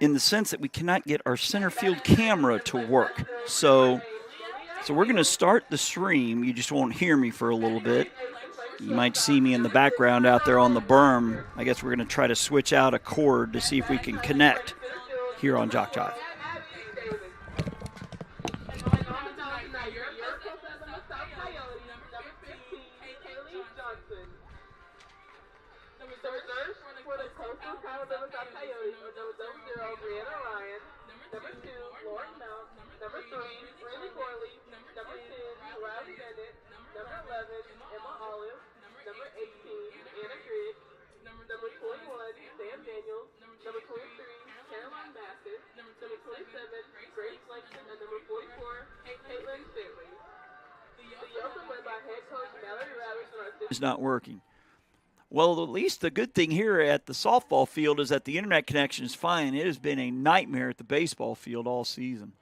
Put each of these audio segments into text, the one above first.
in the sense that we cannot get our center field camera to work. So we're going to start the stream. You just won't hear me for a little bit. You might see me in the background out there on the berm. I guess we're going to try to switch out a cord to see if we can connect here on JockJive. Is not working. Well, at least the good thing here at the softball field is that the internet connection is fine. It has been a nightmare at the baseball field all season.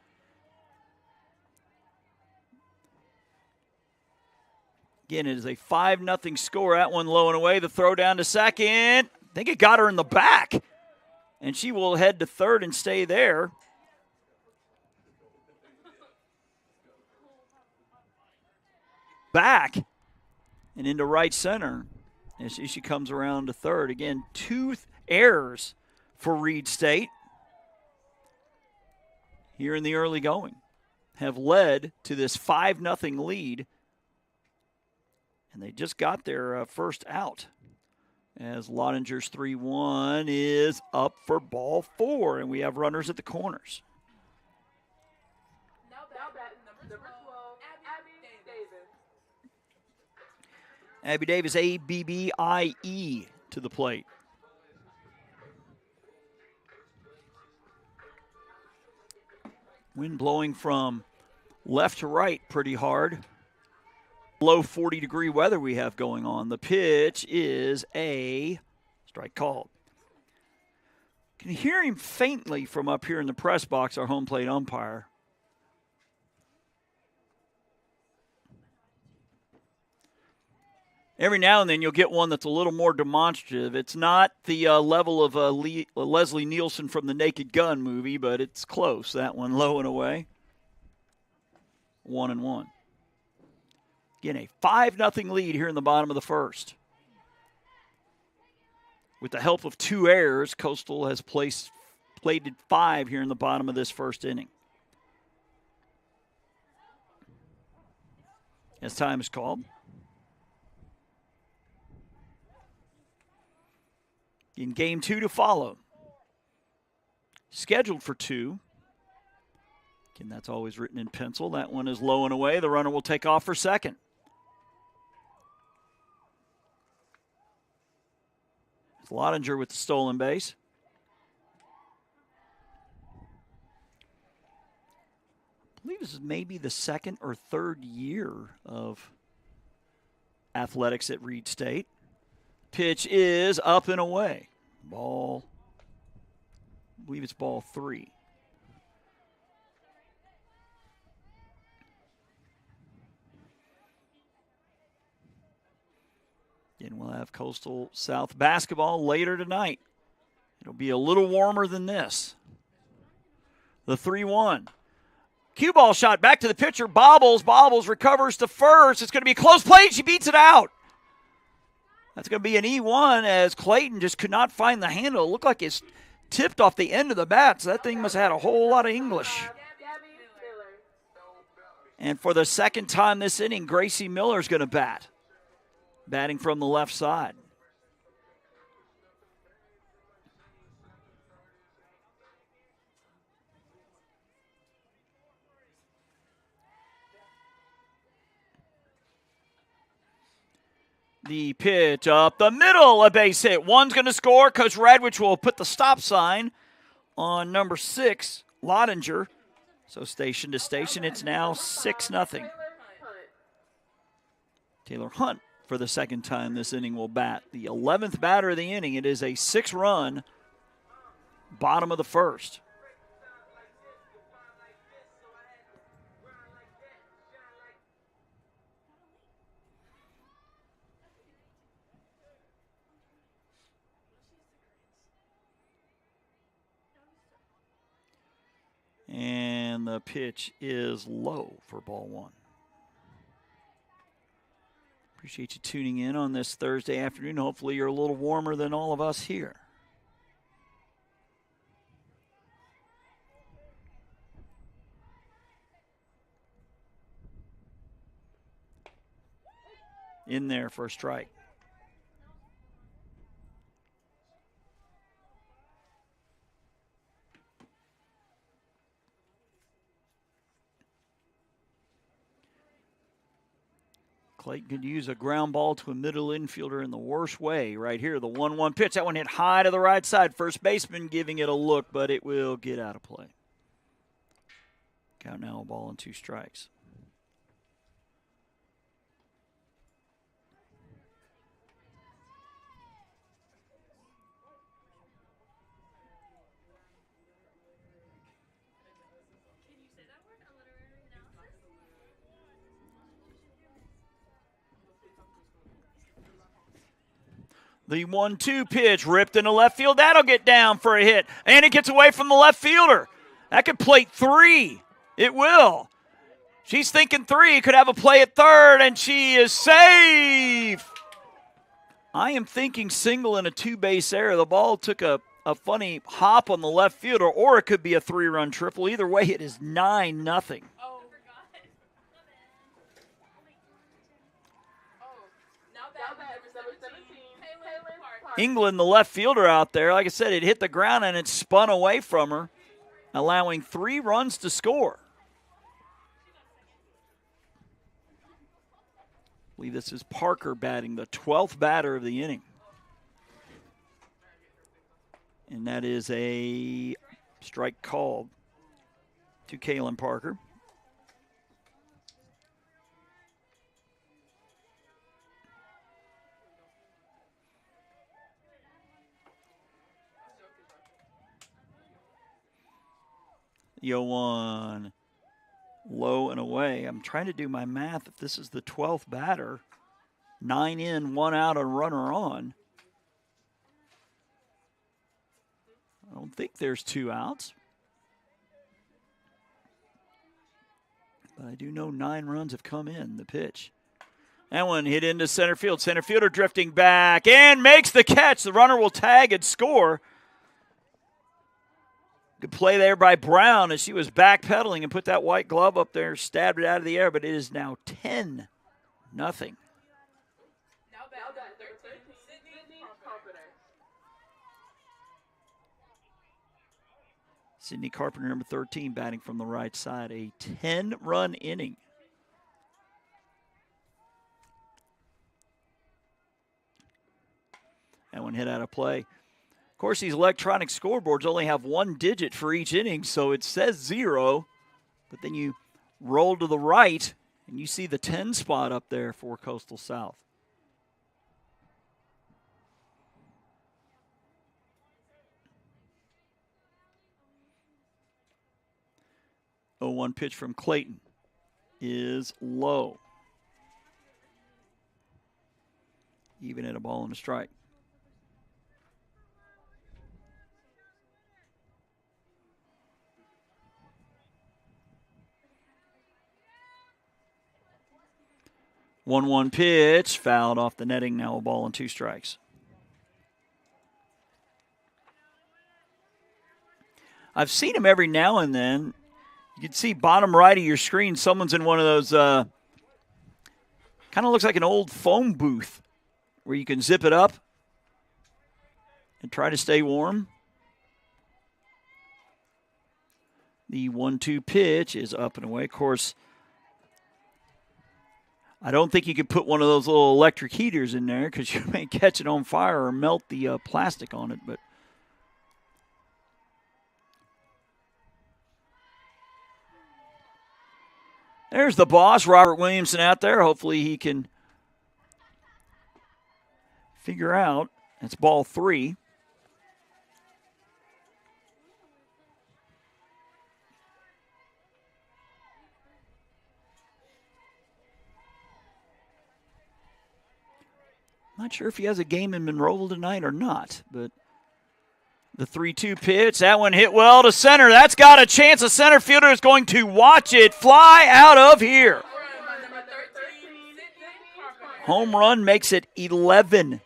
Again, it is a 5-0 score. That one low and away. The throw down to second. I think it got her in the back. And she will head to third and stay there. Back and into right center. And she comes around to third. Again, 2 errors for Reid State here in the early going have led to this 5-0 lead. And they just got their first out as Lottinger's 3-1 is up for ball 4. And we have runners at the corners. Abby Davis, A-B-B-I-E, to the plate. Wind blowing from left to right pretty hard. Low 40-degree weather we have going on. The pitch is a strike called. Can hear him faintly from up here in the press box, our home plate umpire. Every now and then you'll get one that's a little more demonstrative. It's not the level of Leslie Nielsen from the Naked Gun movie, but it's close. That one low and away. 1-1. Again, a 5-0 lead here in the bottom of the first. With the help of 2 errors, Coastal has played 5 here in the bottom of this first inning. As time is called. In game 2 to follow. Scheduled for 2. Again, that's always written in pencil. That one is low and away. The runner will take off for second. It's Lottinger with the stolen base. I believe this is maybe the second or third year of athletics at Reid State. Pitch is up and away. Ball, I believe it's ball 3. And we'll have Coastal South basketball later tonight. It'll be a little warmer than this. The 3-1. Cue ball shot back to the pitcher. Bobbles recovers to first. It's going to be a close play. She beats it out. That's going to be an E1 as Clayton just could not find the handle. It looked like it's tipped off the end of the bat, so that thing must have had a whole lot of English. And for the second time this inning, Gracie Miller's going to bat. Batting from the left side. The pitch up the middle, a base hit. One's going to score. Coach Radwich will put the stop sign on number 6, Lottinger. So station to station, it's now 6-0. Taylor Hunt, for the second time this inning, will bat. The 11th batter of the inning. It is a 6-run bottom of the first. the pitch is low for ball 1. Appreciate you tuning in on this Thursday afternoon. Hopefully you're a little warmer than all of us here. In there for a strike. Clayton could use a ground ball to a middle infielder in the worst way right here. The 1-1 pitch. That one hit high to the right side. First baseman giving it a look, but it will get out of play. Count now, a ball and 2 strikes. The 1-2 pitch ripped into left field. That'll get down for a hit. And it gets away from the left fielder. That could plate 3. It will. She's thinking 3. Could have a play at third, and she is safe. I am thinking single in a 2-base error. The ball took a funny hop on the left fielder, or it could be a 3-run triple. Either way, it is 9-0. England, the left fielder out there, like I said, it hit the ground and it spun away from her, allowing 3 runs to score. I believe this is Parker batting, the 12th batter of the inning. And that is a strike called to Kaylin Parker. The 0-1, low and away. I'm trying to do my math. If this is the 12th batter, 9 in, 1 out, a runner on. I don't think there's 2 outs. But I do know 9 runs have come in. The pitch. That one hit into center field. Center fielder drifting back and makes the catch. The runner will tag and score. Good play there by Brown as she was backpedaling and put that white glove up there, stabbed it out of the air, but it is now 10-0. Sydney Carpenter, number 13, batting from the right side. A 10-run inning. That one hit out of play. Of course, these electronic scoreboards only have 1 digit for each inning, so it says 0. But then you roll to the right, and you see the 10 spot up there for Coastal South. The 0-1 pitch from Clayton is low. Even at a ball and a strike. The 1-1 pitch, fouled off the netting, now a ball and 2 strikes. I've seen him every now and then. You can see bottom right of your screen, someone's in one of those, kind of looks like an old phone booth where you can zip it up and try to stay warm. The 1-2 pitch is up and away. Of course, I don't think you could put one of those little electric heaters in there because you may catch it on fire or melt the plastic on it. But there's the boss, Robert Williamson, out there. Hopefully he can figure out. It's ball 3. Not sure if he has a game in Monroeville tonight or not, but The 3-2 pitch. That one hit well to center. That's got a chance. The center fielder is going to watch it fly out of here. Home run makes it 11-0.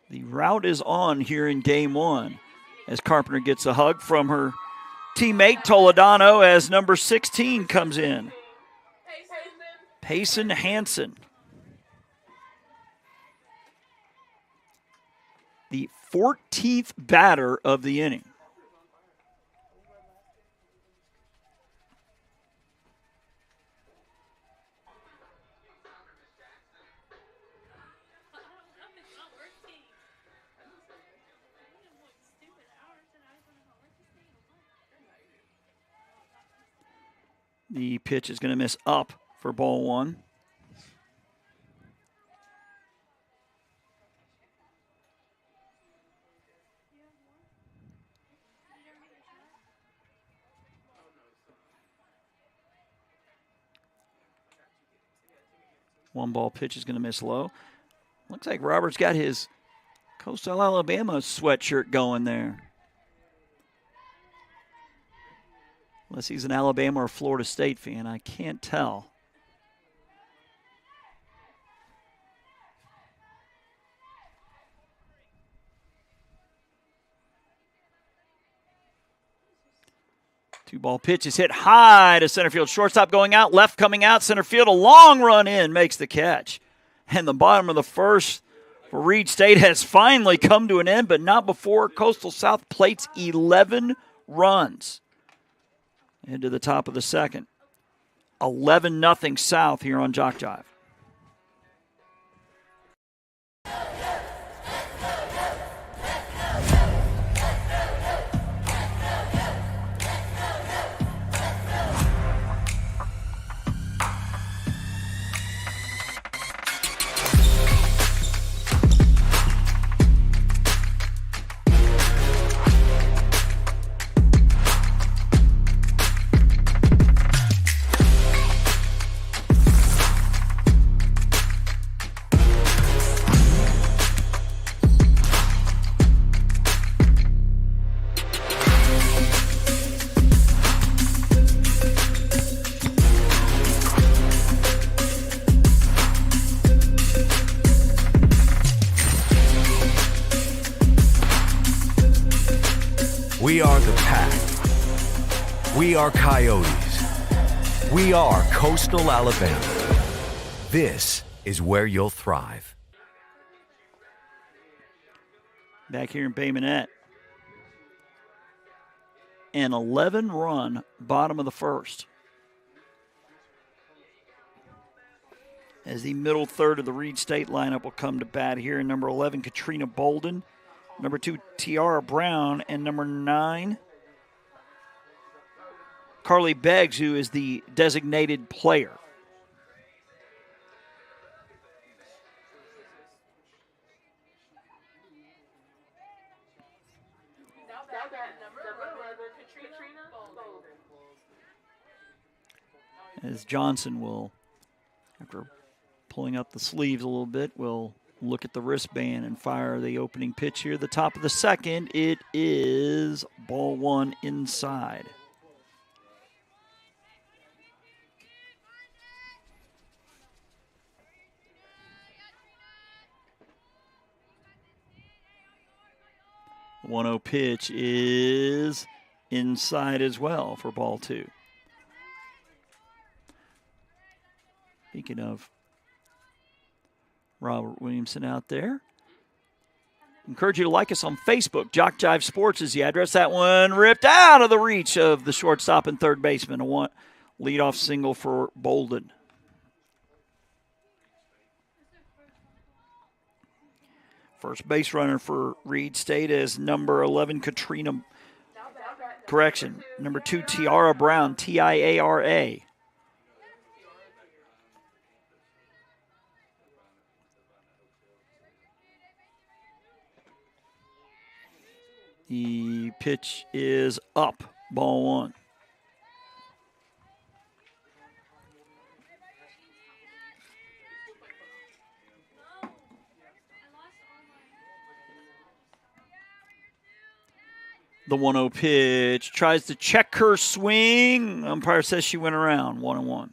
The route is on here in game one as Carpenter gets a hug from her teammate Toledano as number 16 comes in. Payson Hansen. The 14th batter of the inning. The pitch is going to miss up for ball one. One ball pitch is going to miss low. Looks like Robert's got his Coastal Alabama sweatshirt going there. Unless he's an Alabama or Florida State fan, I can't tell. Two ball pitch is hit high to center field. Shortstop going out, left coming out, center field. A long run in makes the catch. And the bottom of the first for Reid State has finally come to an end, but not before Coastal South plates 11 runs. Into the top of the second. 11-0 South here on JockJive. We are the Pack. We are Coyotes. We are Coastal Alabama. This is where you'll thrive. Back here in Bay Minette. An 11-run bottom of the first. As the middle third of the Reid State lineup will come to bat here. Number 11, Katrina Bolden. Number 2, Tiara Brown. And number 9, Carly Beggs, who is the designated player. As Johnson will, after pulling up the sleeves a little bit, will look at the wristband and fire the opening pitch here. The top of the second, it is ball one inside. The 1-0 pitch is inside as well for ball two. Speaking of Robert Williamson out there, encourage you to like us on Facebook. JockJive Sports is the address. That one ripped out of the reach of the shortstop and third baseman. A leadoff single for Bolden. First base runner for Reid State is number 11, number 2, Tiara Brown, Tiara. The pitch is up, ball one. The 1-0 pitch. Tries to check her swing. Umpire says she went around. 1-1.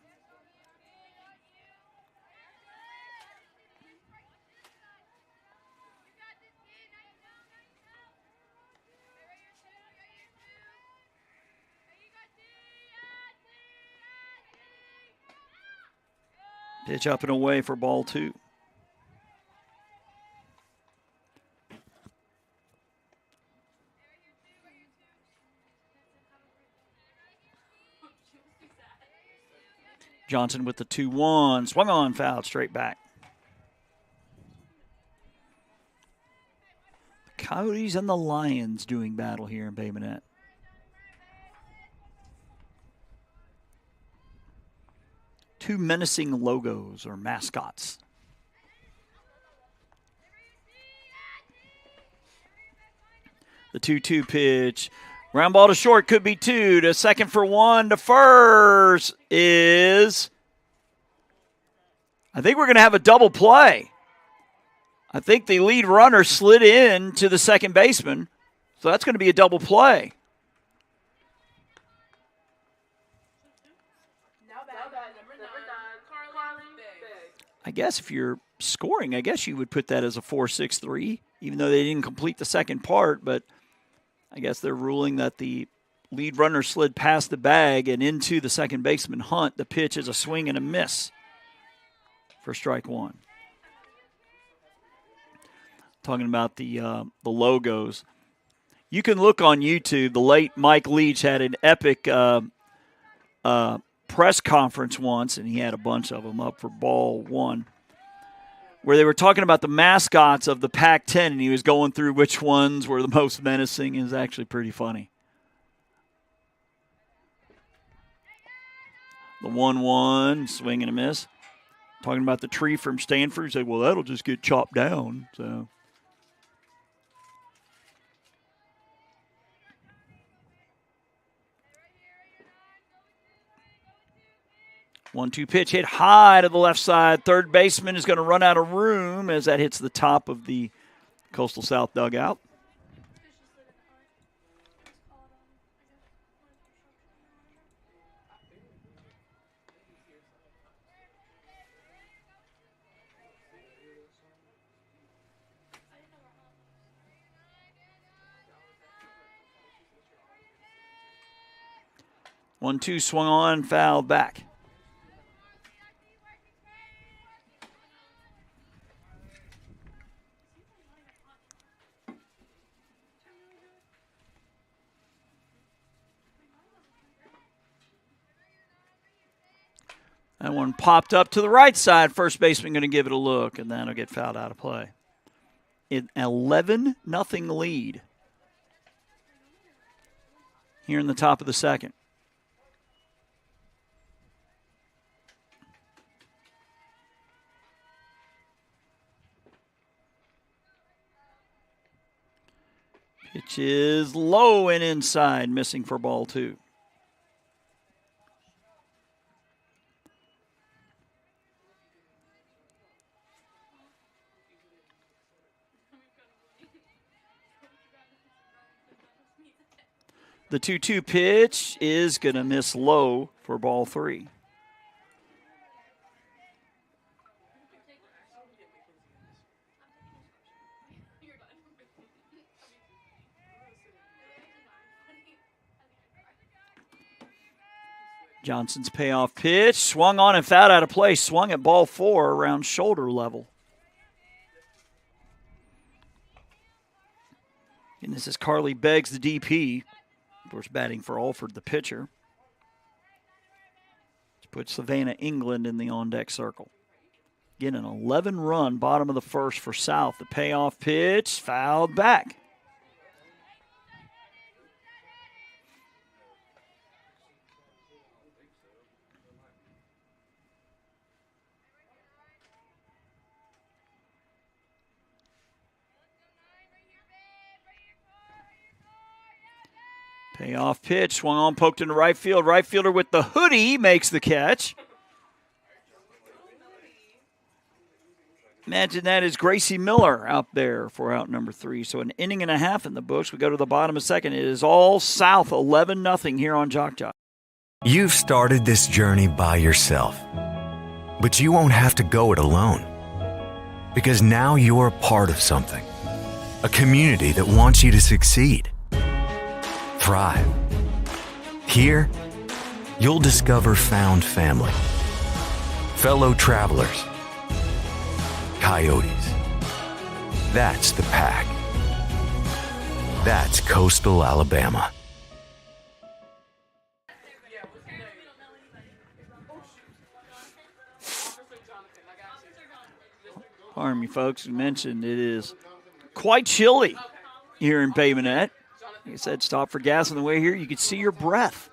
Pitch up and away for ball 2. Johnson with the 2-1. Swung on, fouled, straight back. The Coyotes and the Lions doing battle here in Bay Minette. Two menacing logos or mascots. The 2-2 pitch. Ground ball to short, could be 2. To second for 1. To first is... I think we're going to have a double play. I think the lead runner slid in to the second baseman. So that's going to be a double play. I guess if you're scoring, I guess you would put that as a 4-6-3, even though they didn't complete the second part. But I guess they're ruling that the lead runner slid past the bag and into the second baseman Hunt. The pitch is a swing and a miss for strike 1. Talking about the logos. You can look on YouTube. The late Mike Leach had an epic press conference once, and he had a bunch of them up for ball 1, where they were talking about the mascots of the Pac-10, and he was going through which ones were the most menacing. It was actually pretty funny. The 1-1, swing and a miss. Talking about the tree from Stanford, he said, well, that'll just get chopped down. So 1-2 pitch hit high to the left side. Third baseman is going to run out of room as that hits the top of the Coastal South dugout. One-two swung on, fouled back. That one popped up to the right side. First baseman going to give it a look, and then it'll get fouled out of play. An 11-0 lead here in the top of the second. Pitch is low and inside, missing for ball 2. The 2-2 pitch is going to miss low for ball 3. Johnson's payoff pitch, swung on and fouled out of play, swung at ball 4 around shoulder level. And this is Carly Beggs, the DP. Of course, batting for Alford, the pitcher. Which puts Savannah England in the on-deck circle. Again, an 11-run bottom of the first for South. The payoff pitch, fouled back. Payoff pitch, swung on, poked into right field. Right fielder with the hoodie makes the catch. Imagine that is Gracie Miller out there for out number 3. So an inning and a half in the books. We go to the bottom of second. It is all South, 11-0 here on JockJive. You've started this journey by yourself, but you won't have to go it alone. Because now you're a part of something, a community that wants you to succeed, thrive. Here, you'll discover found family, fellow travelers, coyotes. That's the pack. That's coastal Alabama. Pardon me, folks. We mentioned it is quite chilly here in Bay Minette. Like I said, stop for gas on the way here. You can see your breath.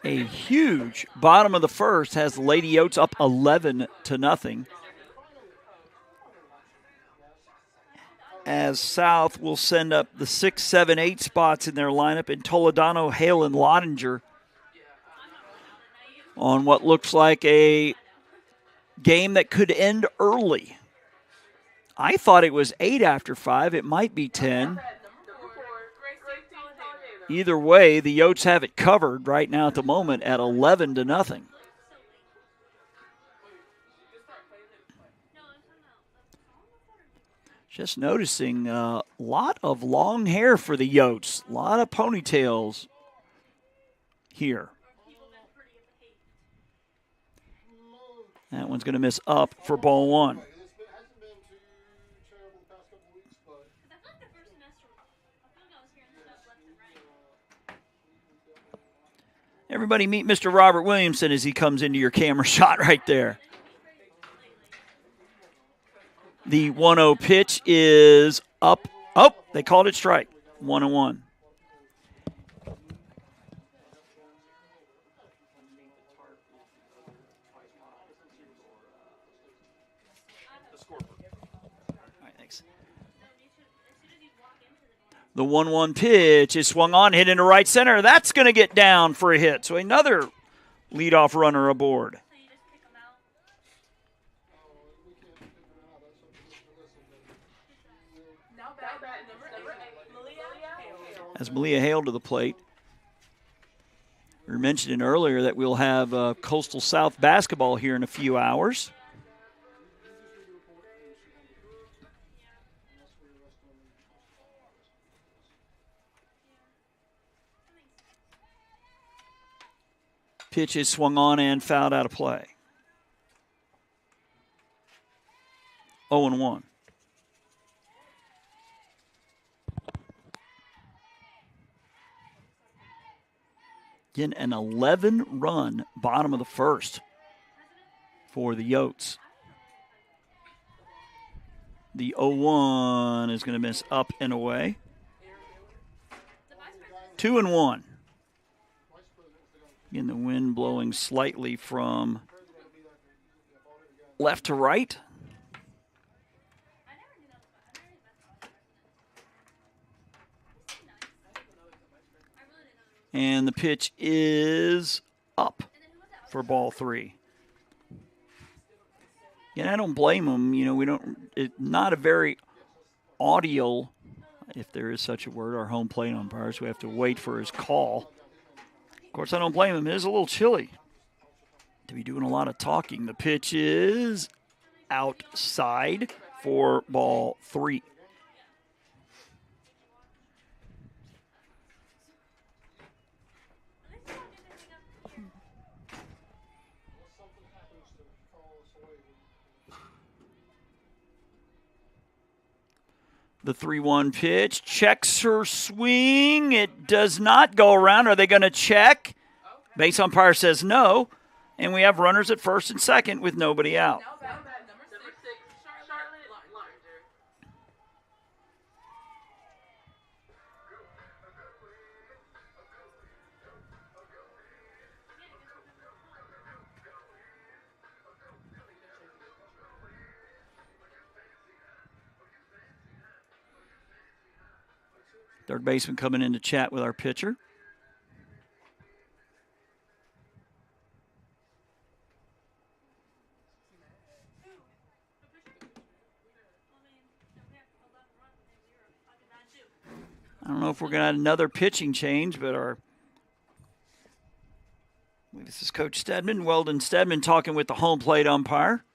A huge bottom of the first has the Lady Oats up 11-0. As South will send up the 6, 7, 8 spots in their lineup in Toledano, Hale, and Lottinger on what looks like a game that could end early. I thought it was 8 after 5. It might be 10. Either way, the Yotes have it covered right now at the moment at 11-0. Just noticing a lot of long hair for the Yotes. A lot of ponytails here. That one's going to miss up for ball 1. Everybody meet Mr. Robert Williamson as he comes into your camera shot right there. The 1-0 pitch is up. Oh, they called it strike. 1-1. The 1-1 pitch is swung on, hit into right center. That's going to get down for a hit. So another leadoff runner aboard. As Malia Hale to the plate. We were mentioning earlier that we'll have Coastal South basketball here in a few hours. Pitch is swung on and fouled out of play. 0-1. Again, an 11-run bottom of the first for the Yotes. The 0-1 is going to miss up and away. 2-1. Again, the wind blowing slightly from left to right. And the pitch is up for ball 3. And I don't blame them. You know, not a very audio, if there is such a word, our home plate umpires. We have to wait for his call. Of course, I don't blame him. It is a little chilly to be doing a lot of talking. The pitch is outside for ball 3. The 3-1 pitch checks her swing. It does not go around. Are they going to check? Base umpire says no. And we have runners at first and second with nobody out. Third baseman coming in to chat with our pitcher. I don't know if we're going to have another pitching change, but this is Coach Stedman, Weldon Stedman, talking with the home plate umpire.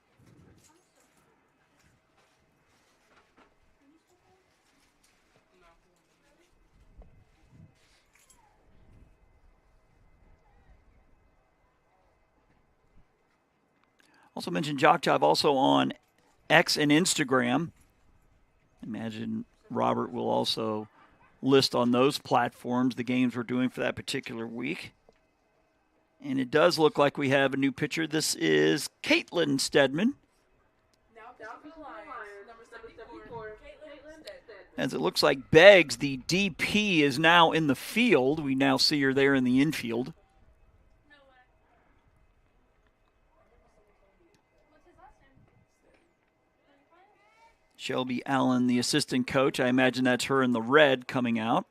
Also mentioned JockJive also on X and Instagram. Imagine Robert will also list on those platforms the games we're doing for that particular week. And it does look like we have a new pitcher. This is Caitlin Stedman. As it looks like Beggs, the DP, is now in the field. We now see her there in the infield. Shelby Allen, the assistant coach. I imagine that's her in the red coming out.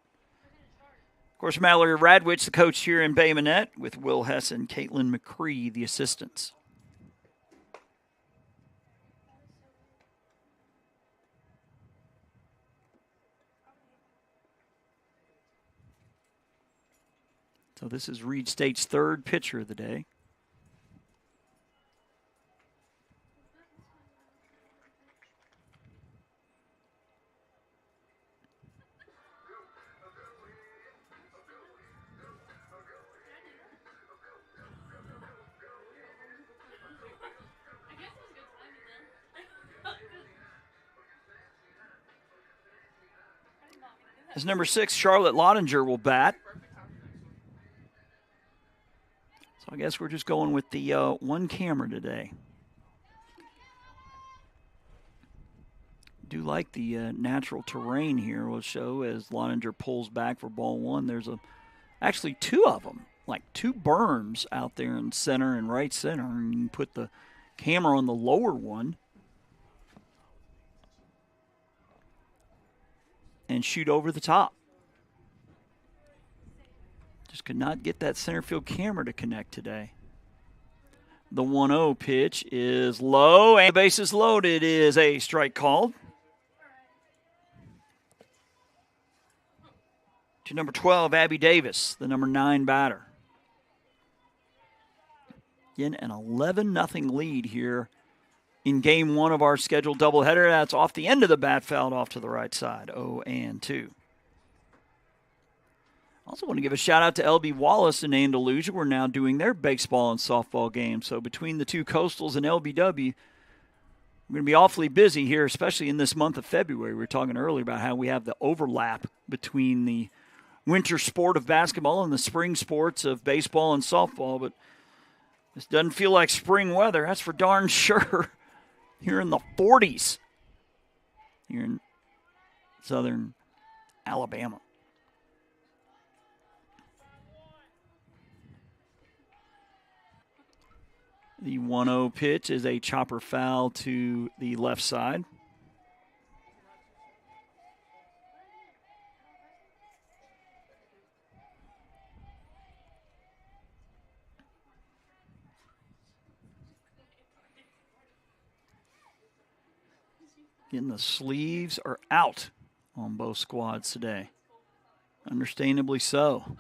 Of course, Mallory Radwich, the coach here in Bay Minette, with Will Hess and Caitlin McCree, the assistants. So this is Reid State's third pitcher of the day. As number 6, Charlotte Lottinger will bat. So I guess we're just going with the one camera today. Do like the natural terrain here. We'll show as Lottinger pulls back for ball one. There's actually two of them, like two berms out there in center and right center. And you can put the camera on the lower one and shoot over the top. Just could not get that center field camera to connect today. The 1-0 pitch is low, and the base is loaded. Is a strike called. To number 12, Abby Davis, the number 9 batter. Again, an 11-0 lead here in game one of our scheduled doubleheader. That's off the end of the bat, fouled off to the right side, 0-2. Also want to give a shout out to LB Wallace and Andalusia. We're now doing their baseball and softball games. So between the two Coastals and LBW, we're going to be awfully busy here, especially in this month of February. We were talking earlier about how we have the overlap between the winter sport of basketball and the spring sports of baseball and softball. But this doesn't feel like spring weather. That's for darn sure. Here in the 40s here in southern Alabama. The 1-0 pitch is a chopper foul to the left side. Again, the sleeves are out on both squads today. Understandably so.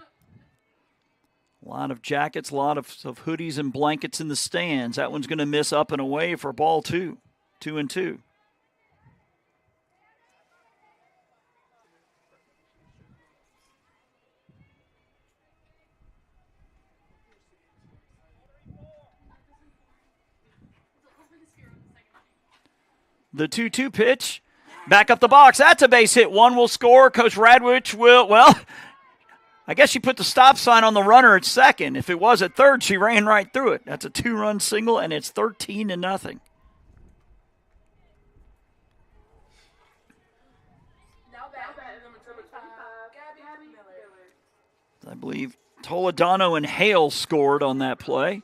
A lot of jackets, a lot of hoodies and blankets in the stands. That one's going to miss up and away for ball 2. 2-2. The 2-2 pitch. Back up the box. That's a base hit. One will score. Coach Radwich will, well, I guess she put the stop sign on the runner at second. If it was at third, she ran right through it. That's a 2-run single, and it's 13-0. I believe Toledano and Hale scored on that play.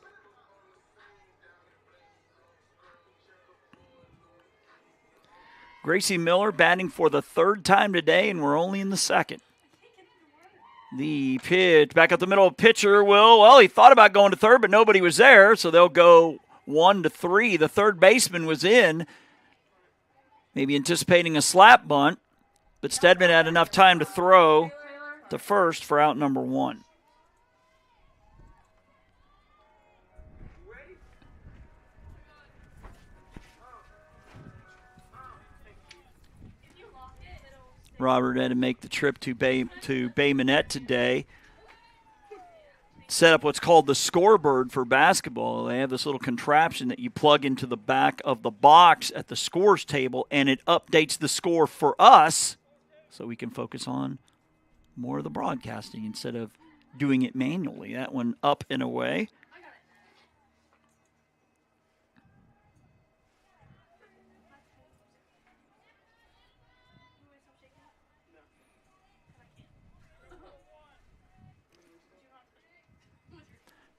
Gracie Miller batting for the third time today, and we're only in the second. The pitch back up the middle. Pitcher he thought about going to third, but nobody was there, so they'll go 1-3. The third baseman was in, maybe anticipating a slap bunt. but Stedman had enough time to throw to first for out number 1. Robert had to make the trip to Bay Minette today. Set up what's called the scoreboard for basketball. They have this little contraption that you plug into the back of the box at the scores table, and it updates the score for us so we can focus on more of the broadcasting instead of doing it manually. That one up and away.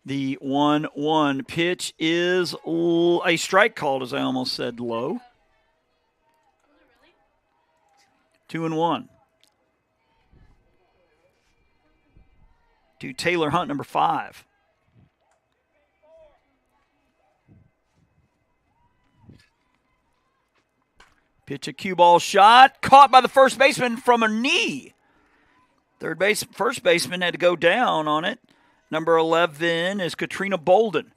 The 1-1 pitch is a strike called, as I almost said, low. 2-1. To Taylor Hunt, number 5. Pitch a cue ball shot, caught by the first baseman from a knee. First baseman had to go down on it. Number 11 is Katrina Bolden.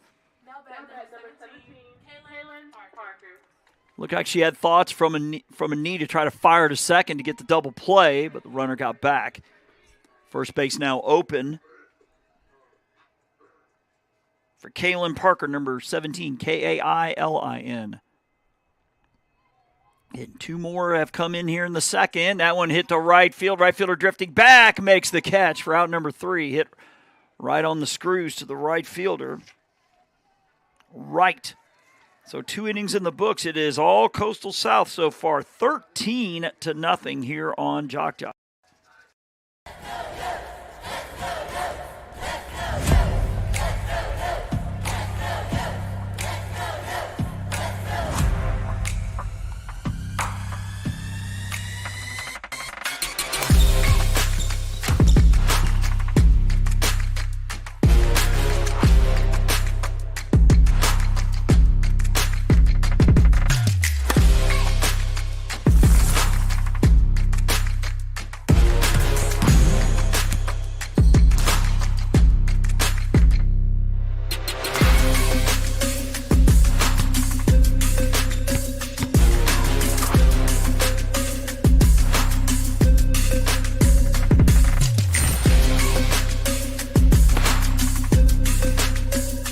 Looked like she had thoughts from a knee to try to fire to second to get the double play, but the runner got back. First base now open for Kaylin Parker, number 17, Kailin. And 2 more have come in here in the second. That one hit to right field. Right fielder drifting back makes the catch for out number 3. Hit right on the screws to the right fielder. Right. So 2 innings in the books. It is all Coastal South so far. 13-0 here on JockJive.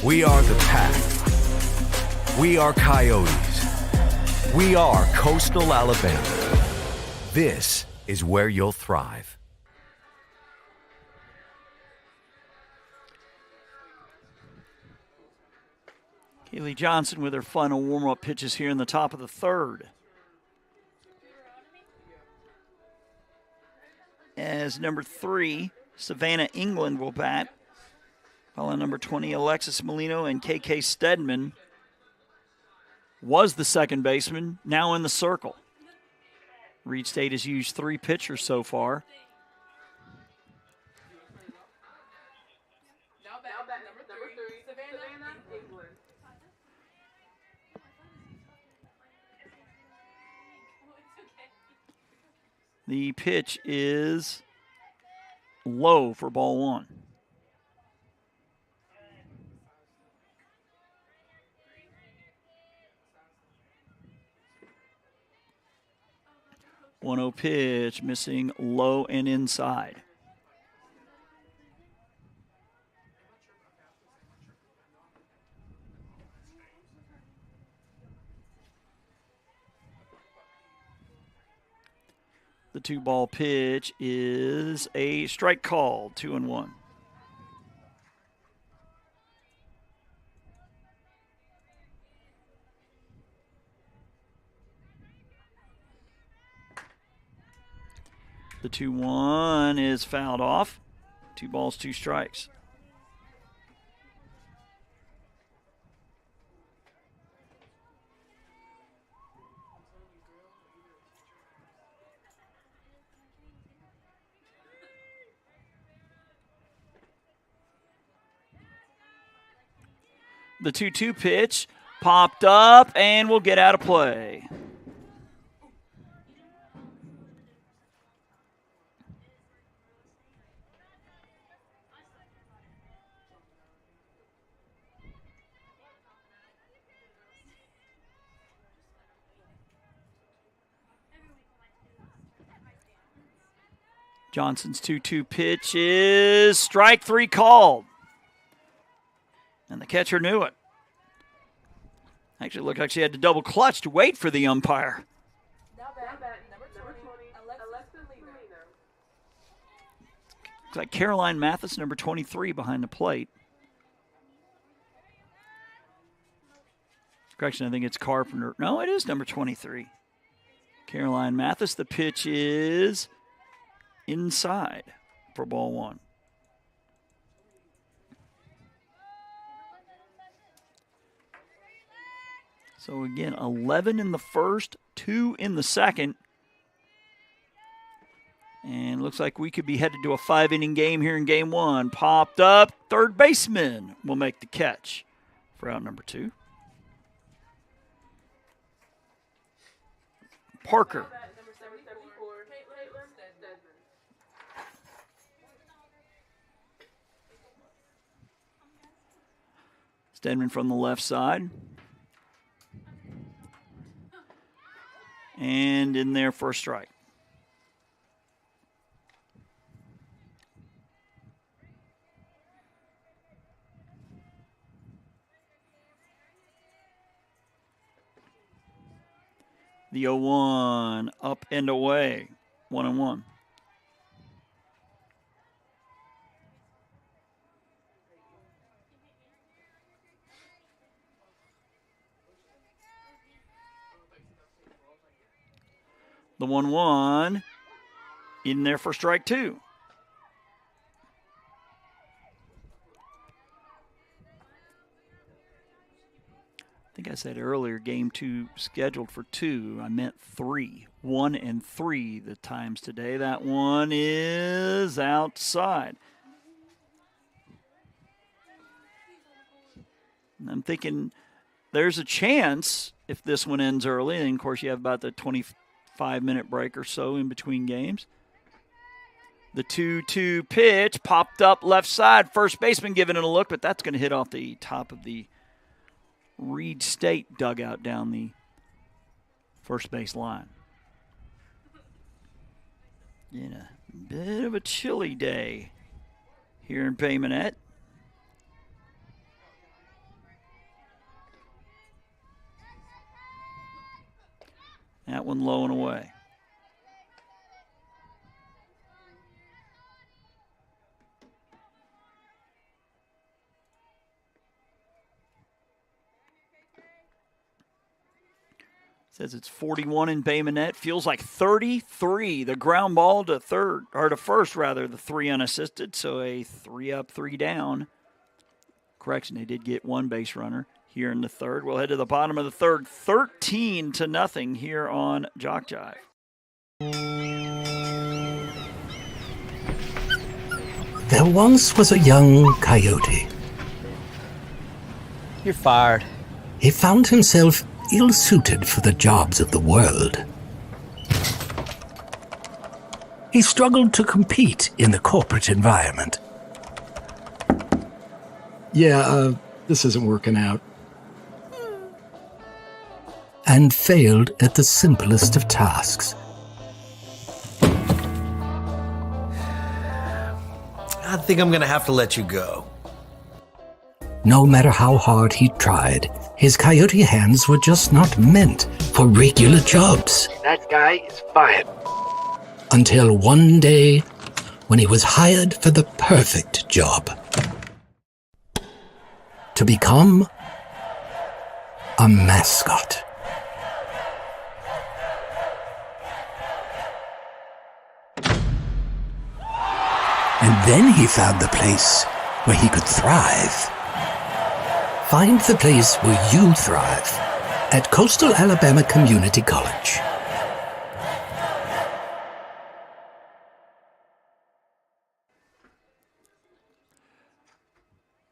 We are the Pack. We are Coyotes. We are Coastal Alabama. This is where you'll thrive. Kaylee Johnson with her final warm-up pitches here in the top of the 3rd. As number 3, Savannah England will bat. Following number 20, Alexis Molino, and KK Stedman was the second baseman, now in the circle. Reid State has used 3 pitchers so far. The pitch is low for ball 1. One-0 pitch, missing low and inside. The 2-ball pitch is a strike call, 2-1. The 2-1 is fouled off. 2 balls, 2 strikes. The 2-2 pitch popped up and will get out of play. Johnson's 2-2 pitch is strike 3 called. And the catcher knew it. Actually, it looked like she had to double clutch to wait for the umpire. Looks like Caroline Mathis, number 23, behind the plate. Correction, I think it's Carpenter. No, it is number 23. Caroline Mathis. The pitch is inside for ball 1. So again, 11 in the first, 2 in the second. And looks like we could be headed to a 5-inning game here in game 1. Popped up, third baseman will make the catch for out number 2. Parker. Stedman from the left side. And in there for a strike. The 0-1 up and away, 1-1. The 1-1 in there for strike 2. I think I said earlier, game 2 scheduled for 2. I meant 3. 1 and 3 the times today. That one is outside. And I'm thinking there's a chance if this one ends early, and of course you have about the 25-minute break or so in between games. The 2-2 pitch popped up left side. First baseman giving it a look, but that's going to hit off the top of the Reid State dugout down the first base line. In a bit of a chilly day here in Bay Minette. That one low and away. Says it's 41 in Bay Minette. Feels like 33. The ground ball to third, or to first rather, the 3 unassisted. So a 3 up, 3 down. Correction, they did get 1 base runner here in the third. We'll head to the bottom of the third. 13-0 here on JockJive. There once was a young coyote. You're fired. He found himself ill-suited for the jobs of the world. He struggled to compete in the corporate environment. Yeah, this isn't working out. And failed at the simplest of tasks. I think I'm gonna have to let you go. No matter how hard he tried, his coyote hands were just not meant for regular jobs. That guy is fired. Until one day, when he was hired for the perfect job. To become a mascot. And then he found the place where he could thrive. Find the place where you thrive at Coastal Alabama Community College.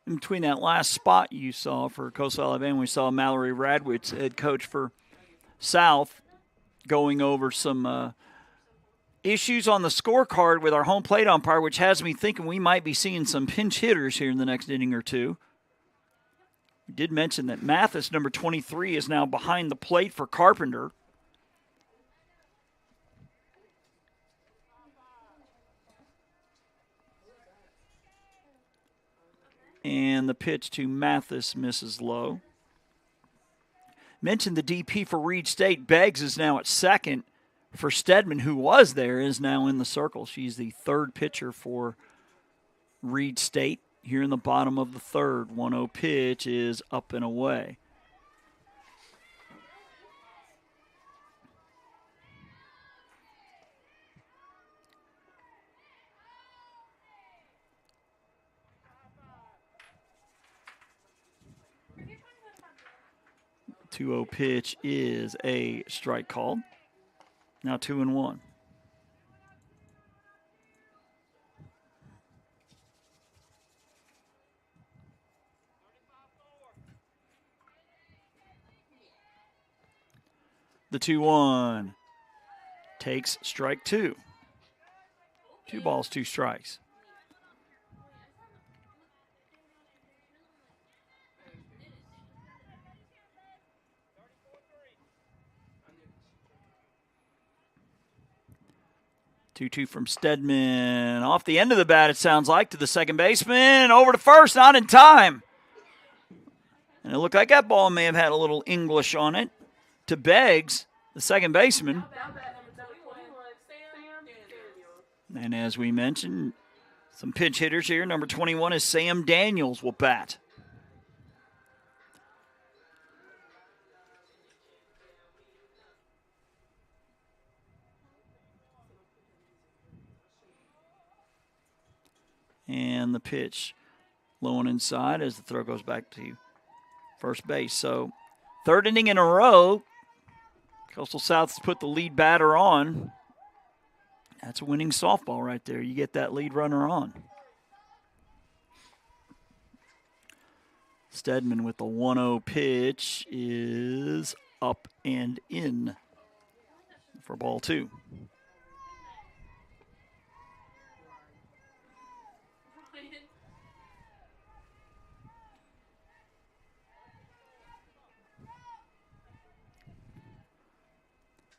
In between that last spot you saw for Coastal Alabama, we saw Mallory Radwitz, head coach for South, going over some issues on the scorecard with our home plate umpire, which has me thinking we might be seeing some pinch hitters here in the next inning or two. We did mention that Mathis, number 23, is now behind the plate for Carpenter. And the pitch to Mathis misses low. Mentioned the DP for Reid State. Beggs is now at second. For Stedman, who was there, is now in the circle. She's the third pitcher for Reid State. Here in the bottom of the third, 1-0 pitch is up and away. The 2-0 pitch is a strike called. Now 2-1. The 2-1 takes strike two. 2 balls, 2 strikes. Two from Stedman. Off the end of the bat, it sounds like, to the second baseman. Over to first, not in time. And it looked like that ball may have had a little English on it. To Beggs, the second baseman. And as we mentioned, some pinch hitters here. Number 21 is Sam Daniels will bat. And the pitch low and inside as the throw goes back to first base. So third inning in a row, Coastal South's put the lead batter on. That's a winning softball right there. You get that lead runner on. Stedman with the 1-0 pitch is up and in for ball 2.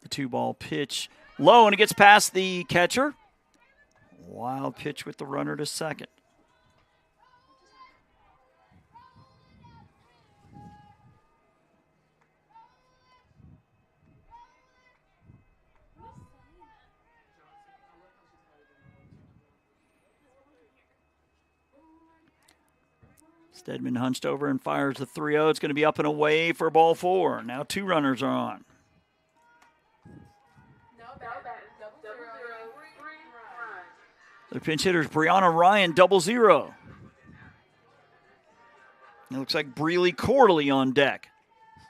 The 2-ball pitch low, and it gets past the catcher. Wild pitch with the runner to second. Stedman hunched over and fires the 3-0. It's going to be up and away for ball 4. Now 2 runners are on. The pinch hitter is Brianna Ryan, 0-0. It looks like Breely Corley on deck.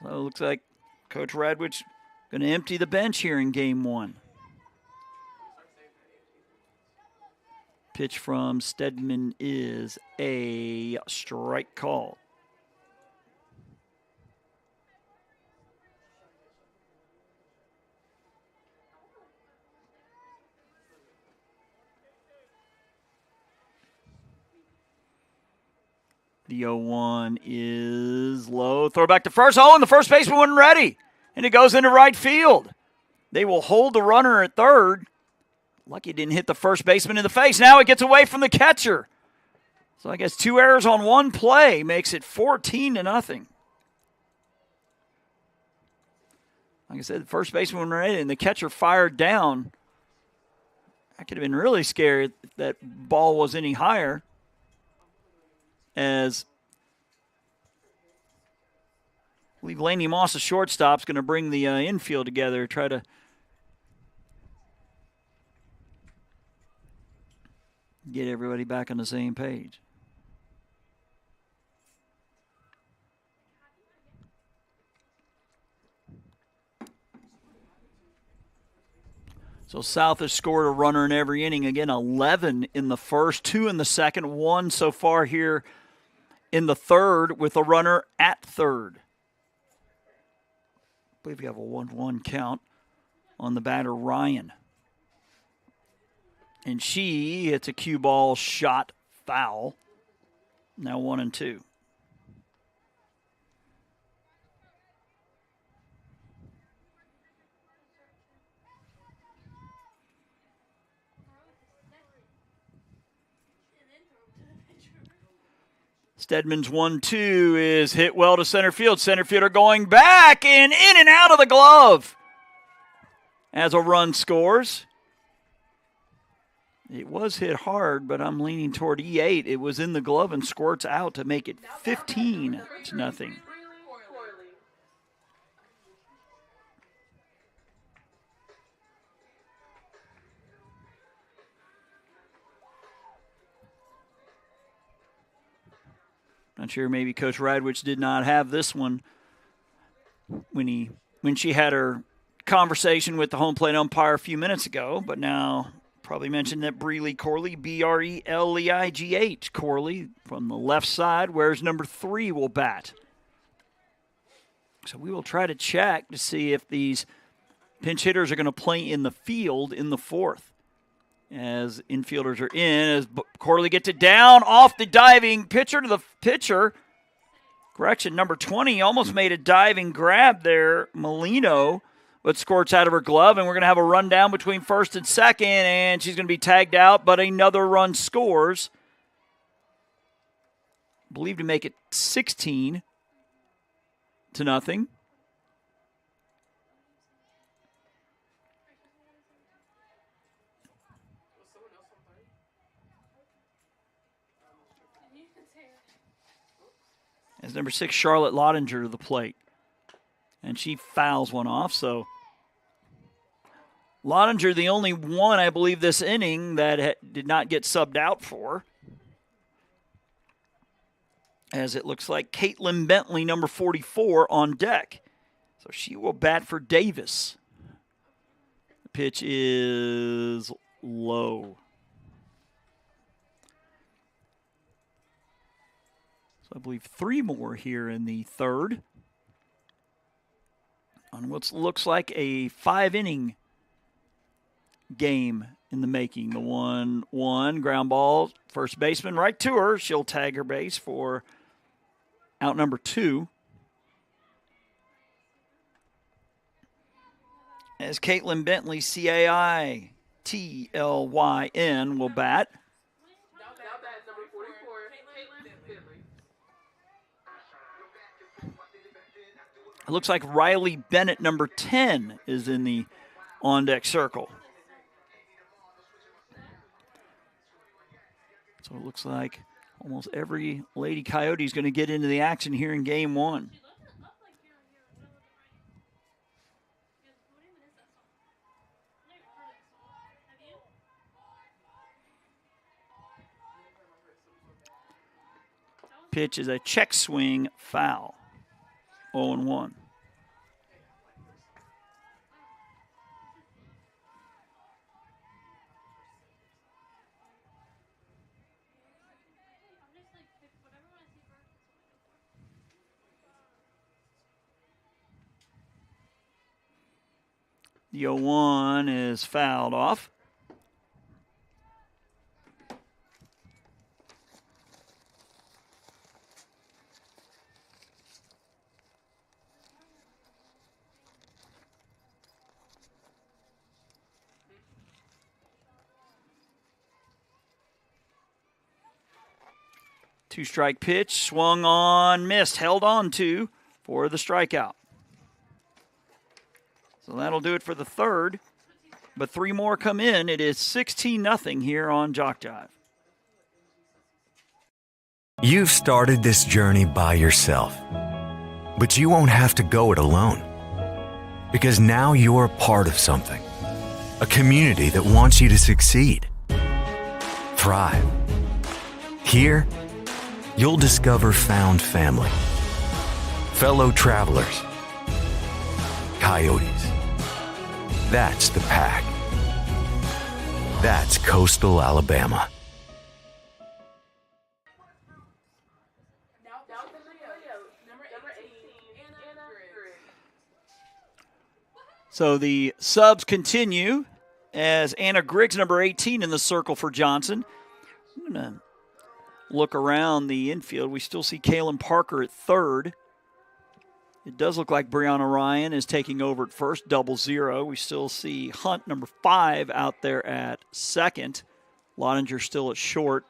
So it looks like Coach Radwich going to empty the bench here in game 1. Pitch from Stedman is a strike call. The 0-1 is low. Throw back to first. Oh, and the first baseman wasn't ready. And it goes into right field. They will hold the runner at third. Lucky didn't hit the first baseman in the face. Now it gets away from the catcher. So I guess 2 errors on 1 play makes it 14-0. Like I said, the first baseman wasn't ready, and the catcher fired down. I could have been really scared if that ball was any higher. As I believe Laney Moss, the shortstop, is going to bring the infield together, try to get everybody back on the same page. So South has scored a runner in every inning. Again, 11 in the first, 2 in the second, 1 so far here in the third with a runner at third. I believe we have a 1-1 count on the batter, Ryan. And she hits a cue ball shot foul. Now 1-2. Stedman's 1-2 is hit well to center field. Center fielder going back and in and out of the glove as a run scores. It was hit hard, but I'm leaning toward E8. It was in the glove and squirts out to make it 15-0. Not sure, maybe Coach Radwich did not have this one when she had her conversation with the home plate umpire a few minutes ago, but now probably mentioned that Breeley Corley, Breligh, Corley from the left side, whereas number 3 will bat. So we will try to check to see if these pinch hitters are going to play in the field in the 4th. As infielders are in, as Corley gets it down off the diving pitcher to the pitcher. Correction, number 20 almost made a diving grab there, Molino, but squirts out of her glove, and we're going to have a rundown between first and second, and she's going to be tagged out, but another run scores. I believe to make it 16-0. As number 6, Charlotte Lottinger to the plate. And she fouls one off, so Lottinger, the only one, I believe, this inning that did not get subbed out for. As it looks like Caitlin Bentley, number 44, on deck. So she will bat for Davis. The pitch is low. I believe 3 more here in the 3rd. On what looks like a 5-inning game in the making. The 1-1 ground ball, first baseman right to her. She'll tag her base for out number 2. As Caitlin Bentley, Caittlyn, will bat. It looks like Riley Bennett, number 10, is in the on-deck circle. So it looks like almost every Lady Coyote is going to get into the action here in Game 1. Pitch is a check swing foul. 0-1. The 0-1 is fouled off. Two-strike pitch, swung on, missed, held on to for the strikeout. So that'll do it for the 3rd, but 3 more come in. It is 16-0 here on JockJive. You've started this journey by yourself, but you won't have to go it alone. Because now you're a part of something, a community that wants you to succeed, thrive. Here, you'll discover found family, fellow travelers, coyotes. That's the pack. That's coastal Alabama. So the subs continue as Anna Griggs, number 18, in the circle for Johnson. I'm going to look around the infield. We still see Kaylin Parker at 3rd. It does look like Brianna Ryan is taking over at first, 0-0. We still see Hunt, number 5, out there at 2nd. Lottinger still at short.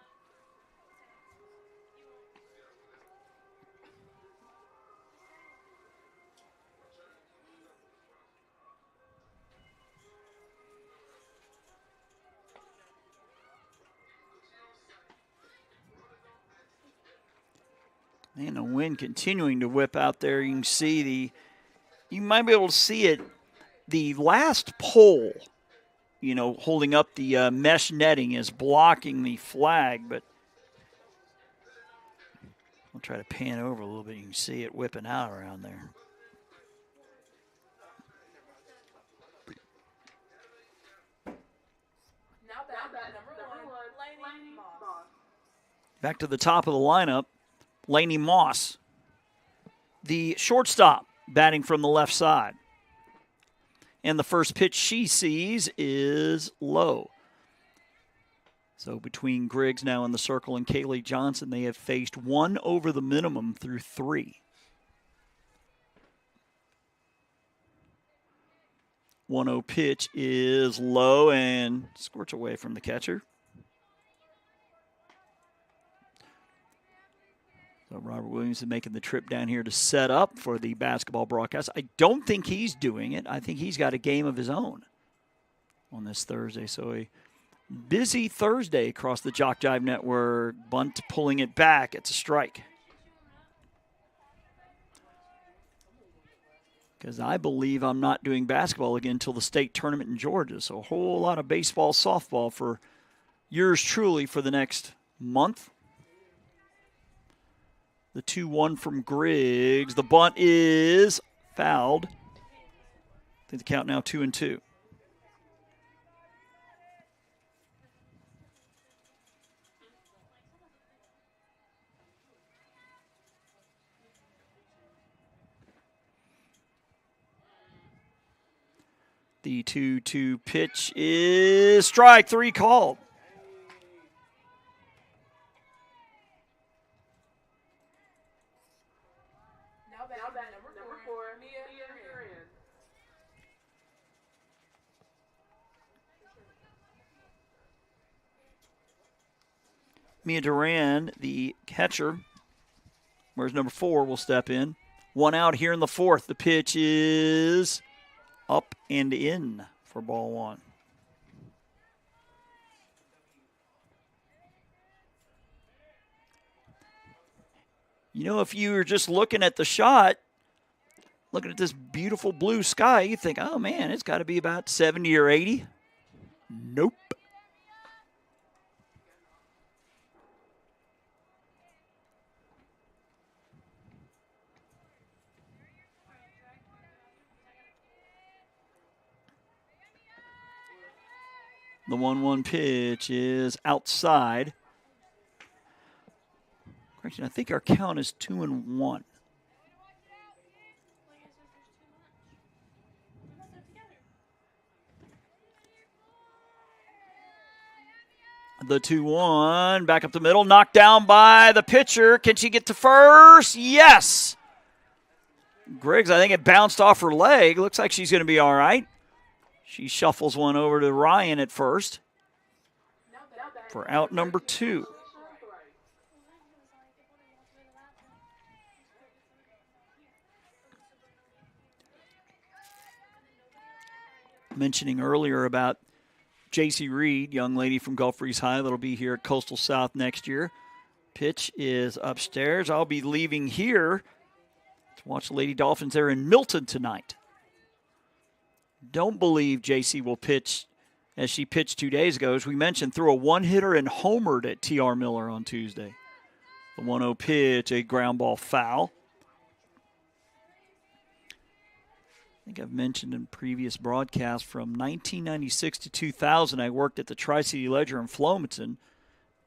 And the wind continuing to whip out there. You can see you might be able to see it, the last pole, holding up the mesh netting is blocking the flag, but I'll try to pan over a little bit. You can see it whipping out around there. Back to the top of the lineup, Laney Moss, the shortstop, batting from the left side. And the first pitch she sees is low. So between Griggs now in the circle and Kaylee Johnson, they have faced 1 over the minimum through 3. 1-0 pitch is low and squirts away from the catcher. So Robert Williams is making the trip down here to set up for the basketball broadcast. I don't think he's doing it. I think he's got a game of his own on this Thursday. So a busy Thursday across the JockJive network. Bunt pulling it back. It's a strike. Because I believe I'm not doing basketball again until the state tournament in Georgia. So a whole lot of baseball, softball for yours truly for the next month. The 2-1 from Griggs. The bunt is fouled. I think the count now 2-2. The 2-2 pitch is strike 3 called. Mia Duran, the catcher, whereas number 4 will step in. 1 out here in the 4th. The pitch is up and in for ball 1. If you were just looking at the shot, looking at this beautiful blue sky, you think, oh man, it's got to be about 70 or 80. Nope. The 1-1 pitch is outside. Correction, I think our count is 2-1. The 2-1, back up the middle, knocked down by the pitcher. Can she get to first? Yes. Griggs, I think it bounced off her leg. Looks like she's going to be all right. She shuffles one over to Ryan at first for out number 2. Mentioning earlier about J.C. Reid, young lady from Gulf Breeze High that'll be here at Coastal South next year. Pitch is upstairs. I'll be leaving here to watch the Lady Dolphins there in Milton tonight. Don't believe J.C. will pitch as she pitched 2 days ago. As we mentioned, threw a one-hitter and homered at T.R. Miller on Tuesday. The 1-0 pitch, a ground ball foul. I think I've mentioned in previous broadcasts from 1996 to 2000, I worked at the Tri-City Ledger in Flomaton,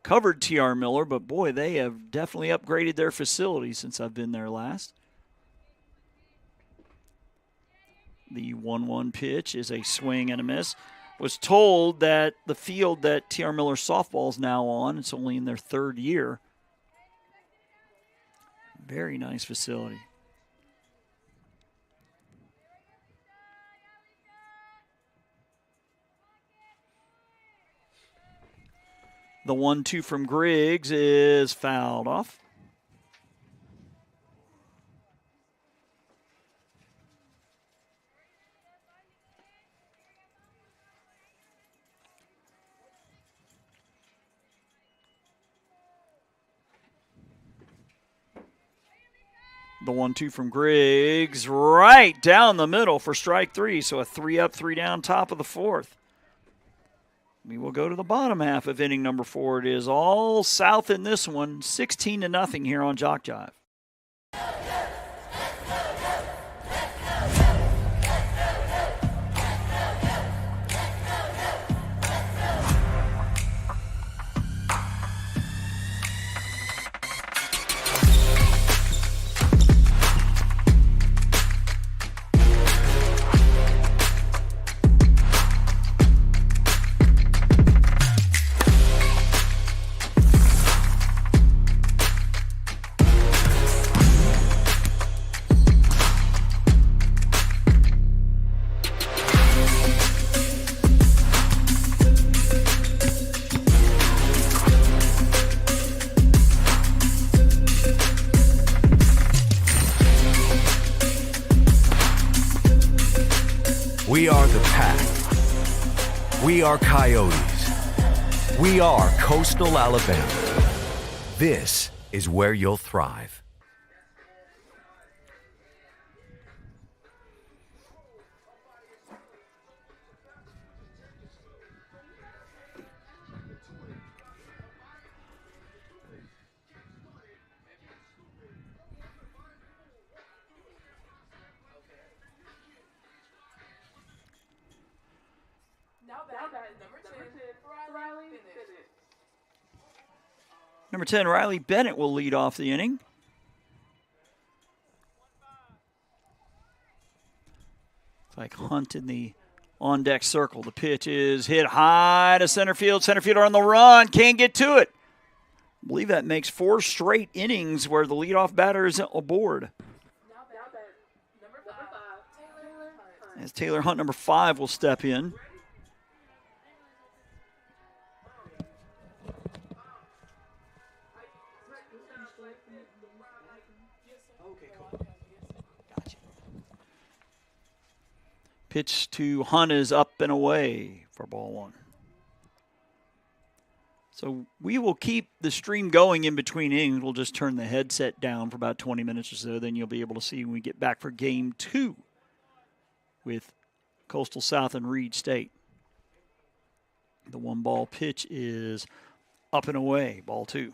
covered T.R. Miller, but boy, they have definitely upgraded their facility since I've been there last. The 1-1 pitch is a swing and a miss. Was told that the field that T.R. Miller softball is now on, it's only in their 3rd year. Very nice facility. The 1-2 from Griggs is fouled off. The 1-2 from Griggs, right down the middle for strike 3. So a 3 up, 3 down, top of the 4th. We will go to the bottom half of inning number 4. It is all South in this one, 16-0 here on JockJive. We are the Pack. We are Coyotes. We are Coastal Alabama. This is where you'll thrive. Number 10, Riley Bennett will lead off the inning. It's like Hunt in the on-deck circle. The pitch is hit high to center field. Center fielder on the run. Can't get to it. I believe that makes 4 straight innings where the leadoff batter isn't aboard. As Taylor Hunt, number 5, will step in. Pitch to Hunt is up and away for ball 1. So we will keep the stream going in between innings. We'll just turn the headset down for about 20 minutes or so. Then you'll be able to see when we get back for game 2 with Coastal South and Reid State. The 1-ball pitch is up and away, ball 2.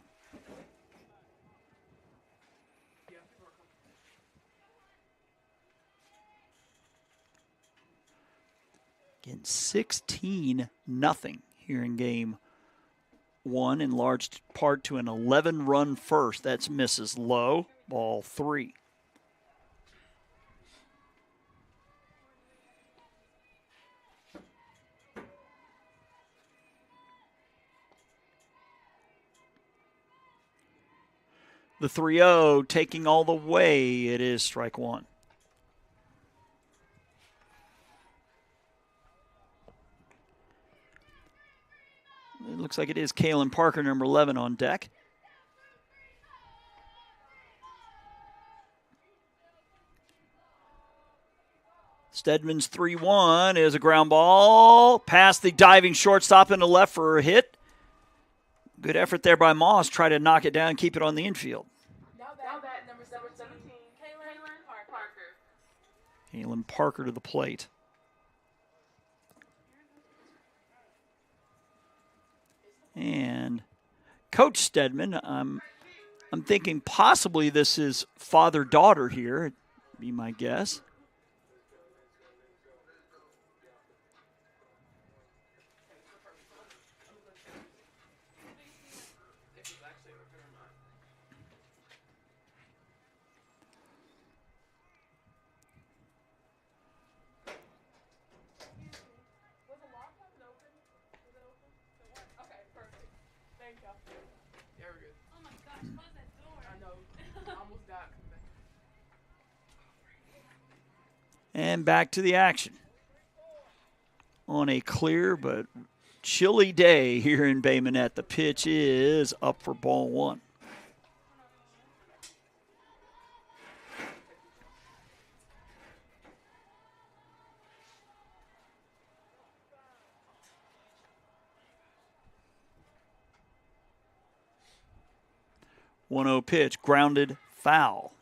Again, 16-0 here in game 1, in large part to an 11-run first. That's misses low, ball 3. The 3-0 taking all the way. It is strike 1. It looks like it is Kalen Parker, number 11, on deck. Stedman's 3-1 is a ground ball past the diving shortstop into left for a hit. Good effort there by Moss. Try to knock it down, keep it on the infield. Now that number 17, Kalen Parker. Kalen Parker to the plate. And Coach Stedman, I'm thinking possibly this is father-daughter here, be my guess. And back to the action. On a clear but chilly day here in Bay Minette, the pitch is up for ball 1. One-0 pitch, grounded, foul.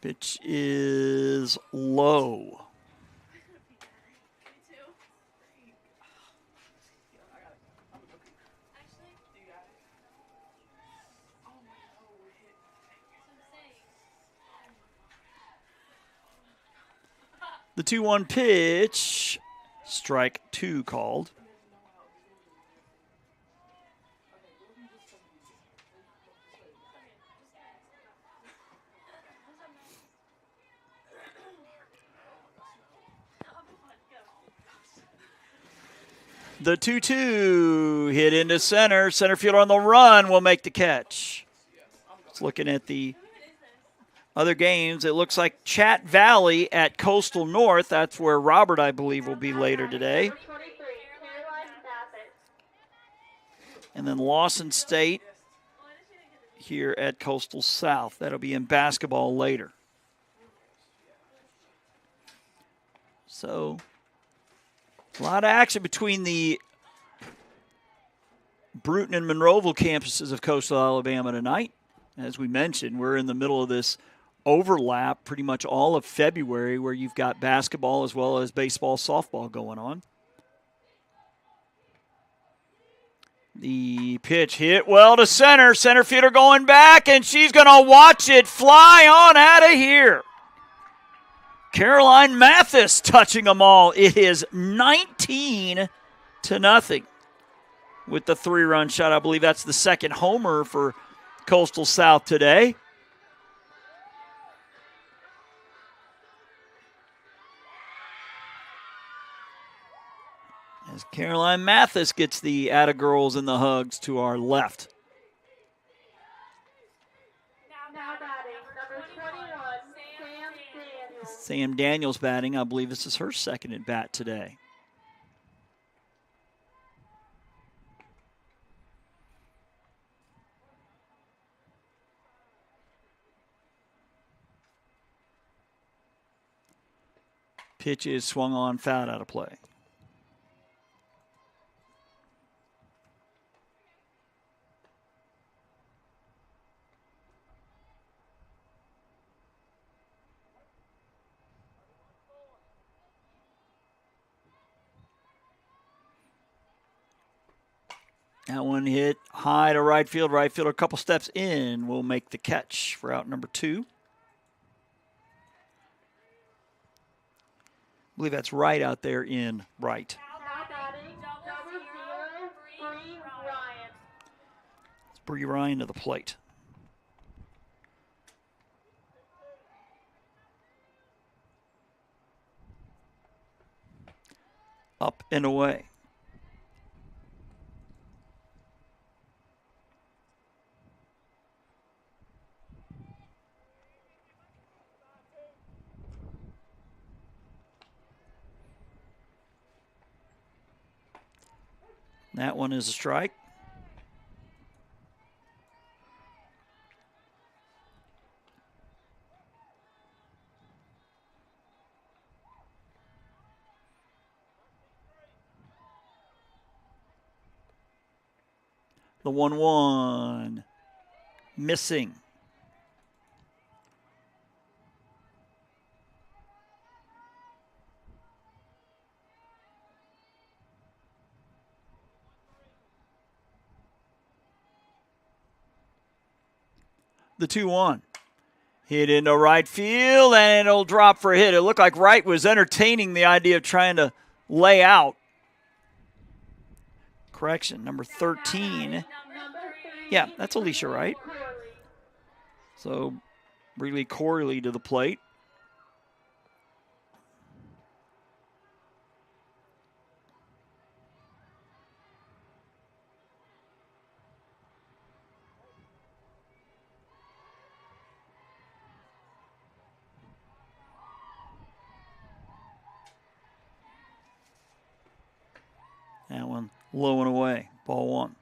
Pitch is low. The 2-1 pitch, strike 2 called. The 2-2 hit into center. Center fielder on the run will make the catch. Just looking at the other games, it looks like Chat Valley at Coastal North. That's where Robert, I believe, will be later today. And then Lawson State here at Coastal South. That'll be in basketball later. So a lot of action between the Bruton and Monroeville campuses of Coastal Alabama tonight. As we mentioned, we're in the middle of this overlap pretty much all of February where you've got basketball as well as baseball, softball going on. The pitch hit well to center. Center fielder going back, and she's going to watch it fly on out of here. Caroline Mathis touching them all. It is 19-0 with the 3-run shot. I believe that's the second homer for Coastal South today. As Caroline Mathis gets the atta-girls and the hugs to our left. Now batting, number 21, Sam Daniels. Sam Daniels batting. I believe this is her second at bat today. Pitch is swung on, fouled out of play. That one hit high to right field. Right fielder a couple steps in will make the catch for out number 2. I believe that's right out there in right. Now batting, number 0, Bree Ryan. It's Bree Ryan to the plate. Up and away. That one is a strike. The 1-1 missing. The 2-1. Hit into right field, and it'll drop for a hit. It looked like Wright was entertaining the idea of trying to lay out. Correction, number 13. Yeah, that's Alicia Wright. So, really Corley to the plate. That one low and away. Ball 1.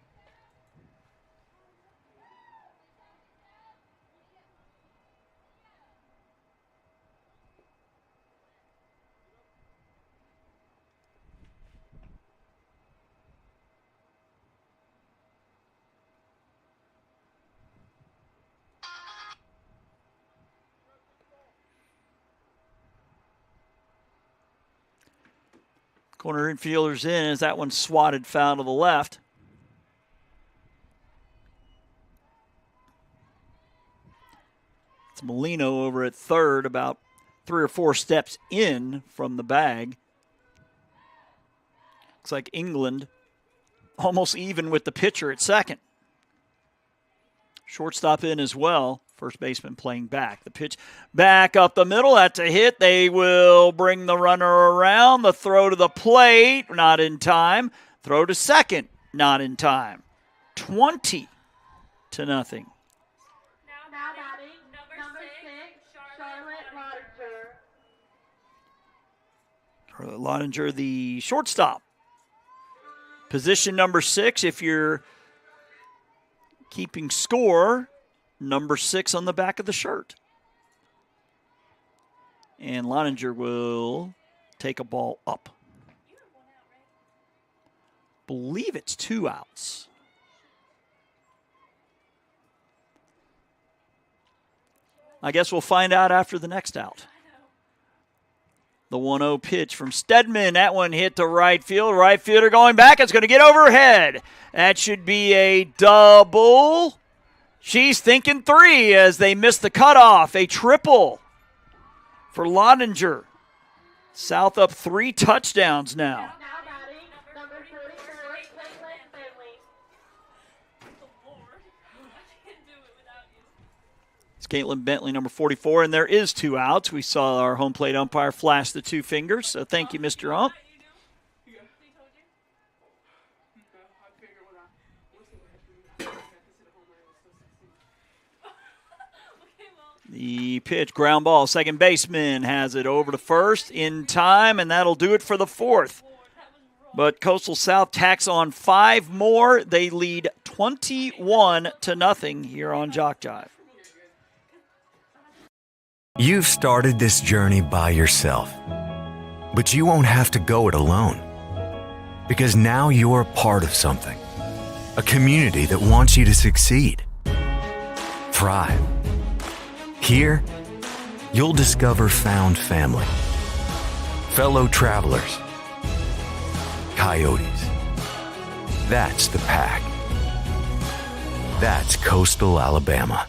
Corner infielder's in as that one swatted foul to the left. It's Molino over at third, about 3 or 4 steps in from the bag. Looks like England almost even with the pitcher at second. Shortstop in as well. First baseman playing back. The pitch back up the middle. That's a hit. They will bring the runner around. The throw to the plate, not in time. Throw to second, not in time. 20-0. Now batting, number 6, Charlotte Lottinger. Lottinger, the shortstop. Position number 6, if you're keeping score, number 6 on the back of the shirt. And Lottinger will take a ball up. Believe it's 2 outs. I guess we'll find out after the next out. The 1-0 pitch from Stedman. That one hit to right field. Right fielder going back. It's going to get overhead. That should be a double. She's thinking 3 as they miss the cutoff. A triple for Lottinger. South up 3 touchdowns now. Now batting, number 34, Caitlin Bentley. It's Caitlin Bentley, number 44, and there is 2 outs. We saw our home plate umpire flash the 2 fingers, so thank you, Mr. Ump. The pitch, ground ball. Second baseman has it over to first in time, and that'll do it for the 4th. But Coastal South tacks on 5 more. They lead 21-0 here on JockJive. You've started this journey by yourself, but you won't have to go it alone. Because now you're a part of something, a community that wants you to succeed, thrive. Here, you'll discover found family, fellow travelers, coyotes. That's the pack. That's Coastal Alabama.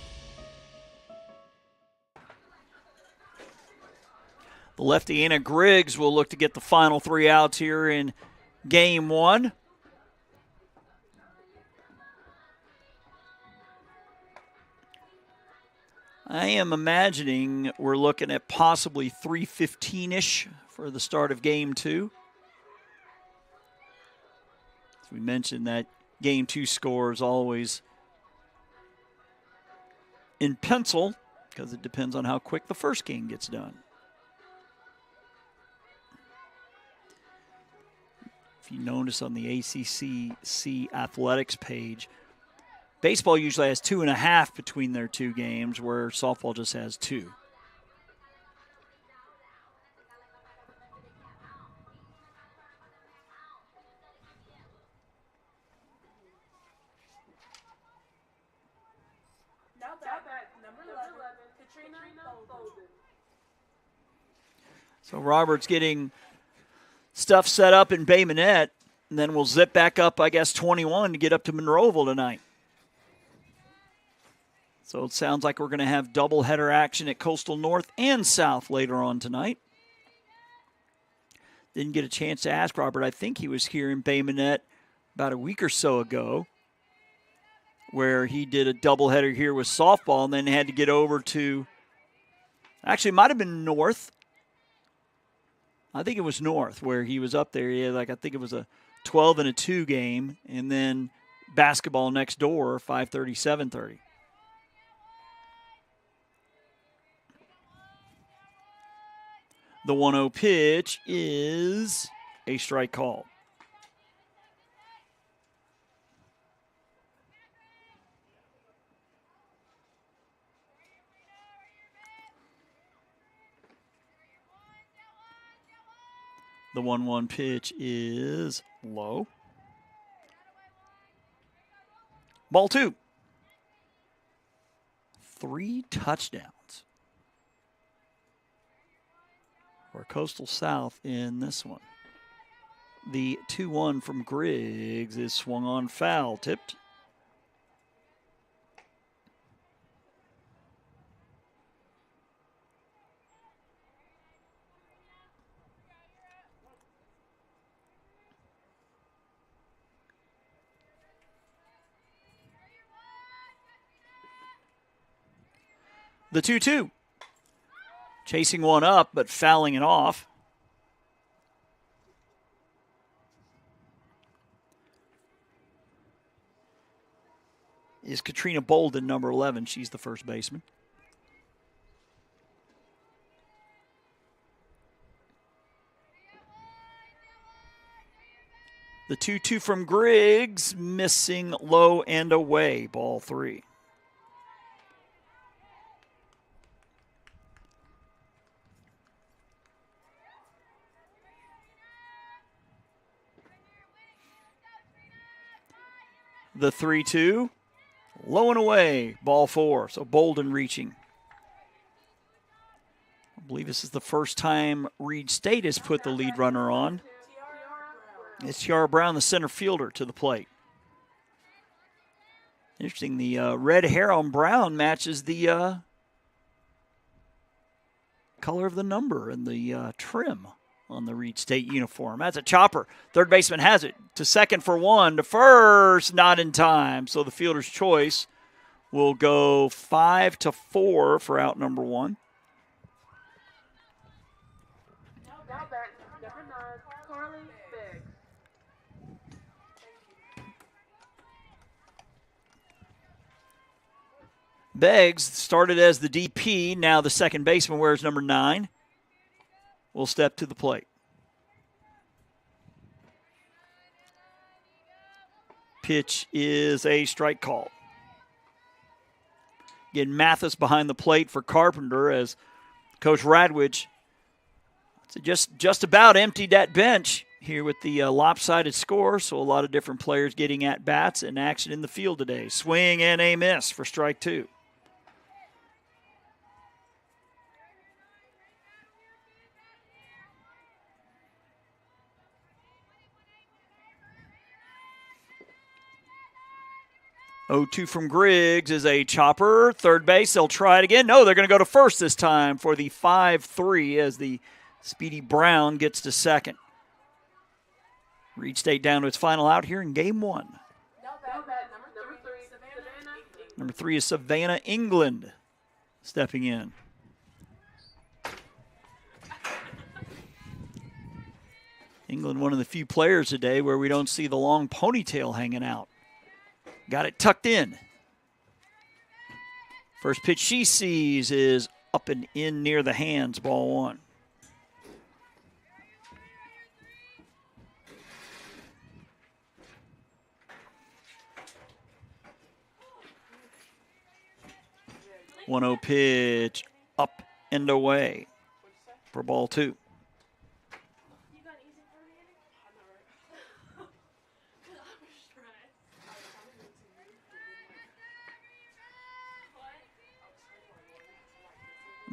The lefty Anna Griggs will look to get the final 3 outs here in game 1. I am imagining we're looking at possibly 3:15-ish for the start of game 2. As we mentioned, that game 2 score is always in pencil because it depends on how quick the first game gets done. If you notice on the ACCC athletics page, baseball usually has 2.5 between their 2 games, where softball just has 2. Now bat, number 11, Katrina Bolden. So Roberts getting stuff set up in Bay Minette, and then we'll zip back up, I guess, 21 to get up to Monroeville tonight. So it sounds like we're going to have doubleheader action at Coastal North and South later on tonight. Didn't get a chance to ask Robert. I think he was here in Bay Minette about a week or so ago, where he did a doubleheader here with softball and then had to get over to, actually it might have been North. I think it was North where he was up there. He had I think it was a 12 and a 2 game, and then basketball next door, 5:30, 7:30. The 1-0 pitch is a strike call. The 1-1 pitch is low. Ball 2. 3 touchdowns for Coastal South in this one. The 2-1 from Griggs is swung on, foul tipped. The 2-2. Chasing one up, but fouling it off. Is Katrina Bolden, number 11. She's the first baseman. The 2-2 from Griggs, missing low and away, ball 3. The 3-2, low and away, ball 4. So Bolden reaching. I believe this is the first time Reid State has put the lead runner on. It's Tiara Brown, the center fielder, to the plate. Interesting, the red hair on Brown matches the color of the number and the trim on the Reid State uniform. That's a chopper. Third baseman has it. To second for 1. To first, not in time. So the fielder's choice will go 5-4 for out number 1. Now back number 9, Carly Biggs. Beggs started as the DP. Now the second baseman wears number 9. Will step to the plate. Pitch is a strike call. Again, Mathis behind the plate for Carpenter as Coach Radwich just about emptied that bench here with the lopsided score. So a lot of different players getting at bats and action in the field today. Swing and a miss for strike 2. Oh-2 from Griggs is a chopper. Third base, they'll try it again. No, they're going to go to first this time for the 5-3 as the Speedy Brown gets to second. Reid State down to its final out here in game 1. Number 3 is Savannah England stepping in. England, one of the few players today where we don't see the long ponytail hanging out. Got it tucked in. First pitch she sees is up and in near the hands, ball 1. One 1-0 pitch up and away for ball 2.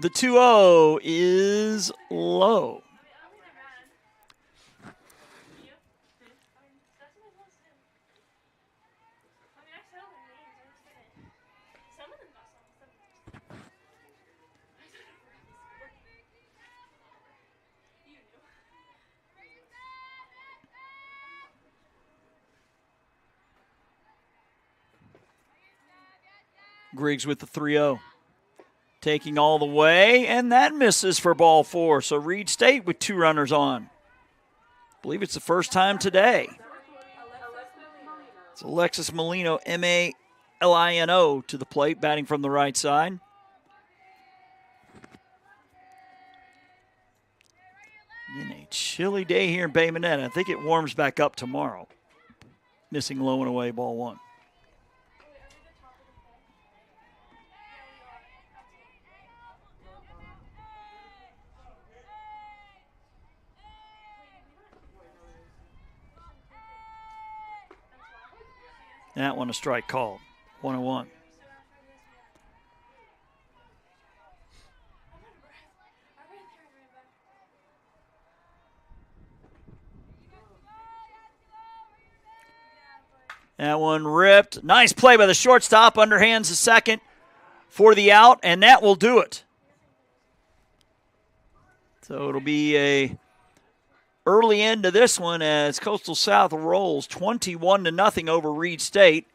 The 2-0 is low. Griggs with the 3-0. Taking all the way, and that misses for ball 4. So Reid State with 2 runners on. I believe it's the first time today. It's Alexis Molino, M-A-L-I-N-O, to the plate, batting from the right side. In a chilly day here in Bay Minette. I think it warms back up tomorrow. Missing low and away, ball 1. That one a strike called. 1-1. That one ripped. Nice play by the shortstop. Underhands the second for the out, and that will do it. So it'll be a early end to this one as Coastal South rolls 21-0 over Reid State.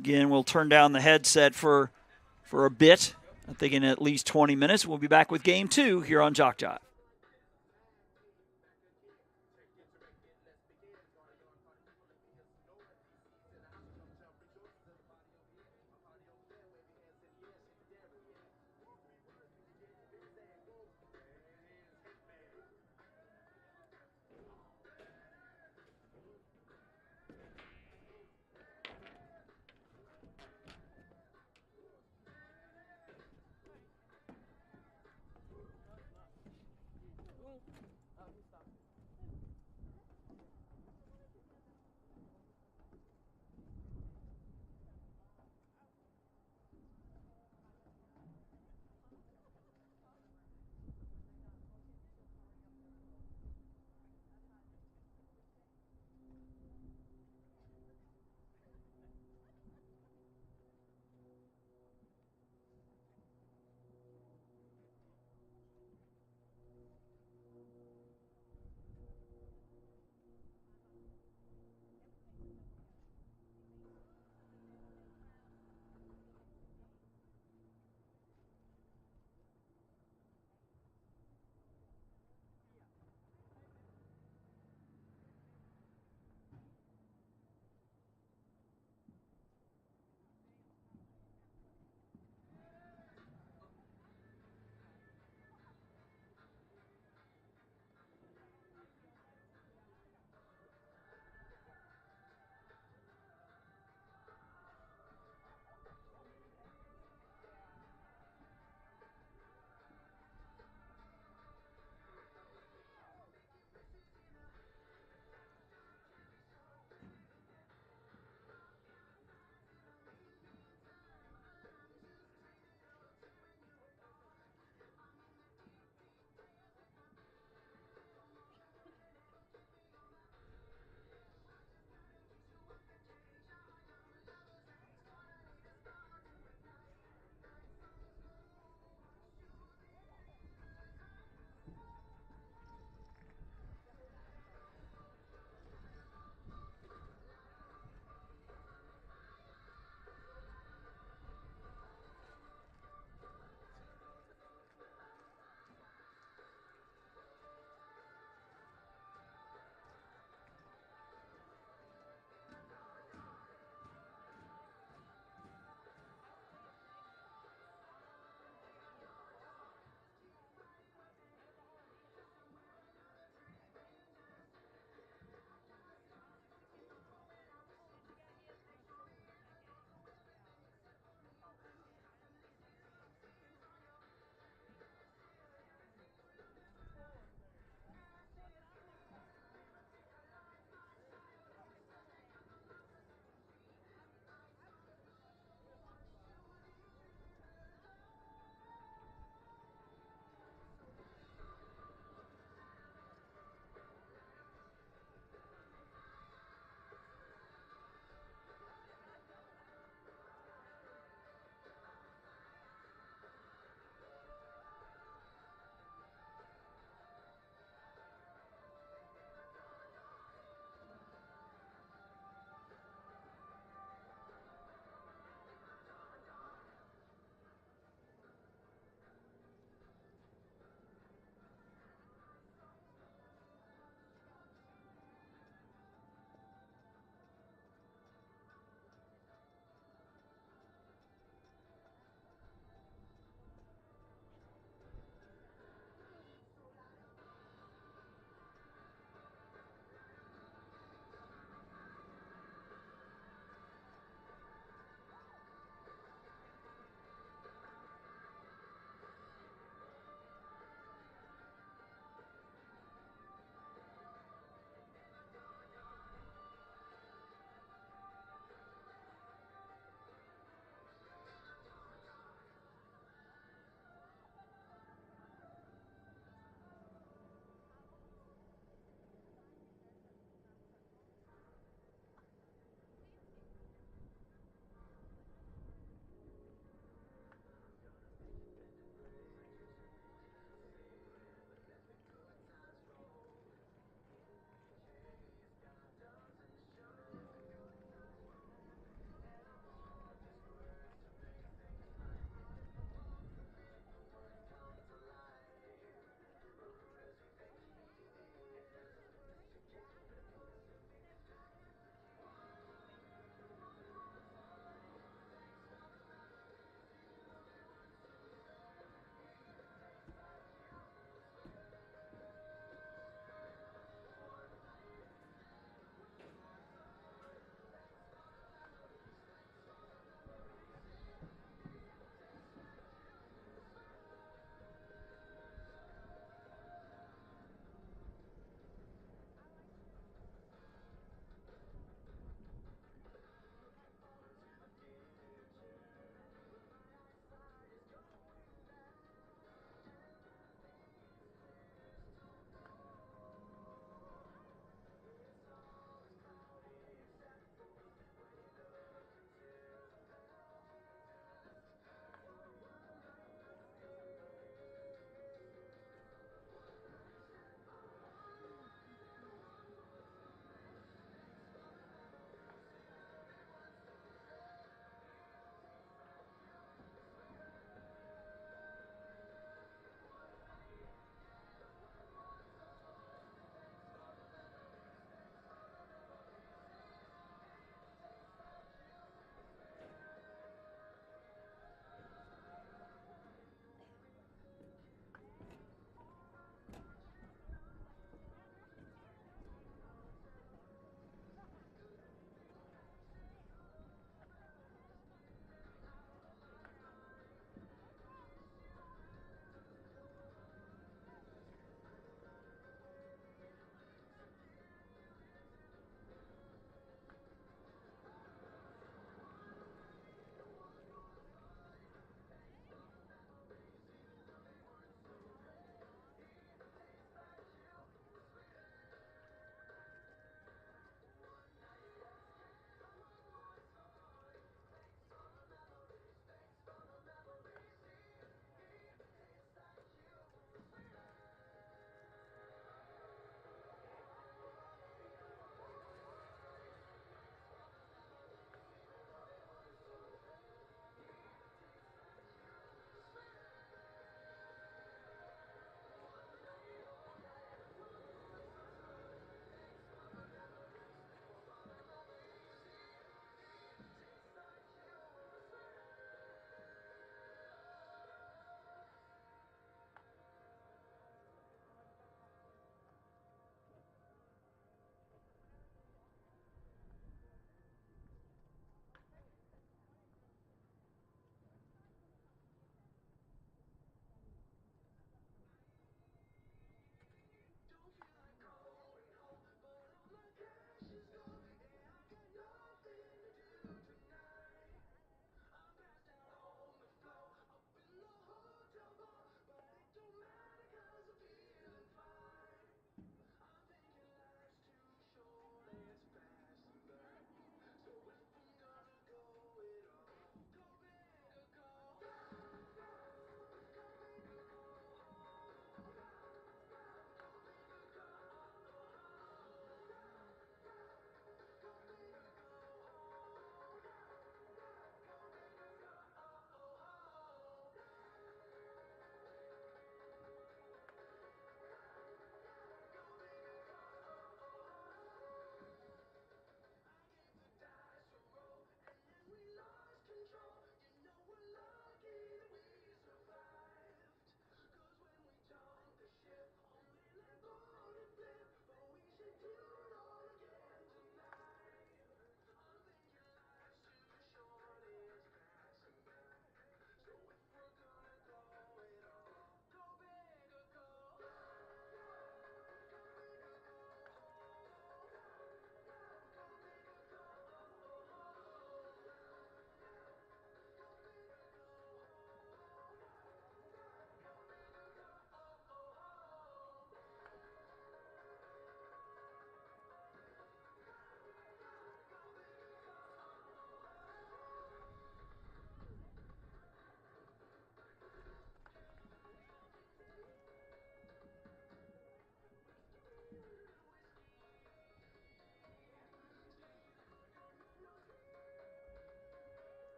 Again, we'll turn down the headset for a bit. I think in at least 20 minutes. We'll be back with Game 2 here on JockJive.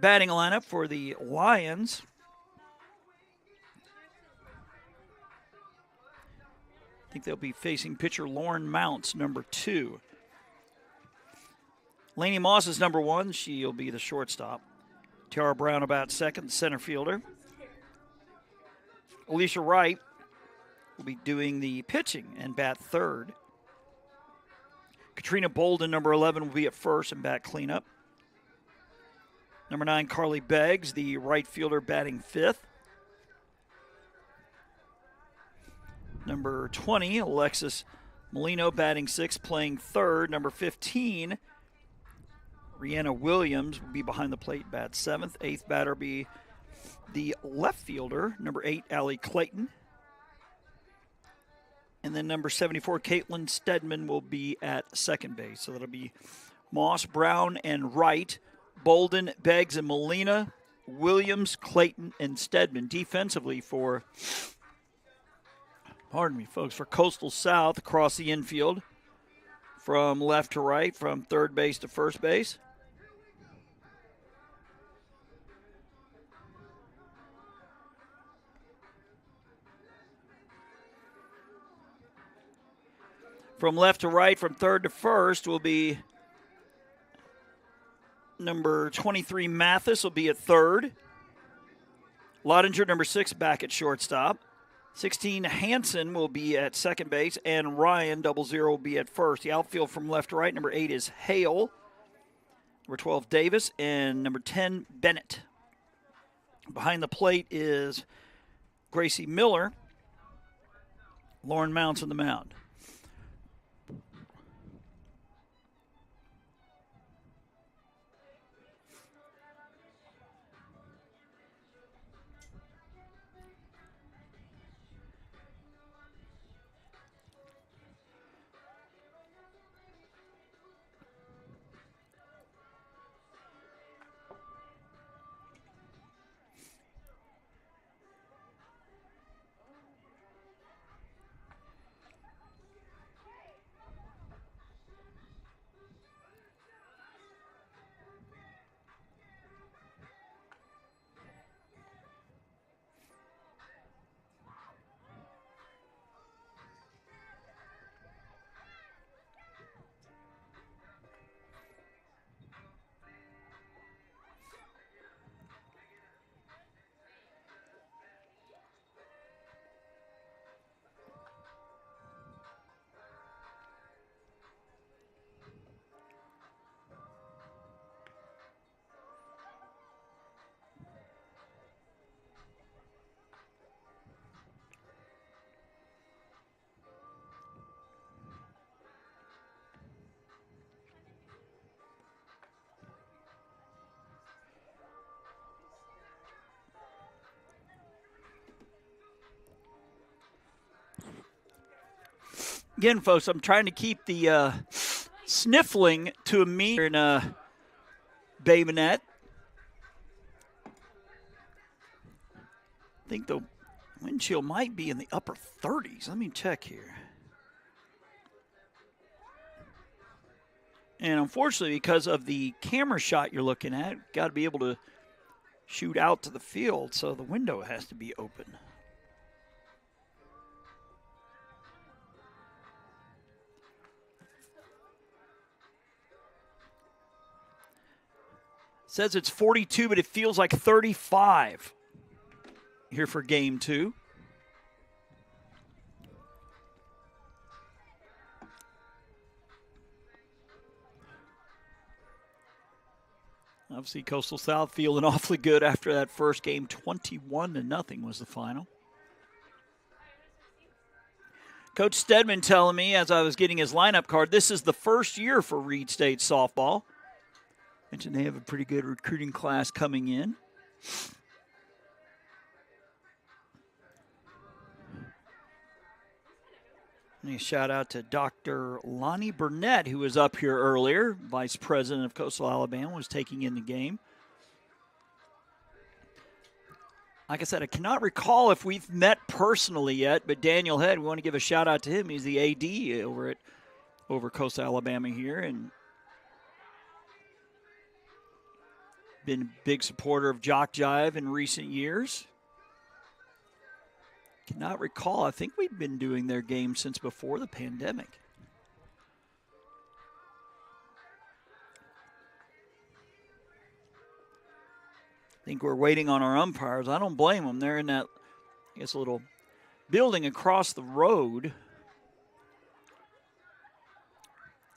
batting lineup for the Lions. I think they'll be facing pitcher Lauren Mounts, number 2. Lainey Moss is number 1. She'll be the shortstop. Tara Brown about second, center fielder. Alicia Wright will be doing the pitching and bat third. Katrina Bolden, number 11, will be at first and bat cleanup. Number 9, Carly Beggs, the right fielder, batting fifth. Number 20, Alexis Molino, batting sixth, playing third. Number 15, Rihanna Williams, will be behind the plate, bat seventh. Eighth batter be the left fielder, number 8, Allie Clayton. And then number 74, Caitlin Stedman, will be at second base. So that'll be Moss, Brown, and Wright, Bolden, Beggs, and Molina, Williams, Clayton, and Stedman. Defensively for, pardon me, folks, for Coastal South across the infield from left to right, from third base to first base. From left to right, from third to first, will be number 23, Mathis, will be at third. Lottinger, number 6, back at shortstop. 16, Hansen will be at second base, and Ryan, 00, will be at first. The outfield from left to right, number 8 is Hale. Number 12, Davis, and number 10, Bennett. Behind the plate is Gracie Miller. Lauren Mounts on the mound. Again, folks, I'm trying to keep the sniffling to a meter in Bay Minette. I think the wind chill might be in the upper 30s. Let me check here. And unfortunately, because of the camera shot you're looking at, got to be able to shoot out to the field, so the window has to be open. Says it's 42, but it feels like 35 here for game 2. Obviously, Coastal South feeling awfully good after that first game. 21-0 was the final. Coach Stedman telling me as I was getting his lineup card, this is the first year for Reid State softball. Mentioned they have a pretty good recruiting class coming in. And a shout out to Dr. Lonnie Burnett, who was up here earlier. Vice President of Coastal Alabama, was taking in the game. Like I said, I cannot recall if we've met personally yet, but Daniel Head, we want to give a shout out to him. He's the AD over Coastal Alabama here, and been a big supporter of JockJive in recent years. Cannot recall. I think we've been doing their games since before the pandemic. I think we're waiting on our umpires. I don't blame them. They're in that, I guess, little building across the road.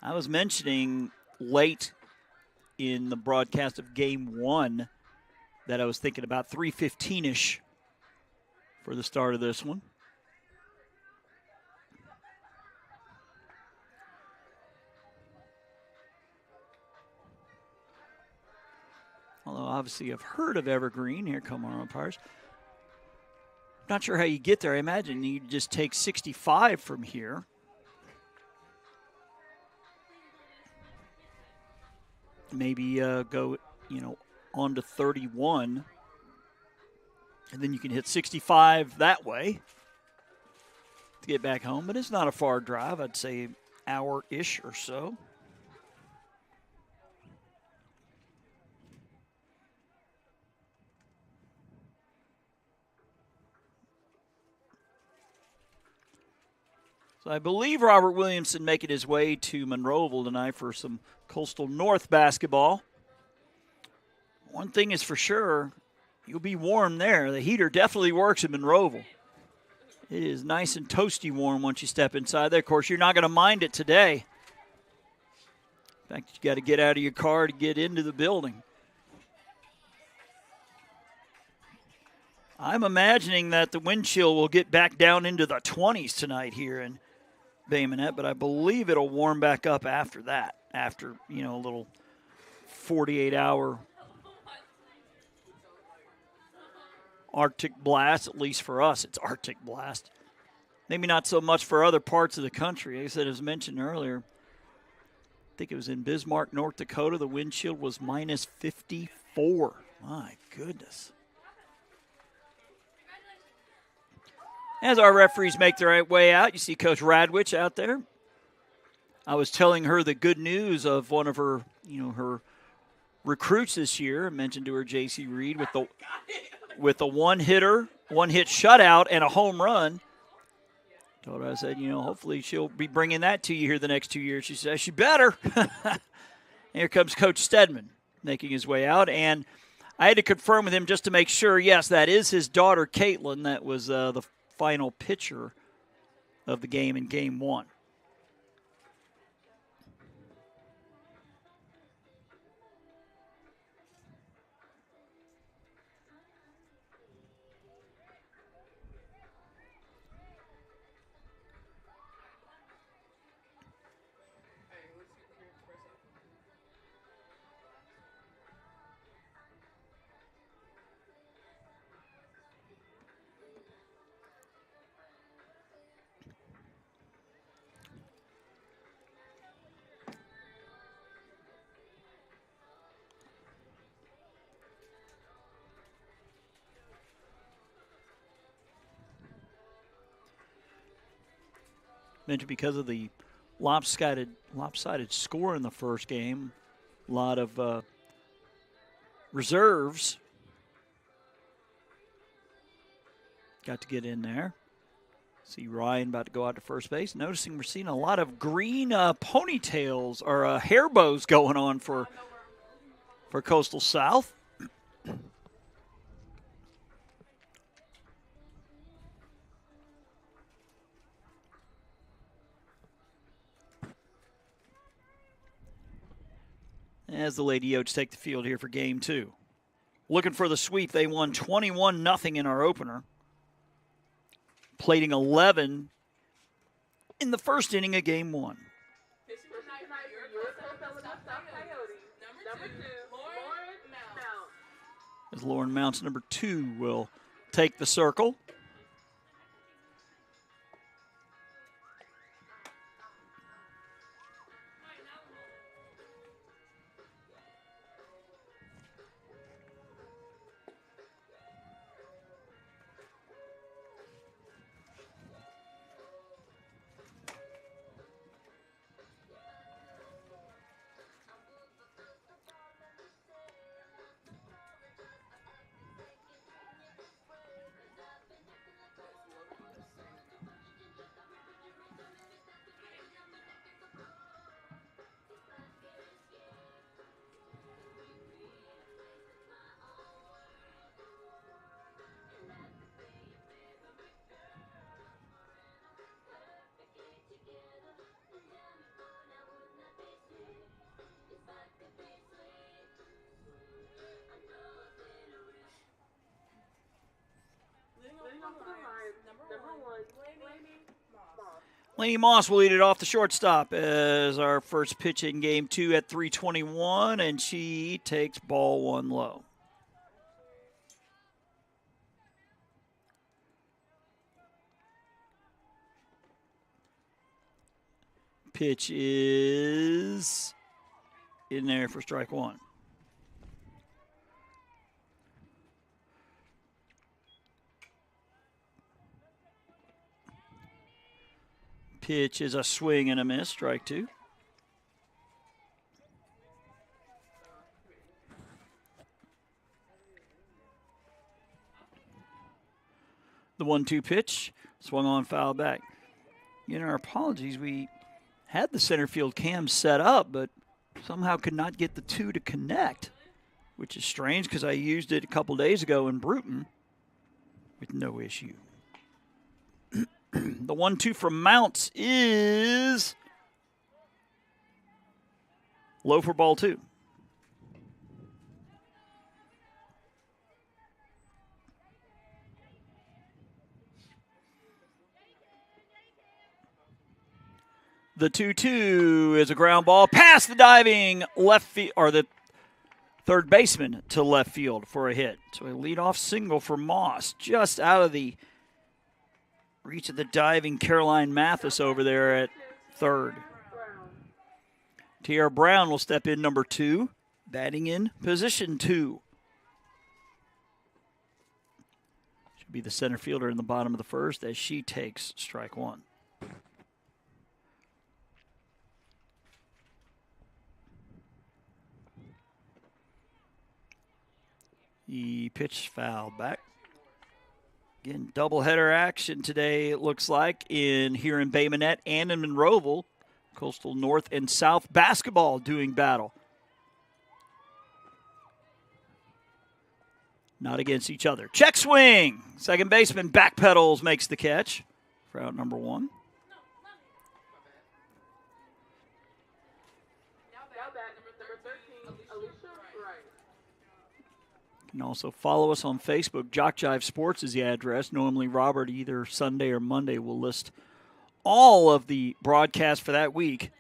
I was mentioning late in the broadcast of Game 1 that I was thinking about 3:15-ish for the start of this one. Although, obviously, I've heard of Evergreen. Here come our umpires. Not sure how you get there. I imagine you just take 65 from here. Maybe go, on to 31. And then you can hit 65 that way to get back home. But it's not a far drive. I'd say hour-ish or so. So I believe Robert Williamson making his way to Monroeville tonight for some Coastal North basketball. One thing is for sure, you'll be warm there. The heater definitely works in Monroeville. It is nice and toasty warm once you step inside there. Of course, you're not going to mind it today. In fact, you got to get out of your car to get into the building. I'm imagining that the wind chill will get back down into the 20s tonight here in Bay Minette, but I believe it'll warm back up after that, after, a little 48-hour Arctic blast. At least for us, it's Arctic blast. Maybe not so much for other parts of the country. Like I said, as mentioned earlier, I think it was in Bismarck, North Dakota, the wind chill was minus 54. My goodness. As our referees make their way out, you see Coach Radwich out there. I was telling her the good news of one of her, her recruits this year. I mentioned to her J.C. Reid with the one-hit shutout and a home run. Told her, I said, hopefully she'll be bringing that to you here the next 2 years. She says, she better. Here comes Coach Stedman making his way out. And I had to confirm with him just to make sure, yes, that is his daughter, Caitlin. That was the final pitcher of the game in Game 1. Mentioned because of the lopsided score in the first game, a lot of reserves got to get in there. See Ryan about to go out to first base. Noticing we're seeing a lot of green ponytails or hair bows going on for Coastal South. As the Lady Oats take the field here for Game 2. Looking for the sweep. They won 21-0 in our opener. Plating 11 in the first inning of Game 1. As Lauren Mounts, number 2, will take the circle. Laney Moss will lead it off the shortstop as our first pitch in game 2 at 3:21, and she takes ball 1 low. Pitch is in there for strike 1. Pitch is a swing and a miss, strike 2. The 1-2 pitch, swung on, foul back. In our apologies, we had the center field cam set up, but somehow could not get the 2 to connect, which is strange because I used it a couple days ago in Bruton with no issue. The 1-2 from Mounts is low for ball 2. The 2-2 is a ground ball past the diving left field, or the third baseman to left field for a hit. So a leadoff single for Moss, just out of the reach of the diving Caroline Mathis over there at third. Tierra Brown will step in number 2, batting in position 2. Should be the center fielder in the bottom of the first as she takes strike 1. The pitch foul back. Again, doubleheader action today, it looks like, here in Bay Minette and in Monroeville. Coastal North and South basketball doing battle. Not against each other. Check swing. Second baseman backpedals, makes the catch for out number 1. You can also follow us on Facebook. JockJive Sports is the address. Normally, Robert, either Sunday or Monday, will list all of the broadcasts for that week.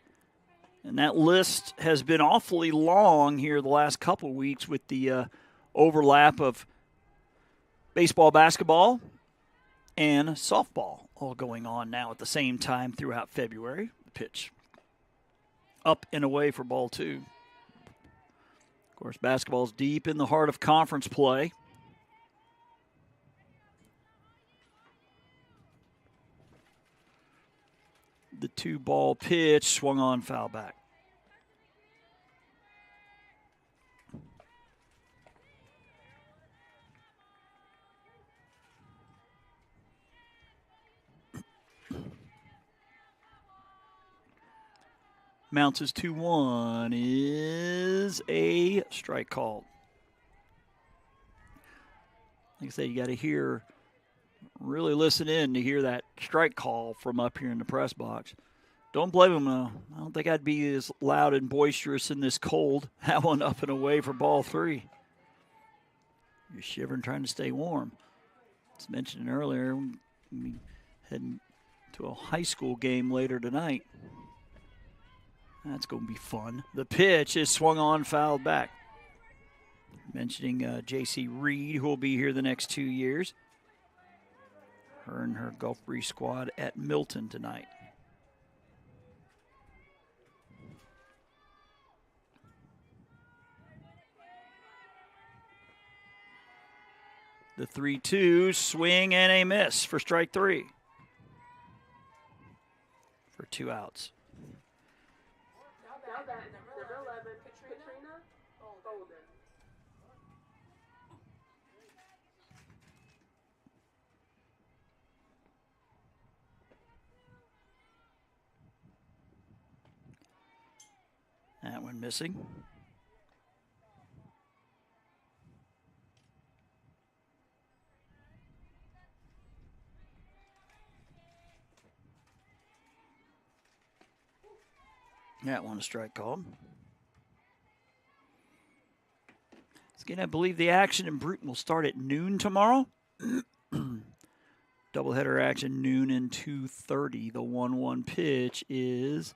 And that list has been awfully long here the last couple weeks with the overlap of baseball, basketball, and softball all going on now at the same time throughout February. The pitch up and away for ball 2. Of course, basketball's deep in the heart of conference play. The 2-ball pitch swung on, foul back. Mounts is 2-1 is a strike called. Like I said, you got to really listen in to hear that strike call from up here in the press box. Don't blame him, though. I don't think I'd be as loud and boisterous in this cold. That one up and away for ball 3. You're shivering trying to stay warm. As mentioned earlier, we heading to a high school game later tonight. That's going to be fun. The pitch is swung on, fouled back. Mentioning J.C. Reid, who will be here the next 2 years. Her and her Gulf Breeze squad at Milton tonight. The 3-2, swing and a miss for strike 3. For 2 outs. That one missing. That one a strike called. Again, I believe the action in Bruton will start at noon tomorrow. Don't Doubleheader action, noon and 2:30. The 1-1 pitch is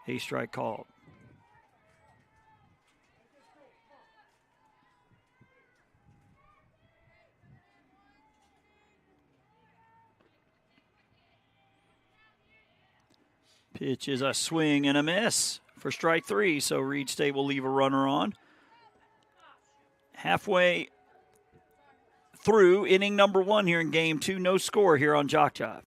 a strike called. Pitch is a swing and a miss for strike 3, so Reid State will leave a runner on. Halfway through inning number 1 here in game 2. No score here on JockJive.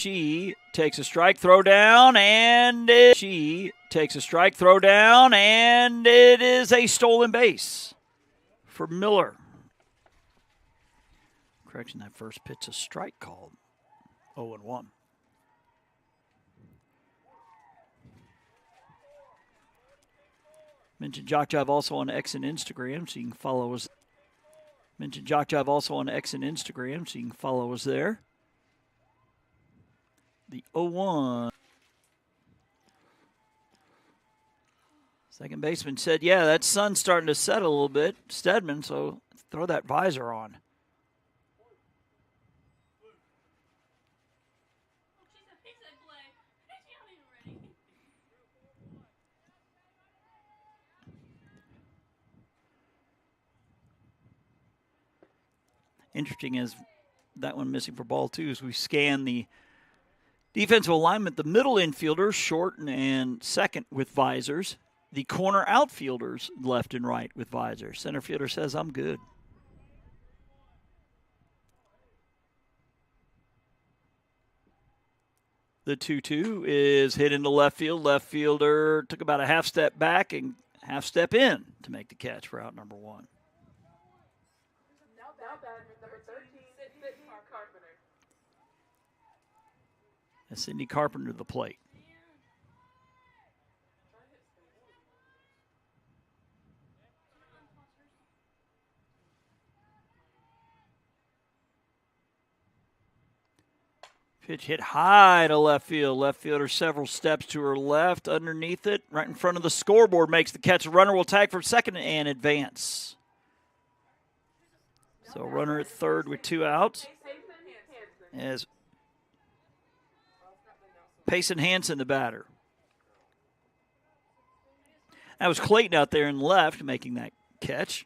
She takes a strike, throw down, and it is a stolen base for Miller. Correction, that first pitch a strike called. 0-1. Mention JockJive also on X and Instagram, so you can follow us. Mention JockJive also on X and Instagram, so you can follow us there. The 0-1. Second baseman said, yeah, that sun's starting to set a little bit, Stedman, so throw that visor on. Interesting is that one missing for ball 2 as we scan the defensive alignment. The middle infielders, short and second, with visors. The corner outfielders, left and right, with visors. Center fielder says, I'm good. The 2-2 is hit into left field. Left fielder took about a half step back and half step in to make the catch for out number 1. Cindy Carpenter to the plate. Pitch hit high to left field. Left fielder several steps to her left. Underneath it, right in front of the scoreboard, makes the catch. A runner will tag from second and advance. So runner at third with 2 outs. As Payson Hansen, the batter. That was Clayton out there in left making that catch.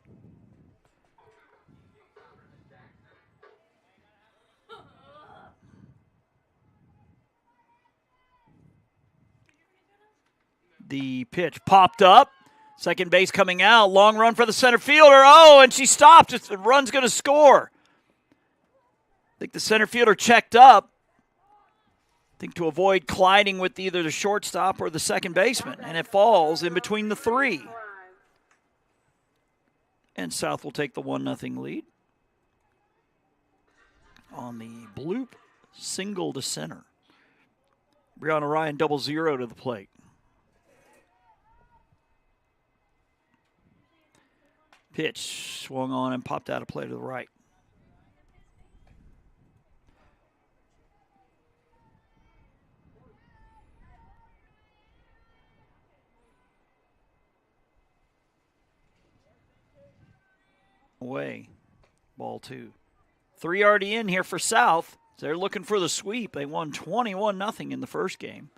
The pitch popped up. Second base coming out. Long run for the center fielder. Oh, and she stopped. The run's going to score. I think the center fielder checked up. I think to avoid colliding with either the shortstop or the second baseman. And it falls in between the 3. And South will take the 1-0 lead. On the bloop, single to center. Brianna Ryan 0-0 to the plate. Pitch swung on and popped out of play to the right. Away. Ball 2. 3 already in here for South. They're looking for the sweep. They won 21-0 in the first game.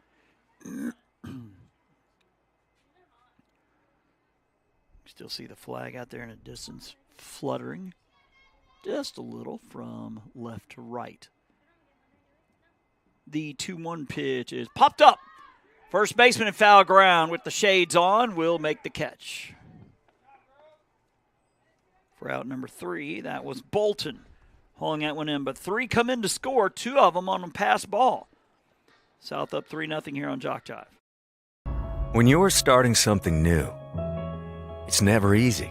Still see the flag out there in the distance fluttering just a little from left to right. The 2-1 pitch is popped up. First baseman in foul ground with the shades on will make the catch. For out number 3, that was Bolton hauling that one in. But 3 come in to score, 2 of them on a pass ball. South up 3-0 here on JockJive. When you're starting something new, It's never easy.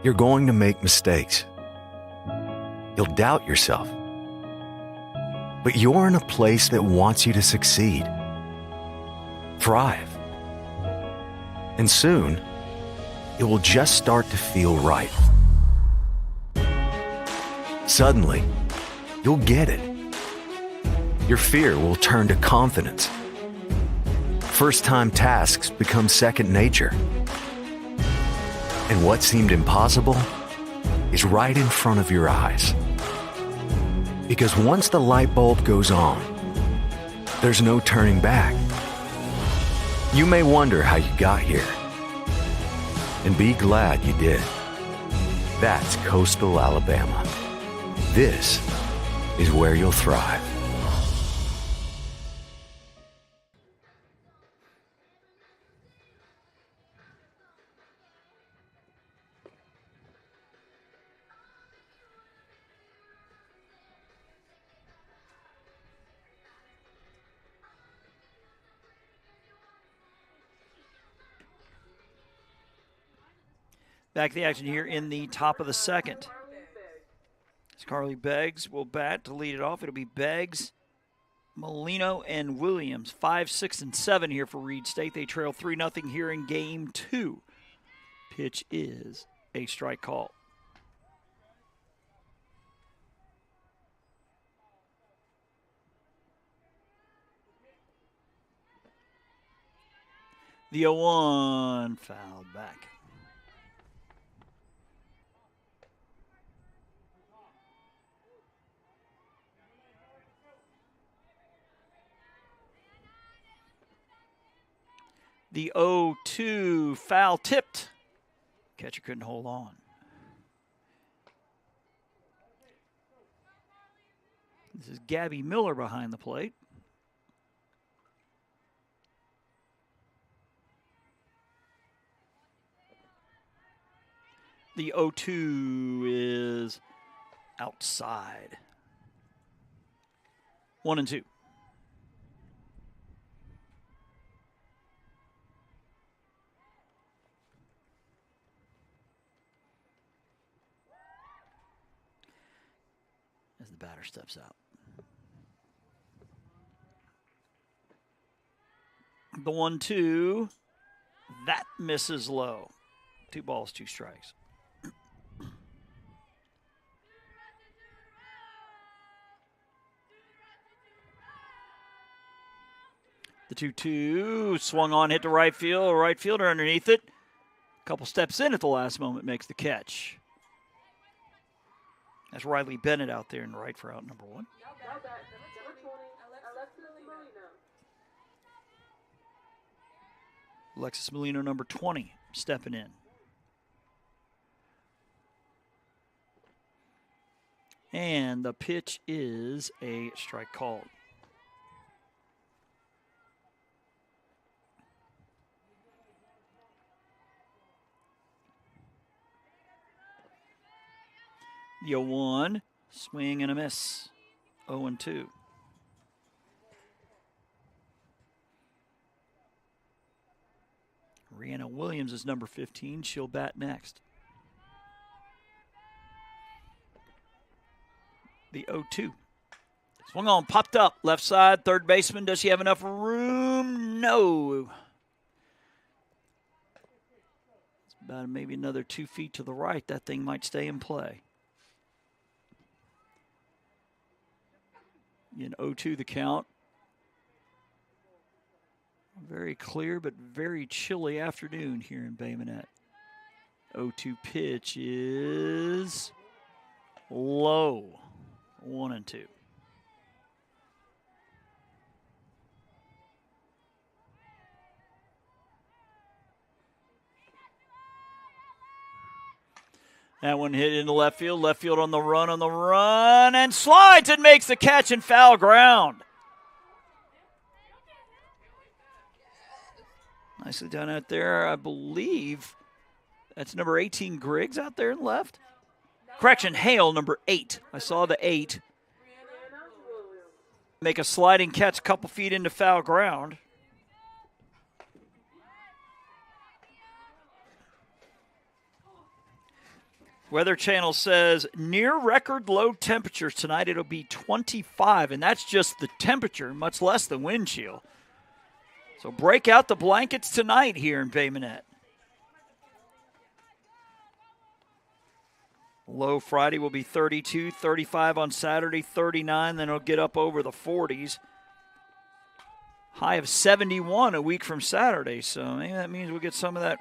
You're going to make mistakes. You'll doubt yourself. But you're in a place that wants you to succeed, thrive. And soon, it will just start to feel right. Suddenly, you'll get it. Your fear will turn to confidence. First-time tasks become second nature. And what seemed impossible is right in front of your eyes. Because once the light bulb goes on, there's no turning back. You may wonder how you got here, and be glad you did. That's Coastal Alabama. This is where you'll thrive. Back to the action here in the top of the second. As Carly Beggs will bat to lead it off. It'll be Beggs, Molino, and Williams. 5, 6, and 7 here for Reid State. They trail 3-0 here in game 2. Pitch is a strike call. The 0-1 fouled back. The 0-2 foul tipped. Catcher couldn't hold on. This is Gabby Miller behind the plate. The 0-2 is outside. 1-2. As the batter steps out. The 1-2, that misses low. 2 balls, 2 strikes. The 2-2 swung on, hit to right field. Right fielder underneath it. A couple steps in at the last moment, makes the catch. That's Riley Bennett out there in right for out number 1. Alexis Molino, number 20, stepping in. And the pitch is a strike called. The 0-1, swing and a miss. 0-2. Rihanna Williams is number 15. She'll bat next. The 0-2. Swung on, popped up. Left side, third baseman. Does she have enough room? No. It's about maybe another 2 feet to the right. That thing might stay in play. In 0-2 the count. Very clear but very chilly afternoon here in Bay Minette. 0-2 pitch is low. 1-2. That one hit into left field. Left field on the run, and slides and makes the catch in foul ground. Nicely done out there. I believe that's number 18, Griggs, out there in left. Correction, Hale, number 8. I saw the 8. Make a sliding catch a couple feet into foul ground. Weather Channel says near record low temperatures tonight. It'll be 25, and that's just the temperature, much less the wind chill. So break out the blankets tonight here in Bay Minette. Low Friday will be 32, 35 on Saturday, 39. Then it'll get up over the 40s. High of 71 a week from Saturday. So maybe that means we'll get some of that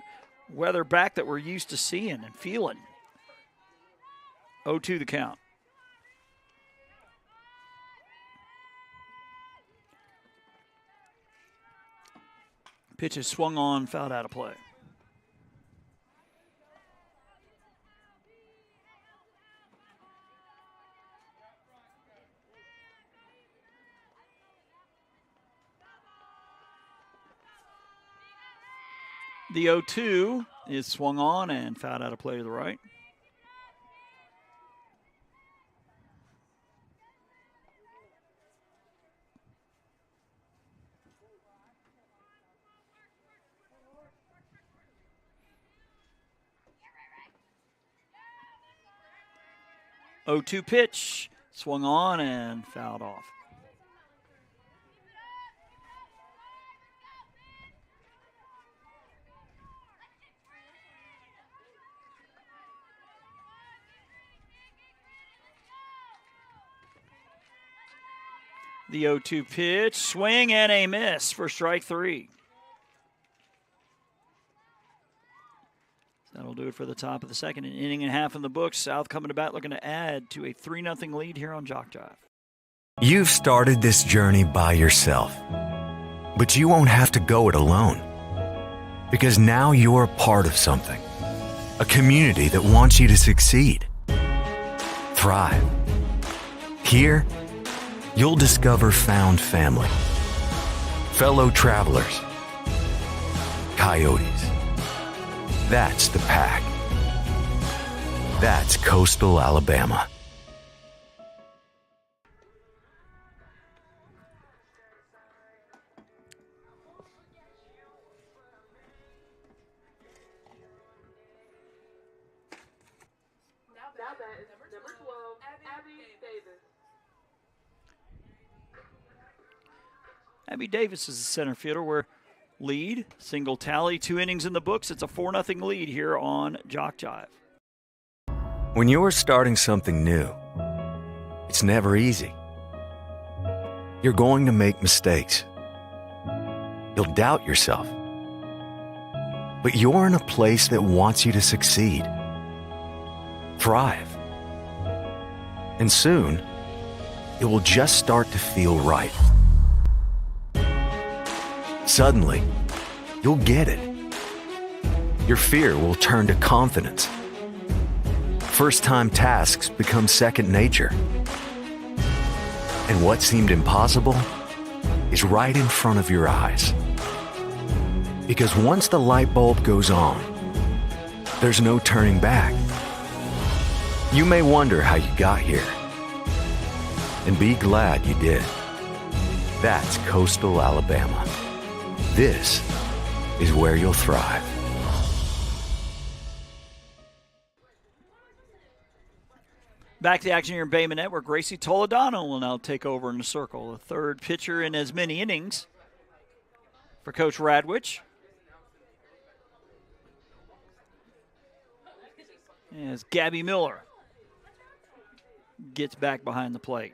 weather back that we're used to seeing and feeling. 0-2 the count. Pitch is swung on, fouled out of play. The 0-2 is swung on and fouled out of play to the right. Oh, 0-2 pitch, swung on and fouled off. The 0-2 pitch, swing and a miss for strike three. That'll do it for the top of the second. An inning and a half in the books. South coming to bat looking to add to a 3-0 lead here on JockJive. You've started this journey by yourself, but you won't have to go it alone. Because now you're a part of something. A community that wants you to succeed. Thrive. Here, you'll discover found family, fellow travelers, coyotes. That's the pack. That's coastal Alabama. Now that is number 12, Abby Davis. Abby Davis is the center fielder. We're lead, single tally, 2 innings in the books. It's a 4-0 lead here on JockJive. When you're starting something new, it's never easy. You're going to make mistakes. You'll doubt yourself. But you're in a place that wants you to succeed. Thrive. And soon, it will just start to feel right. Suddenly, you'll get it. Your fear will turn to confidence. First-time tasks become second nature. And what seemed impossible is right in front of your eyes. Because once the light bulb goes on, there's no turning back. You may wonder how you got here. And be glad you did. That's coastal Alabama. This is where you'll thrive. Back to the action here in Bay Minette, where Gracie Toledano will now take over in the circle. The third pitcher in as many innings for Coach Radwich. As Gabby Miller gets back behind the plate.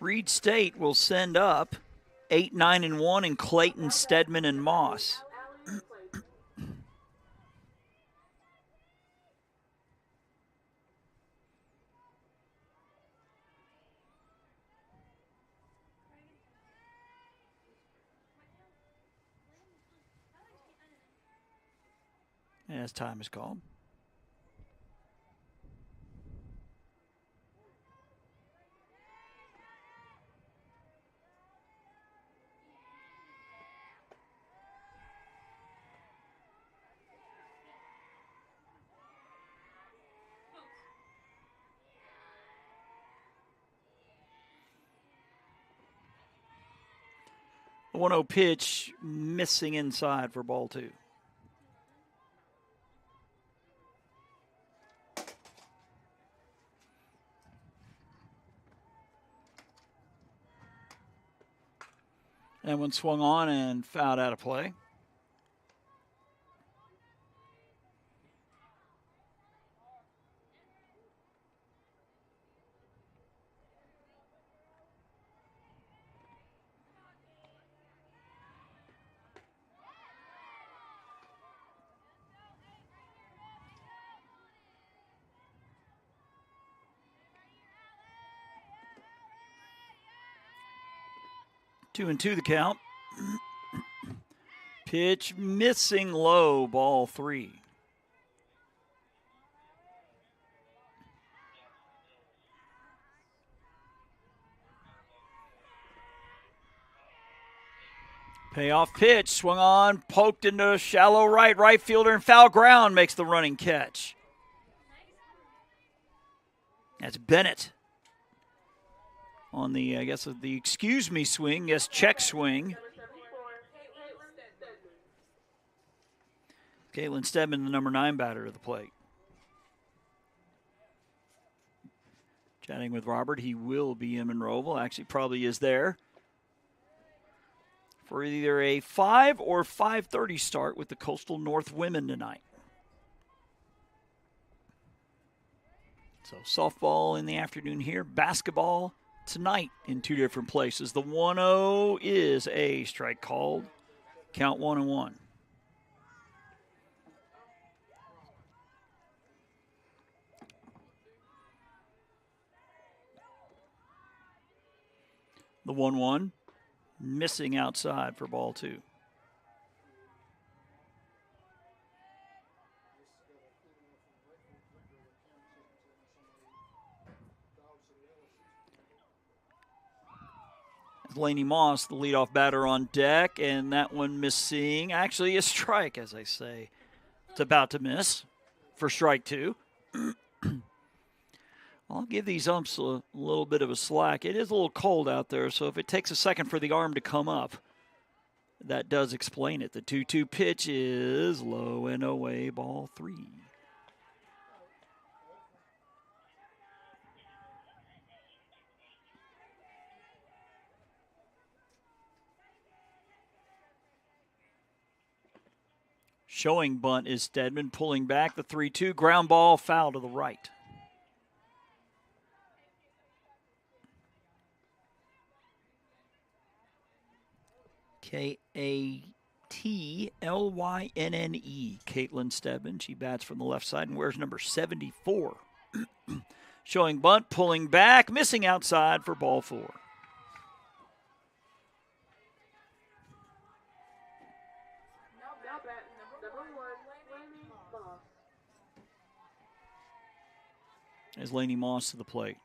Reid State will send up 8, 9, and 1 in Clayton, Stedman, and Moss. As time is called. The 1-0 pitch missing inside for ball 2. That one swung on and fouled out of play. Two and two the count. Pitch missing low, ball 3. Payoff pitch, swung on, poked into shallow right. Right fielder in foul ground makes the running catch. That's Bennett on the, I guess, the excuse me swing, yes, check swing. Caitlin Stedman, the number 9 batter of the plate. Chatting with Robert, he will be in Monroeville. Actually, probably is there for either a 5 or 5:30 start with the Coastal North women tonight. So softball in the afternoon here, basketball tonight in 2 different places. The 1-0 is a strike called. Count 1-1. The 1-1 missing outside for ball 2. Laney Moss, the leadoff batter on deck, and that one missing. Actually, a strike, as I say. It's about to miss for strike 2. I'll give these umps a little bit of a slack. It is a little cold out there, so if it takes a second for the arm to come up, that does explain it. The 2-2 pitch is low and away, ball 3. Showing bunt is Stedman, pulling back the 3-2. Ground ball, foul to the right. K-A-T-L-Y-N-N-E, Caitlin Stedman. She bats from the left side and wears number 74. Showing bunt, pulling back, missing outside for ball 4. As Laney Moss to the plate.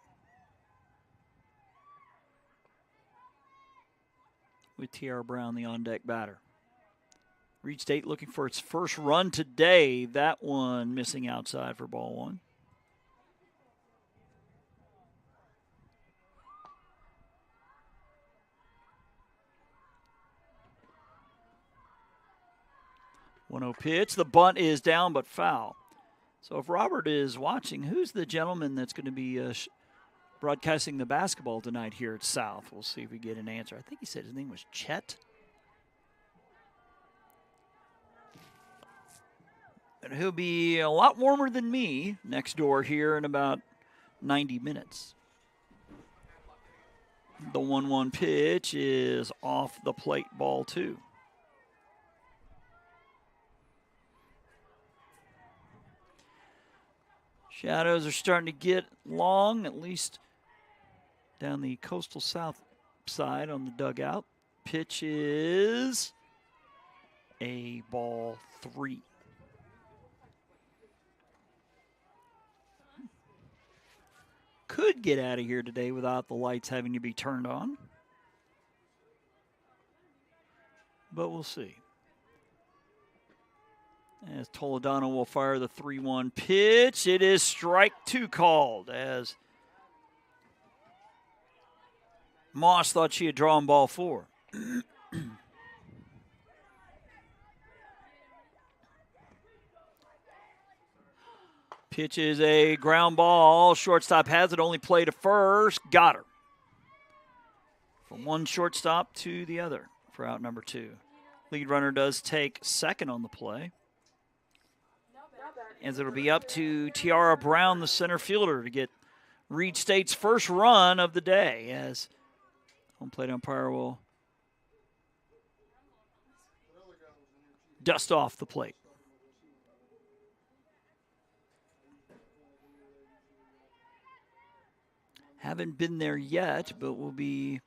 With T.R. Brown, the on-deck batter. Reid State looking for its first run today. That one missing outside for ball 1. One-0 pitch. The bunt is down but foul. So if Robert is watching, who's the gentleman that's going to be broadcasting the basketball tonight here at South? We'll see if we get an answer. I think he said his name was Chet. And he'll be a lot warmer than me next door here in about 90 minutes. The 1-1 pitch is off the plate, ball 2. Shadows are starting to get long, at least down the coastal south side on the dugout. Pitch is a ball 3. Could get out of here today without the lights having to be turned on. But we'll see. As Toledano will fire the 3-1 pitch. It is strike 2 called as Moss thought she had drawn ball 4. Pitch is a ground ball. Shortstop has it, only play to first. Got her. From one shortstop to the other for out number 2. Lead runner does take second on the play. As it'll be up to Tiara Brown, the center fielder, to get Reid State's first run of the day, as home plate umpire will dust off the plate. Haven't been there yet, but we'll be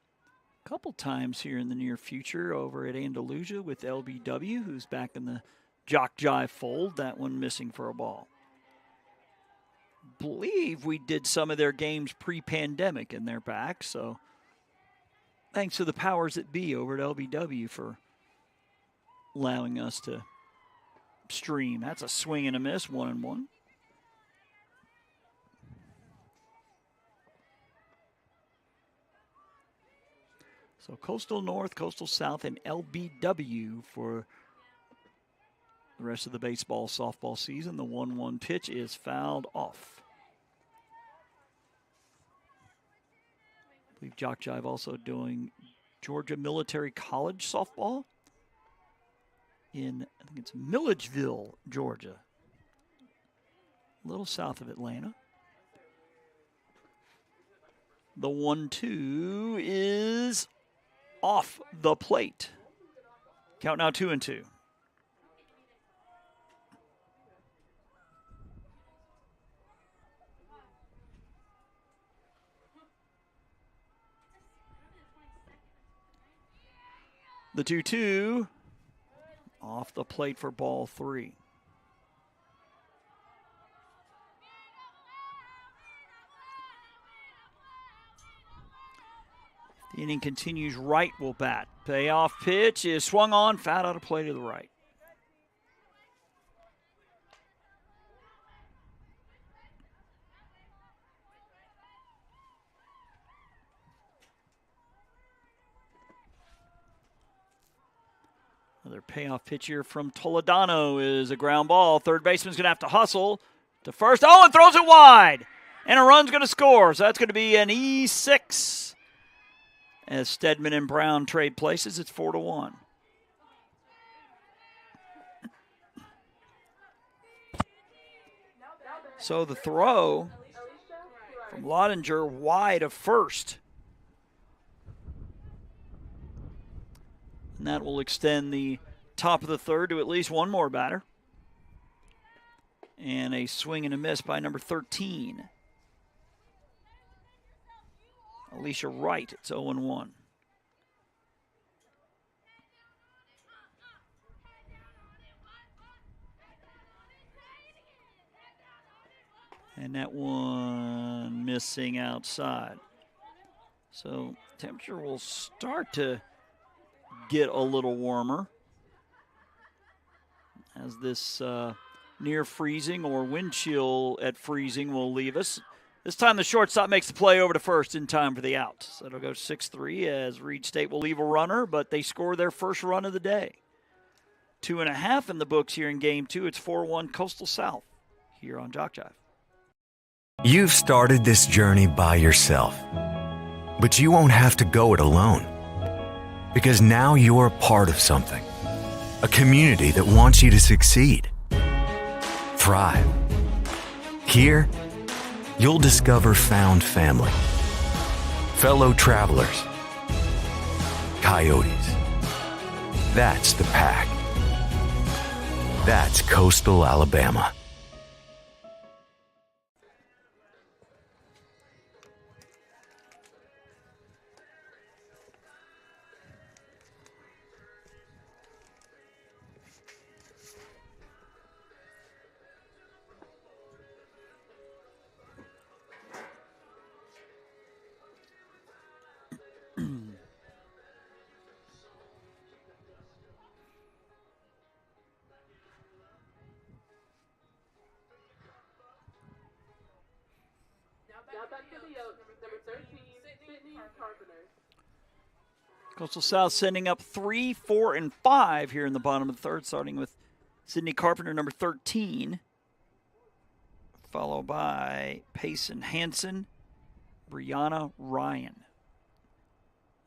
a couple times here in the near future over at Andalusia with LBW, who's back in the JockJive fold. That one missing for a ball. Believe we did some of their games pre-pandemic and they're back, so thanks to the powers that be over at LBW for allowing us to stream. That's a swing and a miss, 1-1. So Coastal North, Coastal South, and LBW for the rest of the baseball, softball season. The 1-1 pitch is fouled off. I believe JockJive also doing Georgia Military College softball in, I think it's Milledgeville, Georgia. A little south of Atlanta. The 1-2 is off the plate. Count now 2-2. The 2-2 off the plate for ball 3. The inning continues. Wright will bat. Payoff pitch is swung on, foul out of play to the right. Another payoff pitch here from Toledano is a ground ball. Third baseman's going to have to hustle to first. Oh, and throws it wide. And a run's going to score. So that's going to be an E6. As Stedman and Brown trade places, it's 4-1. So the throw from Lottinger wide of first. And that will extend the top of the third to at least one more batter. And a swing and a miss by number 13. Alicia Wright, it's 0-1. And that one missing outside. So temperature will start to get a little warmer as this near freezing or wind chill at freezing will leave us. This time the shortstop makes the play over to first in time for the out. So it'll go 6-3 as Reid State will leave a runner, but they score their first run of the day. 2.5 in the books here in Game 2. It's 4-1 Coastal South here on JockJive. You've started this journey by yourself, but you won't have to go it alone. Because now you're a part of something. A community that wants you to succeed. Thrive. Here, you'll discover found family, fellow travelers, coyotes. That's the pack. That's Coastal Alabama. Coastal South sending up 3, 4, and 5 here in the bottom of the third, starting with Sydney Carpenter, number 13. followed by Payson Hansen, Brianna Ryan.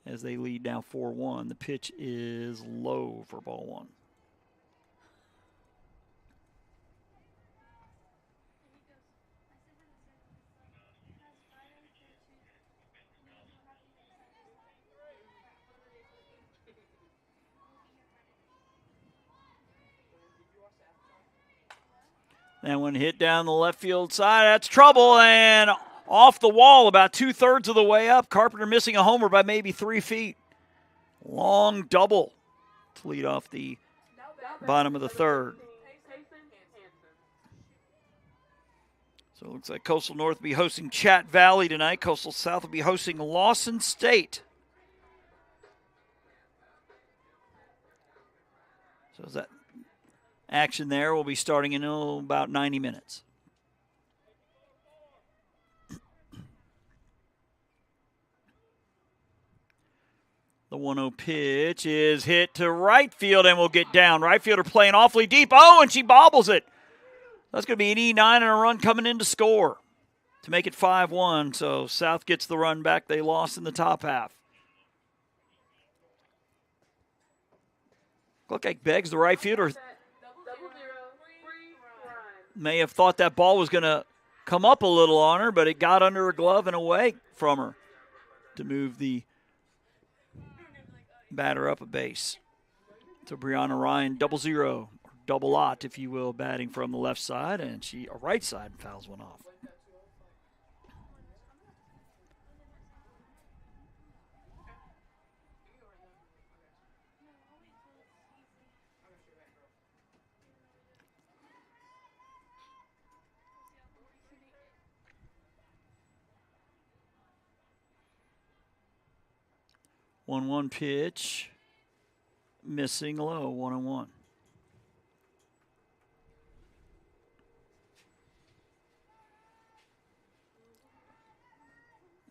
As they lead now 4-1. The pitch is low for ball one. That one hit down the left field side. That's trouble, and off the wall about 2/3 of the way up. Carpenter missing a homer by maybe 3 feet. Long double to lead off the bottom of the third. So it looks like Coastal North will be hosting Chat Valley tonight. Coastal South will be hosting Lawson State. So is that action there will be starting in about 90 minutes. The 1-0 pitch is hit to right field and will get down. Right fielder playing awfully deep. Oh, and she bobbles it. That's going to be an E9 and a run coming in to score to make it 5-1. So South gets the run back they lost in the top half. Look like Beggs, the right fielder, may have thought that ball was going to come up a little on her, but it got under her glove and away from her to move the batter up a base. So Brianna Ryan, 0-0, or double-ot, if you will, batting from the left side, and she a right side fouls one off. One pitch, missing low, 1-1.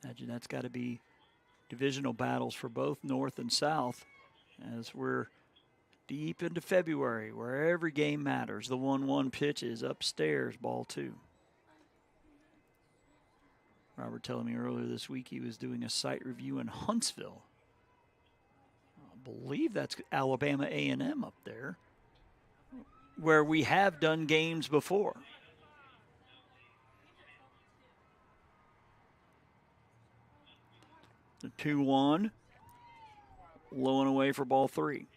Imagine that's got to be divisional battles for both North and South as we're deep into February where every game matters. The 1-1 pitch is upstairs, ball 2. Robert telling me earlier this week he was doing a site review in Huntsville. I believe that's Alabama A&M up there, where we have done games before. The 2-1, low and away for ball 3.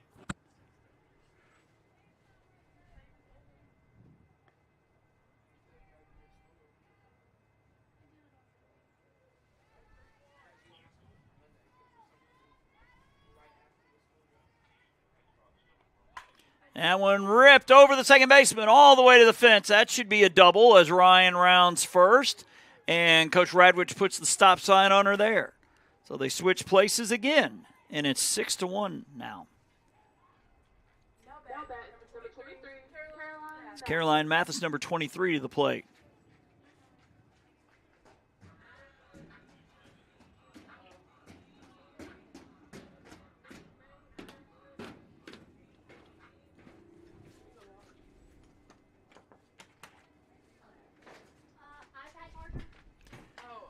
That one ripped over the second baseman all the way to the fence. That should be a double as Ryan rounds first, and Coach Radwich puts the stop sign on her there. So they switch places again, and it's 6-1 now. It's Caroline Mathis, number 23, to the plate.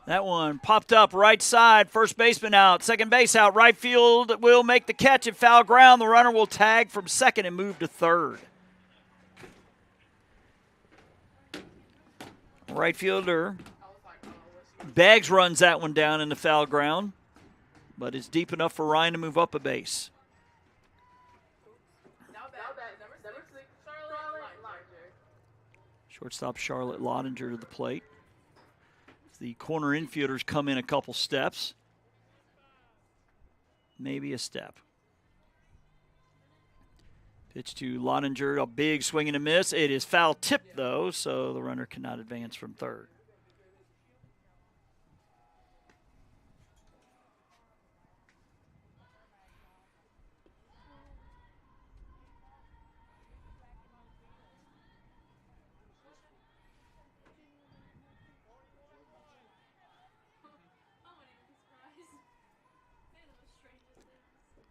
That one popped up right side, first baseman out, second base out, right field will make the catch at foul ground. The runner will tag from second and move to third. Right fielder Beggs runs that one down in the foul ground, but it's deep enough for Ryan to move up a base. Shortstop Charlotte Lottinger to the plate. The corner infielders come in a couple steps. Maybe a step. Pitch to Lottinger, a big swing and a miss. It is foul tipped, though, so the runner cannot advance from third.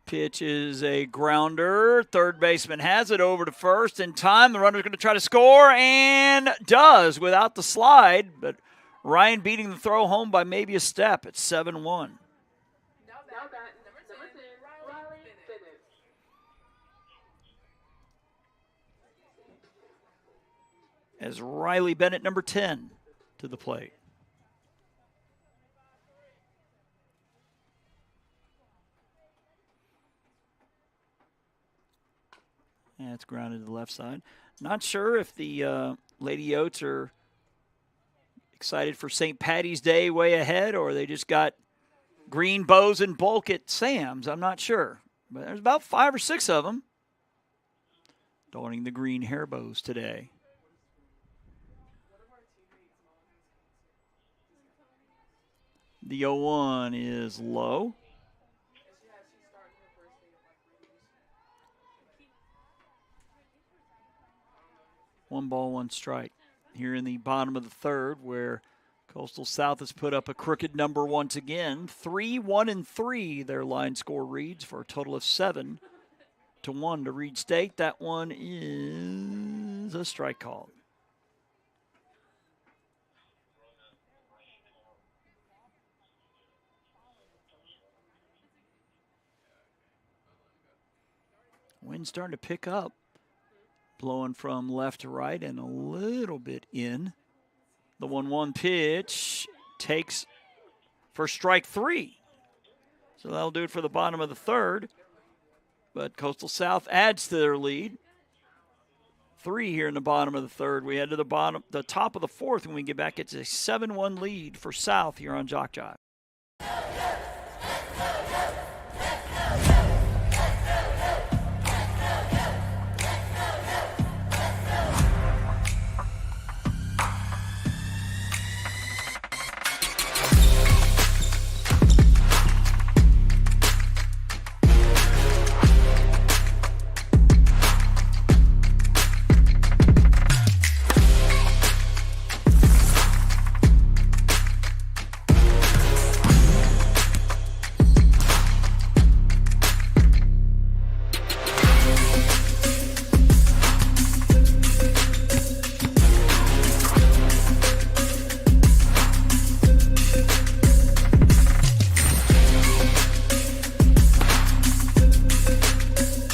Pitch is a grounder. Third baseman has it over to first in time. The runner's going to try to score and does without the slide, but Ryan beating the throw home by maybe a step. It's 7-1. Now bat, number 10, Riley Bennett. As Riley Bennett, number 10, to the plate. And it's grounded to the left side. Not sure if the Lady Oats are excited for St. Patty's Day way ahead, or they just got green bows in bulk at Sam's. I'm not sure. But there's about 5 or 6 of them donning the green hair bows today. The 0-1 is low. One ball, one strike. Here in the bottom of the third, where Coastal South has put up a crooked number once again. 3-1-3 their line score reads for a total of 7-1 to Reid State. That one is a strike call. Wind's starting to pick up. Blowing from left to right and a little bit in. The 1-1 pitch takes for strike 3. So that'll do it for the bottom of the third. But Coastal South adds to their lead. 3 here in the bottom of the third. We head to the top of the fourth when we get back. It's a 7-1 lead for South here on JockJive.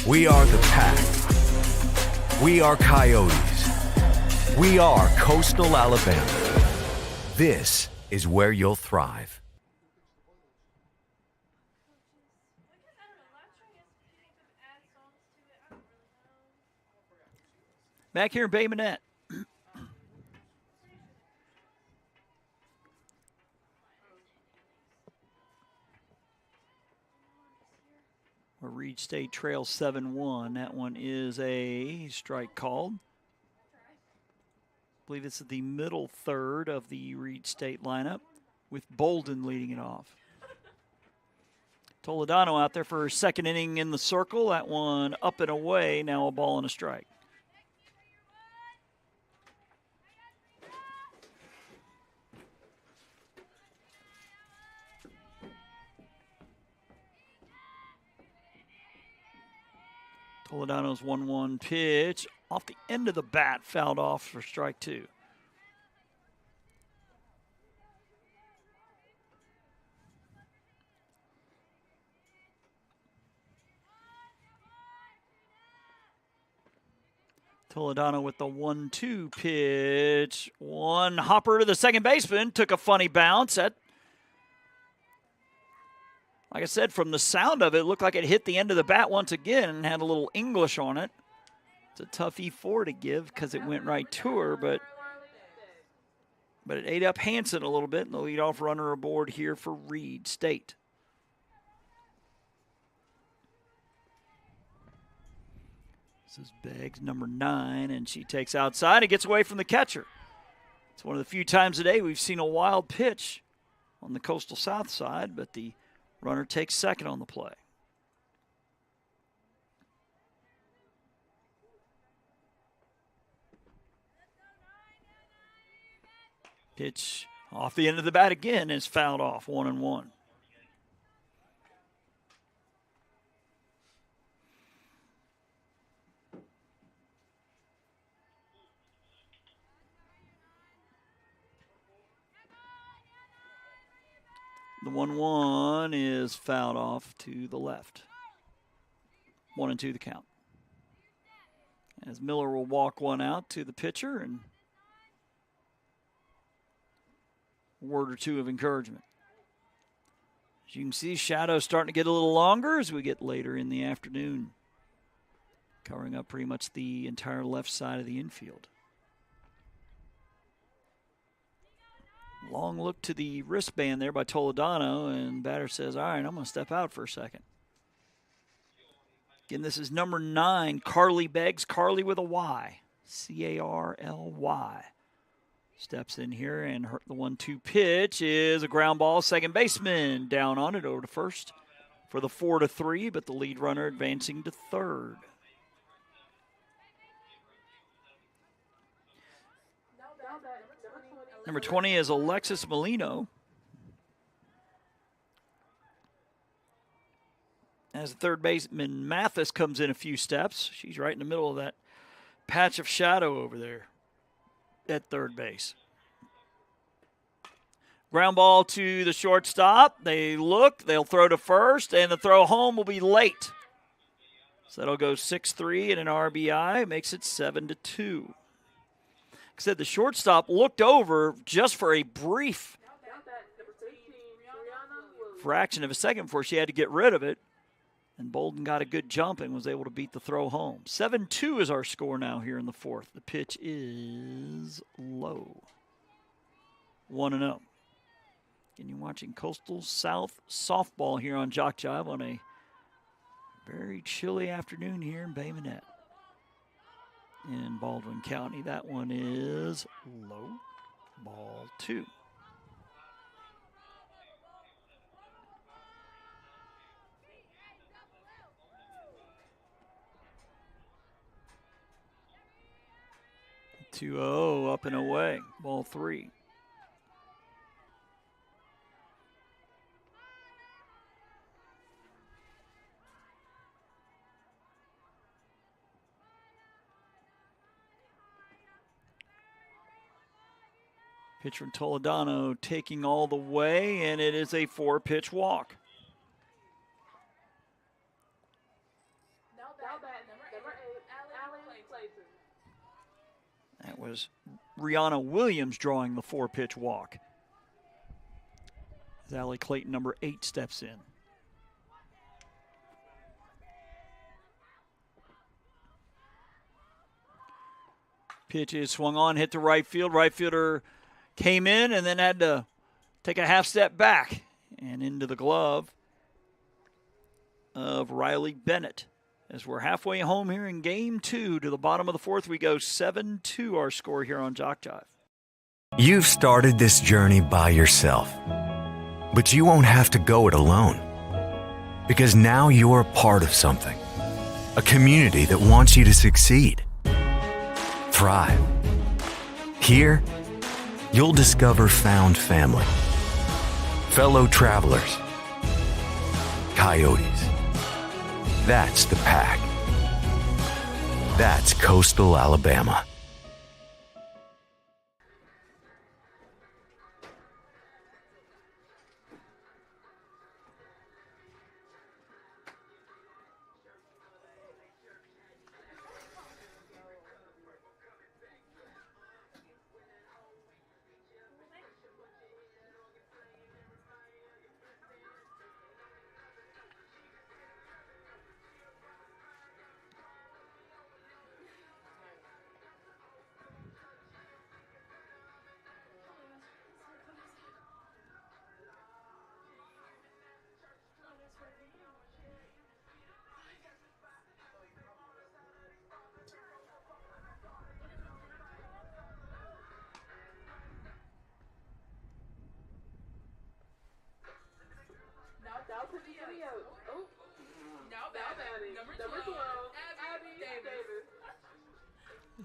We are the Pack. We are Coyotes. We are Coastal Alabama. This is where you'll thrive. Back here in Bay Minette. Where Reid State trails 7-1. That one is a strike called. I believe it's the middle third of the Reid State lineup with Bolden leading it off. Toledano out there for her second inning in the circle. That one up and away. Now a ball and a strike. Toledano's 1-1 pitch off the end of the bat, fouled off for strike 2. Toledano with the 1-2 pitch. One hopper to the second baseman, took a funny bounce. That, like I said, from the sound of it, looked like it hit the end of the bat once again and had a little English on it. It's a tough E4 to give because it went right to her, but it ate up Hanson a little bit, and the leadoff runner aboard here for Reid State. This is Beggs, number 9, and she takes outside and gets away from the catcher. It's one of the few times today we've seen a wild pitch on the Coastal South side, but the runner takes second on the play. Pitch off the end of the bat again is fouled off, 1-1. The 1-1 is fouled off to the left. 1-2 the count. As Miller will walk one out to the pitcher, and a word or two of encouragement. As you can see, shadows starting to get a little longer as we get later in the afternoon, covering up pretty much the entire left side of the infield. Long look to the wristband there by Toledano, and batter says, all right, I'm going to step out for a second. Again, this is number 9, Carly Beggs. Carly with a Y. C-A-R-L-Y. Steps in here, and the 1-2 pitch is a ground ball. Second baseman down on it over to first for the 4-3, but the lead runner advancing to third. Number 20 is Alexis Molino. As the third baseman Mathis comes in a few steps. She's right in the middle of that patch of shadow over there at third base. Ground ball to the shortstop. They look, they'll throw to first, and the throw home will be late. So that'll go 6-3 and an RBI, makes it 7-2. Like I said, the shortstop looked over just for a brief fraction of a second before she had to get rid of it. And Bolden got a good jump and was able to beat the throw home. 7-2 is our score now here in the fourth. The pitch is low. 1-0. And you're watching Coastal South Softball here on JockJive on a very chilly afternoon here in Bay Minette in Baldwin County. That one is low. Ball 2. Two-0 up and away. Ball 3. Pitcher Toledano taking all the way, and it is a 4-pitch walk. That was Rihanna Williams drawing the 4-pitch walk. As Allie Clayton, number 8, steps in. Pitch is swung on, hit to right field. Right fielder came in and then had to take a half step back and into the glove of Riley Bennett. As we're halfway home here in game 2 to the bottom of the fourth, we go 7-2 our score here on JockJive. You've started this journey by yourself, but you won't have to go it alone, because now you're a part of something, a community that wants you to succeed, thrive. Here, you'll discover found family, fellow travelers, coyotes. That's the pack. That's Coastal Alabama.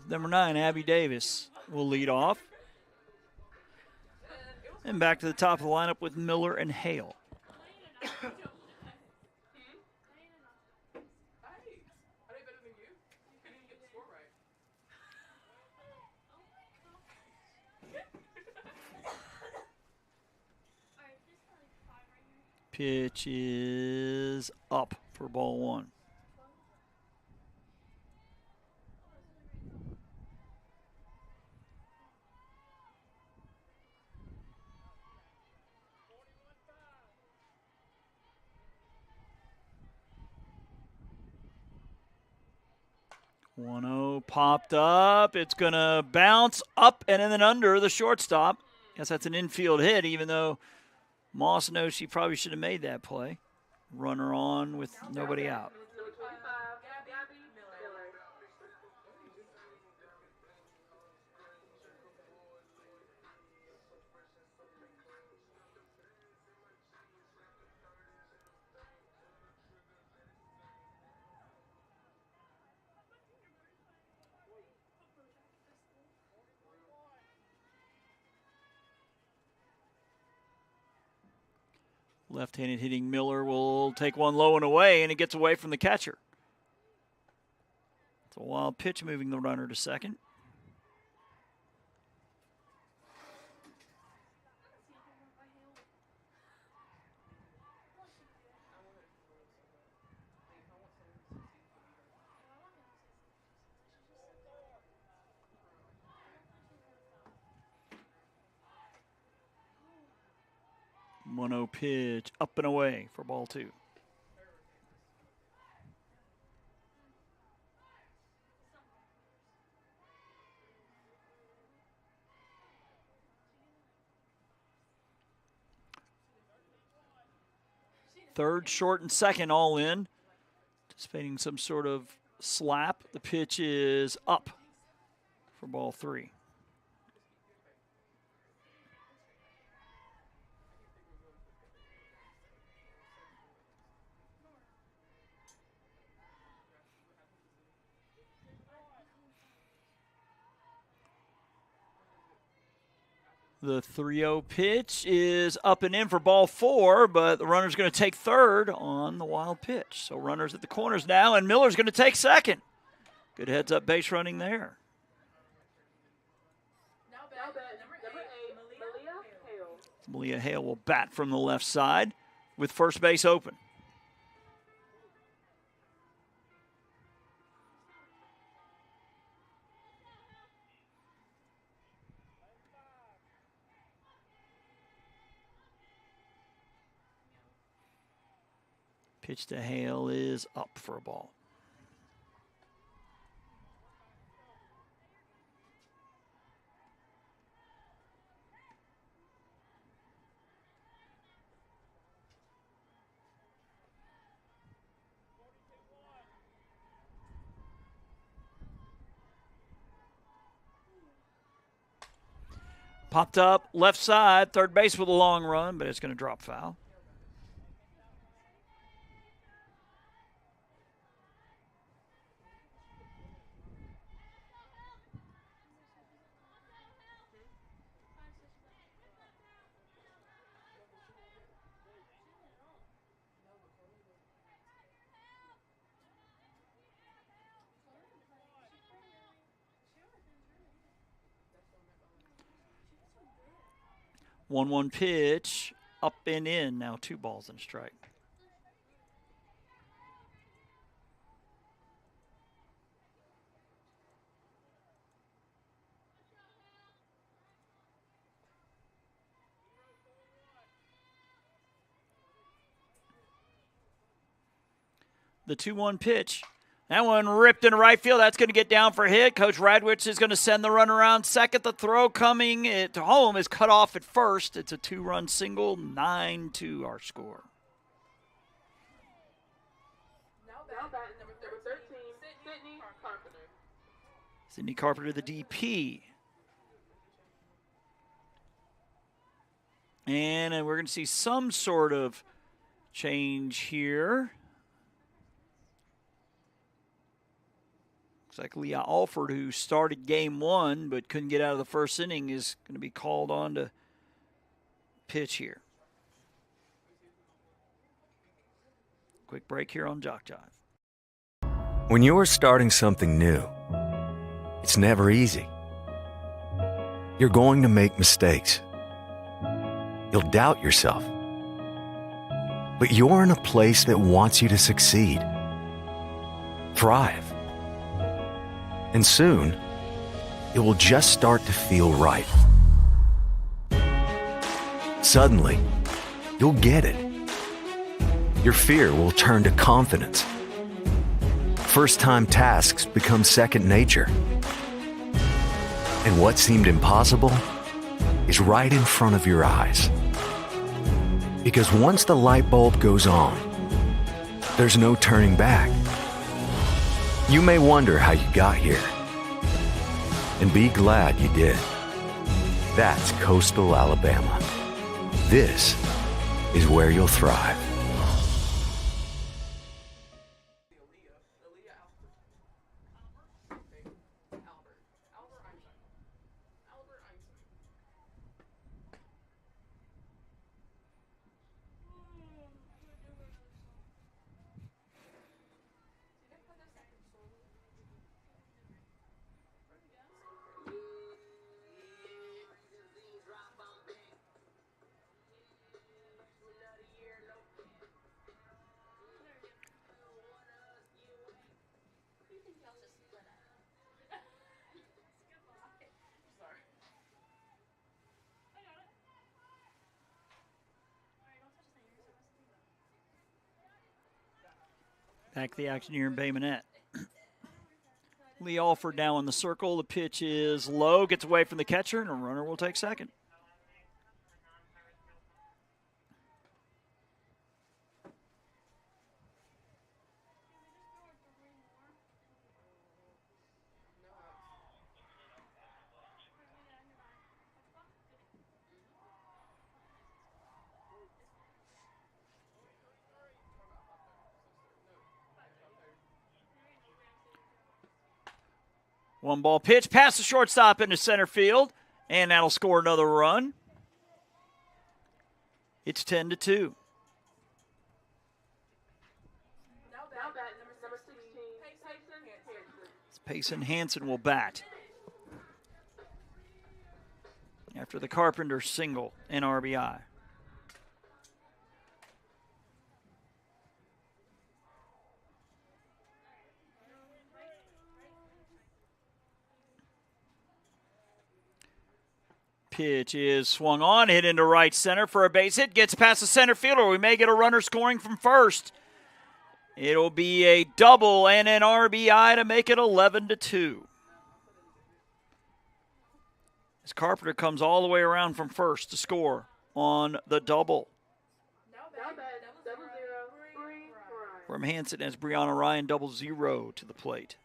Number 9, Abby Davis, will lead off. And back to the top of the lineup with Miller and Hale. Pitch is up for ball one. One-0 popped up. It's going to bounce up and then under the shortstop. Guess that's an infield hit, even though Moss knows she probably should have made that play. Runner on with nobody out. Number 25, Gabby Miller. Left-handed hitting Miller will take one low and away, and it gets away from the catcher. It's a wild pitch moving the runner to second. One-0 pitch up and away for ball two. Third, short, and second all in. Anticipating some sort of slap. The pitch is up for ball three. The 3-0 pitch is up and in for ball four, but the runner's going to take third on the wild pitch. So runners at the corners now, and Miller's going to take second. Good heads-up base running there. Now bat, number 8, Malia Hale. Malia Hale will bat from the left side with first base open. Pitch to Hale is up for a ball. Popped up left side, third base with a long run, but it's going to drop foul. One pitch, up and in. Now 2 balls and a strike. The 2-1 pitch. That one ripped into right field. That's going to get down for a hit. Coach Radwich is going to send the run around second. The throw coming at home is cut off at first. It's a 2-run single, 9-2 our score. Now bat, number 13, Sydney Carpenter. Sydney Carpenter, the DP. And we're going to see some sort of change here. Looks like Leah Alford, who started game 1 but couldn't get out of the first inning, is going to be called on to pitch here. Quick break here on JockJive. When you're starting something new, it's never easy. You're going to make mistakes. You'll doubt yourself. But you're in a place that wants you to succeed, thrive. And soon, it will just start to feel right. Suddenly, you'll get it. Your fear will turn to confidence. First-time tasks become second nature. And what seemed impossible is right in front of your eyes. Because once the light bulb goes on, there's no turning back. You may wonder how you got here, and be glad you did. That's Coastal Alabama. This is where you'll thrive. Back to the action here in Bay Minette. Lee Alford now in the circle. The pitch is low, gets away from the catcher, and a runner will take second. One ball pitch past the shortstop into center field, and that'll score another run. It's 10-2. Now bat number 16, Payson Hansen will bat after the Carpenter single and RBI. Pitch is swung on, hit into right center for a base hit. Gets past the center fielder. We may get a runner scoring from first. It'll be a double and an RBI to make it 11-2. As Carpenter comes all the way around from first to score on the double. now bat 0-0-3 From Hansen as Brianna Ryan 0-0 to the plate.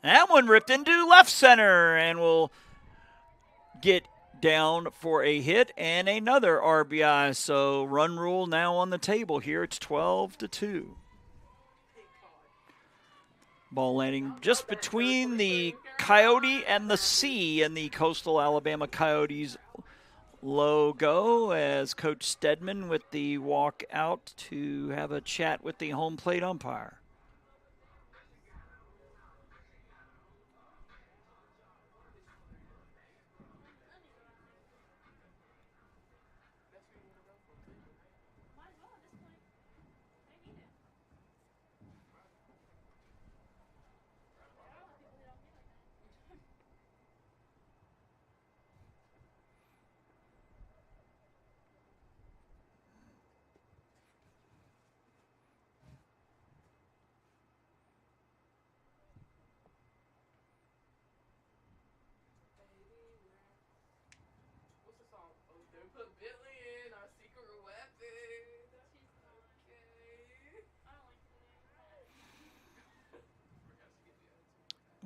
That one ripped into left center and will get down for a hit and another RBI. So run rule now on the table here. It's 12-2. Ball landing just between the Coyote and the C in the Coastal Alabama Coyotes logo as Coach Stedman with the walk out to have a chat with the home plate umpire.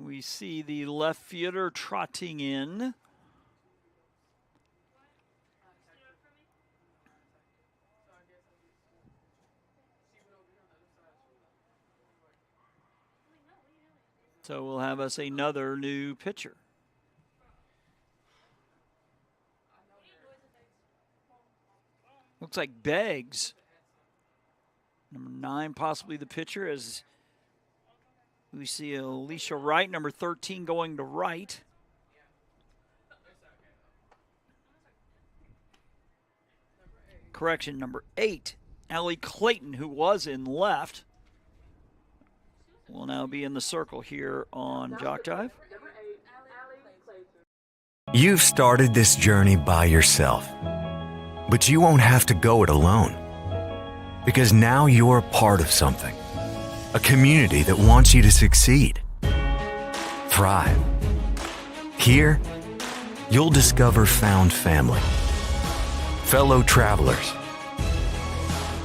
We see the left fielder trotting in. So we'll have us another new pitcher. Looks like Beggs Number 9, possibly the pitcher, as we see Alicia Wright, number 13, going to right. Correction, number 8, Allie Clayton, who was in left, will now be in the circle here on JockJive. You've started this journey by yourself, but you won't have to go it alone. Because now you're a part of something, a community that wants you to succeed, thrive. Here, you'll discover found family, fellow travelers,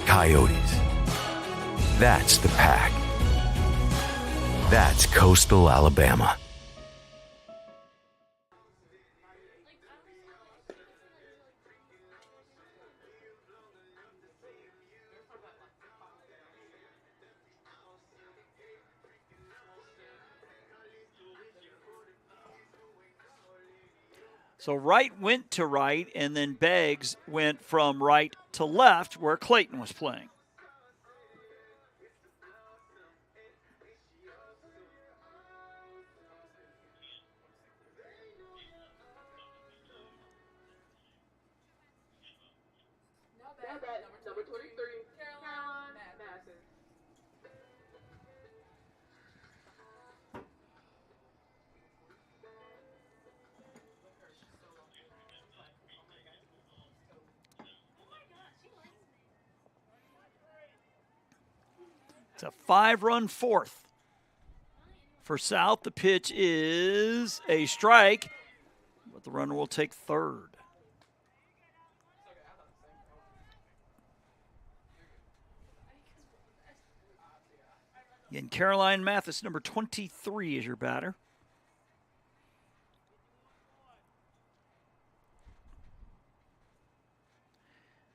coyotes. That's the pack. That's Coastal Alabama. So Wright went to right, and then Beggs went from right to left where Clayton was playing. Number 23, Caroline Madison. It's a 5-run fourth. For South, the pitch is a strike, but the runner will take third. Again, Caroline Mathis, number 23, is your batter.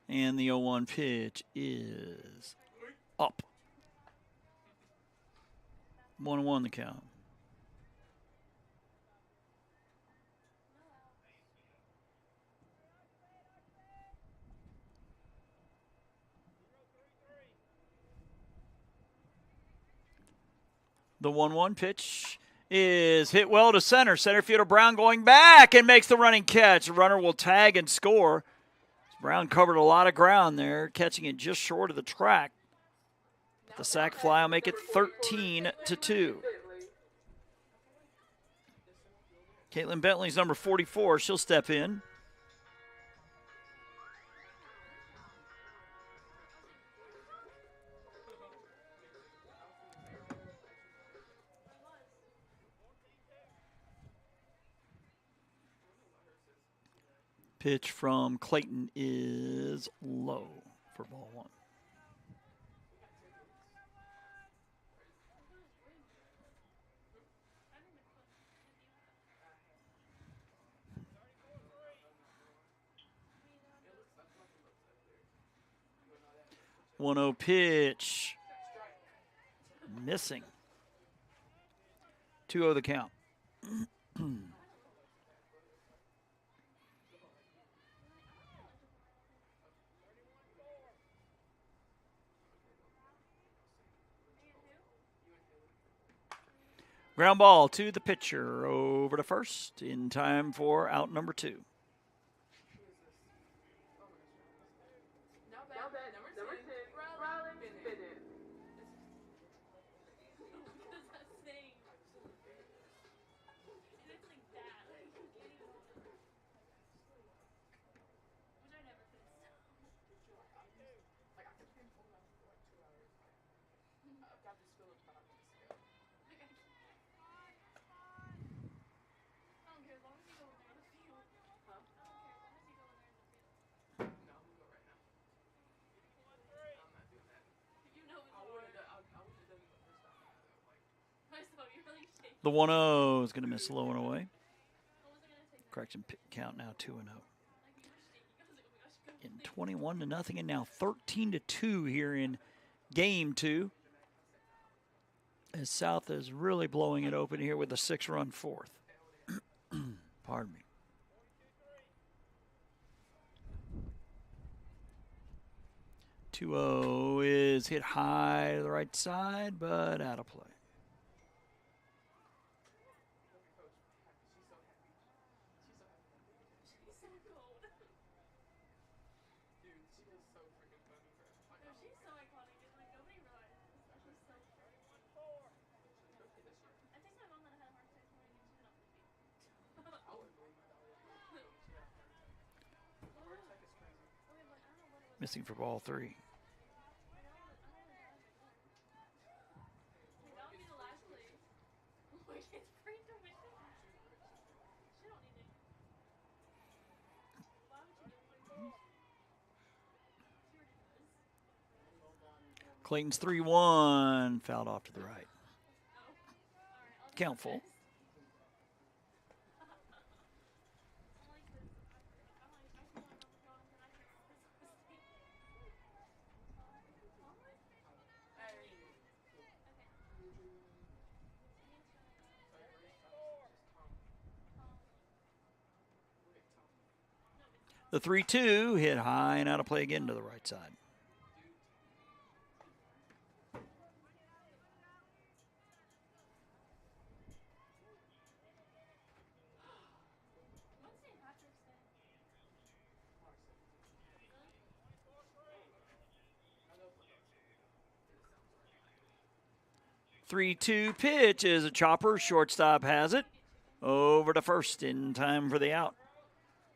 And the 0-1 pitch is up. 1-1 the count. The 1-1 pitch is hit well to center. Center fielder Brown going back and makes the running catch. The runner will tag and score. Brown covered a lot of ground there, catching it just short of the track. The sac fly will make it 13-2. Caitlin Bentley's number 44. She'll step in. Pitch from Clayton is low for ball one. One-0 pitch. Missing. 2-0 the count. Ground ball to the pitcher, over to first, in time for out number 2. Number 10, Riley Bennett. The 1-0 is going to miss low and away. Correction, count now 2-0. In 21-0, and now 13-2 here in game 2. As South is really blowing it open here with a 6-run fourth. Pardon me. 2-0 is hit high to the right side, but out of play. Missing for ball 3. Clayton's 3-1, fouled off to the right. Count full. The 3-2 hit high and out of play again to the right side. Three-two pitch is a chopper. Shortstop has it. Over to first in time for the out.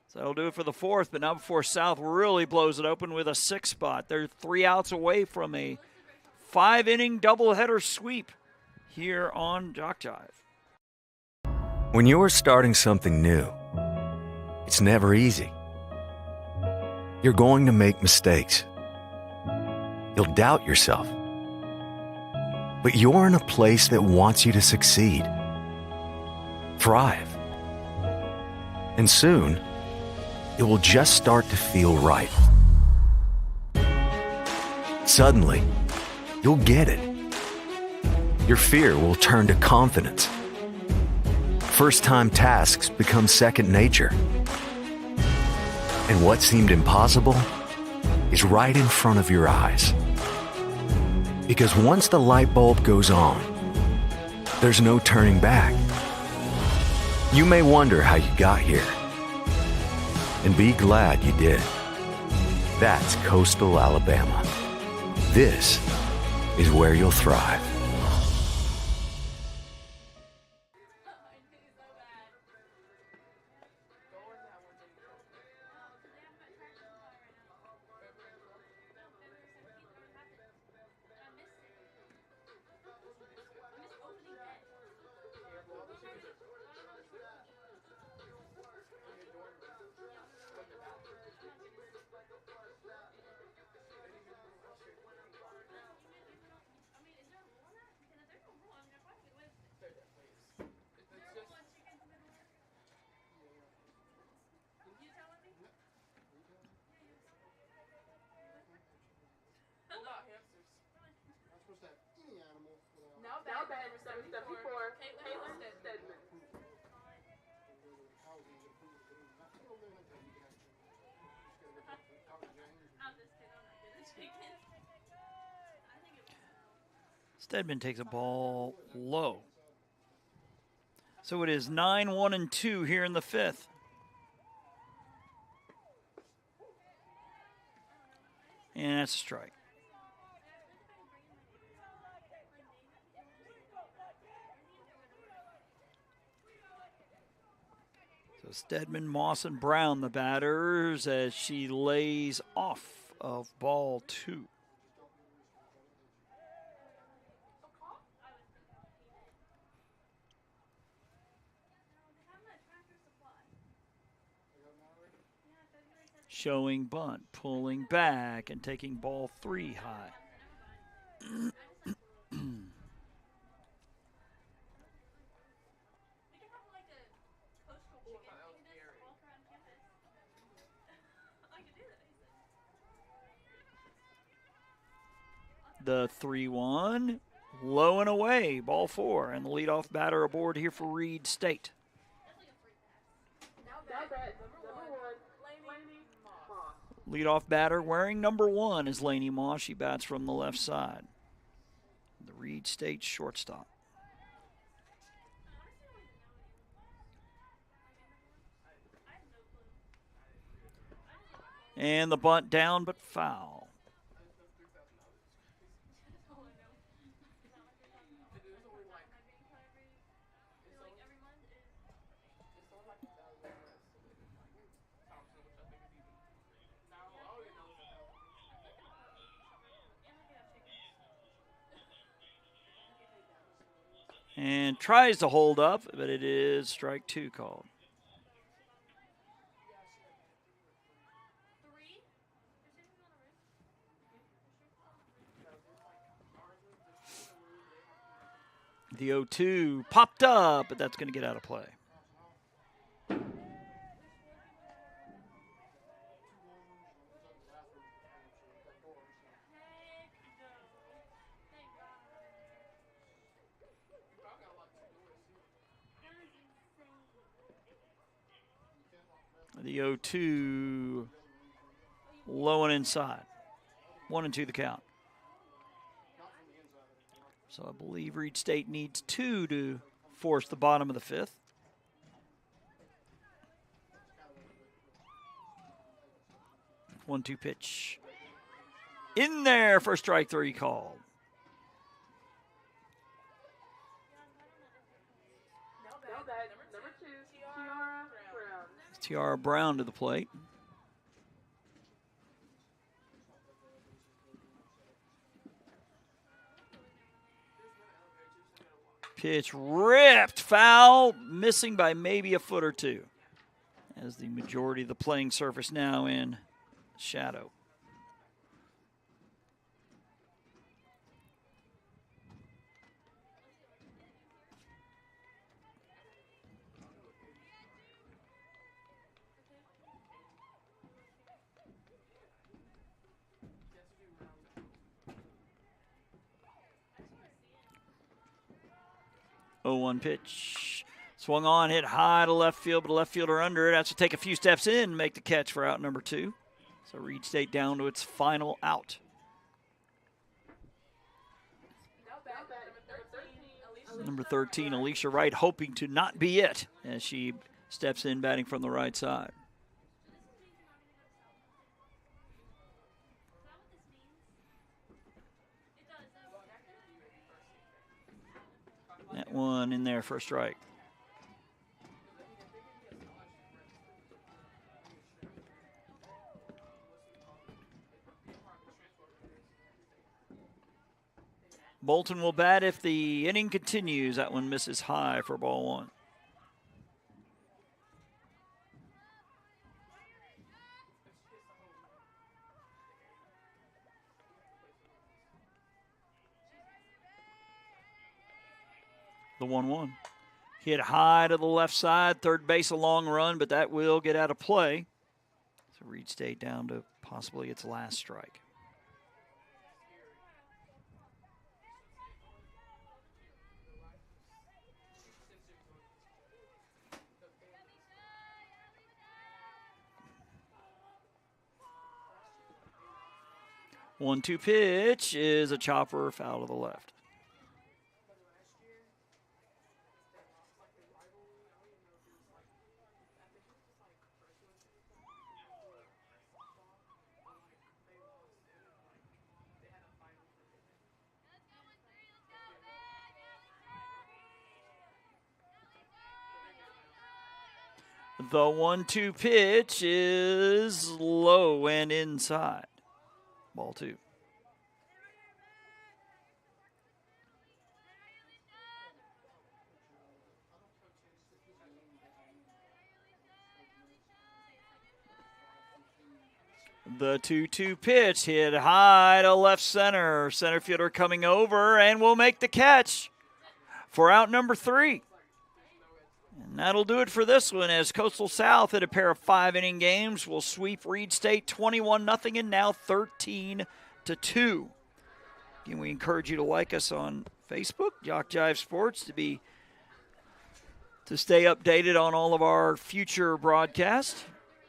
So that'll do it for the 4th, but now before South really blows it open with a 6 spot. They're 3 outs away from a 5-inning doubleheader sweep here on JockJive. When you're starting something new, it's never easy. You're going to make mistakes. You'll doubt yourself. But you're in a place that wants you to succeed, thrive. And soon, it will just start to feel right. Suddenly, you'll get it. Your fear will turn to confidence. First-time tasks become second nature. And what seemed impossible is right in front of your eyes. Because once the light bulb goes on, there's no turning back. You may wonder how you got here, and be glad you did. That's Coastal Alabama. This is where you'll thrive. Now batting number 74, Caitlin Stedman. Stedman takes a ball low. So it is 9-1-2 here in the 5th. And that's a strike. So Stedman, Moss, and Brown, the batters, as she lays off of ball 2. Showing bunt, pulling back, and taking ball 3 high. The 3-1, low and away, ball 4, and the leadoff batter aboard here for Reid State. Now bat number 1, Moss. Leadoff batter wearing number 1 is Laney Moss. She bats from the left side. The Reid State shortstop. And the bunt down, but foul. And tries to hold up, but it is strike 2 called. The 0-2 popped up, but that's going to get out of play. The 0-2 low and inside. 1-2 the count. So I believe Reid State needs 2 to force the bottom of the 5th. One-two pitch. In there for strike 3 called. Number 2, Tiara Brown. Tiara Brown to the plate. Pitch ripped, foul, missing by maybe a foot or 2. As the majority of the playing surface now in shadow. Oh, 1 pitch. Swung on, hit high to left field, but a left fielder under it. Has to take a few steps in and make the catch for out number 2. So Reid State down to its final out. Number 13, Alicia Wright, hoping to not be it as she steps in batting from the right side. That one in there for a strike. Bolton will bat if the inning continues. That one misses high for ball 1. The 1-1. Hit high to the left side. Third base a long run, but that will get out of play. So Reid State down to possibly its last strike. One-two pitch is a chopper foul to the left. The 1-2 pitch is low and inside. Ball 2. The 2-2 pitch hit high to left center. Center fielder coming over and will make the catch for out number 3. And that'll do it for this one as Coastal South at a pair of 5-inning games will sweep Reid State 21-0 and now 13-2. Again, we encourage you to like us on Facebook, JockJive Sports, to stay updated on all of our future broadcasts.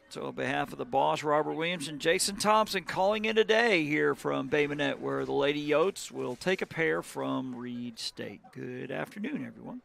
So on behalf of the boss, Robert Williams, and Jason Thompson, calling in today here from Bay Minette, where the Lady Yotes will take a pair from Reid State. Good afternoon, everyone.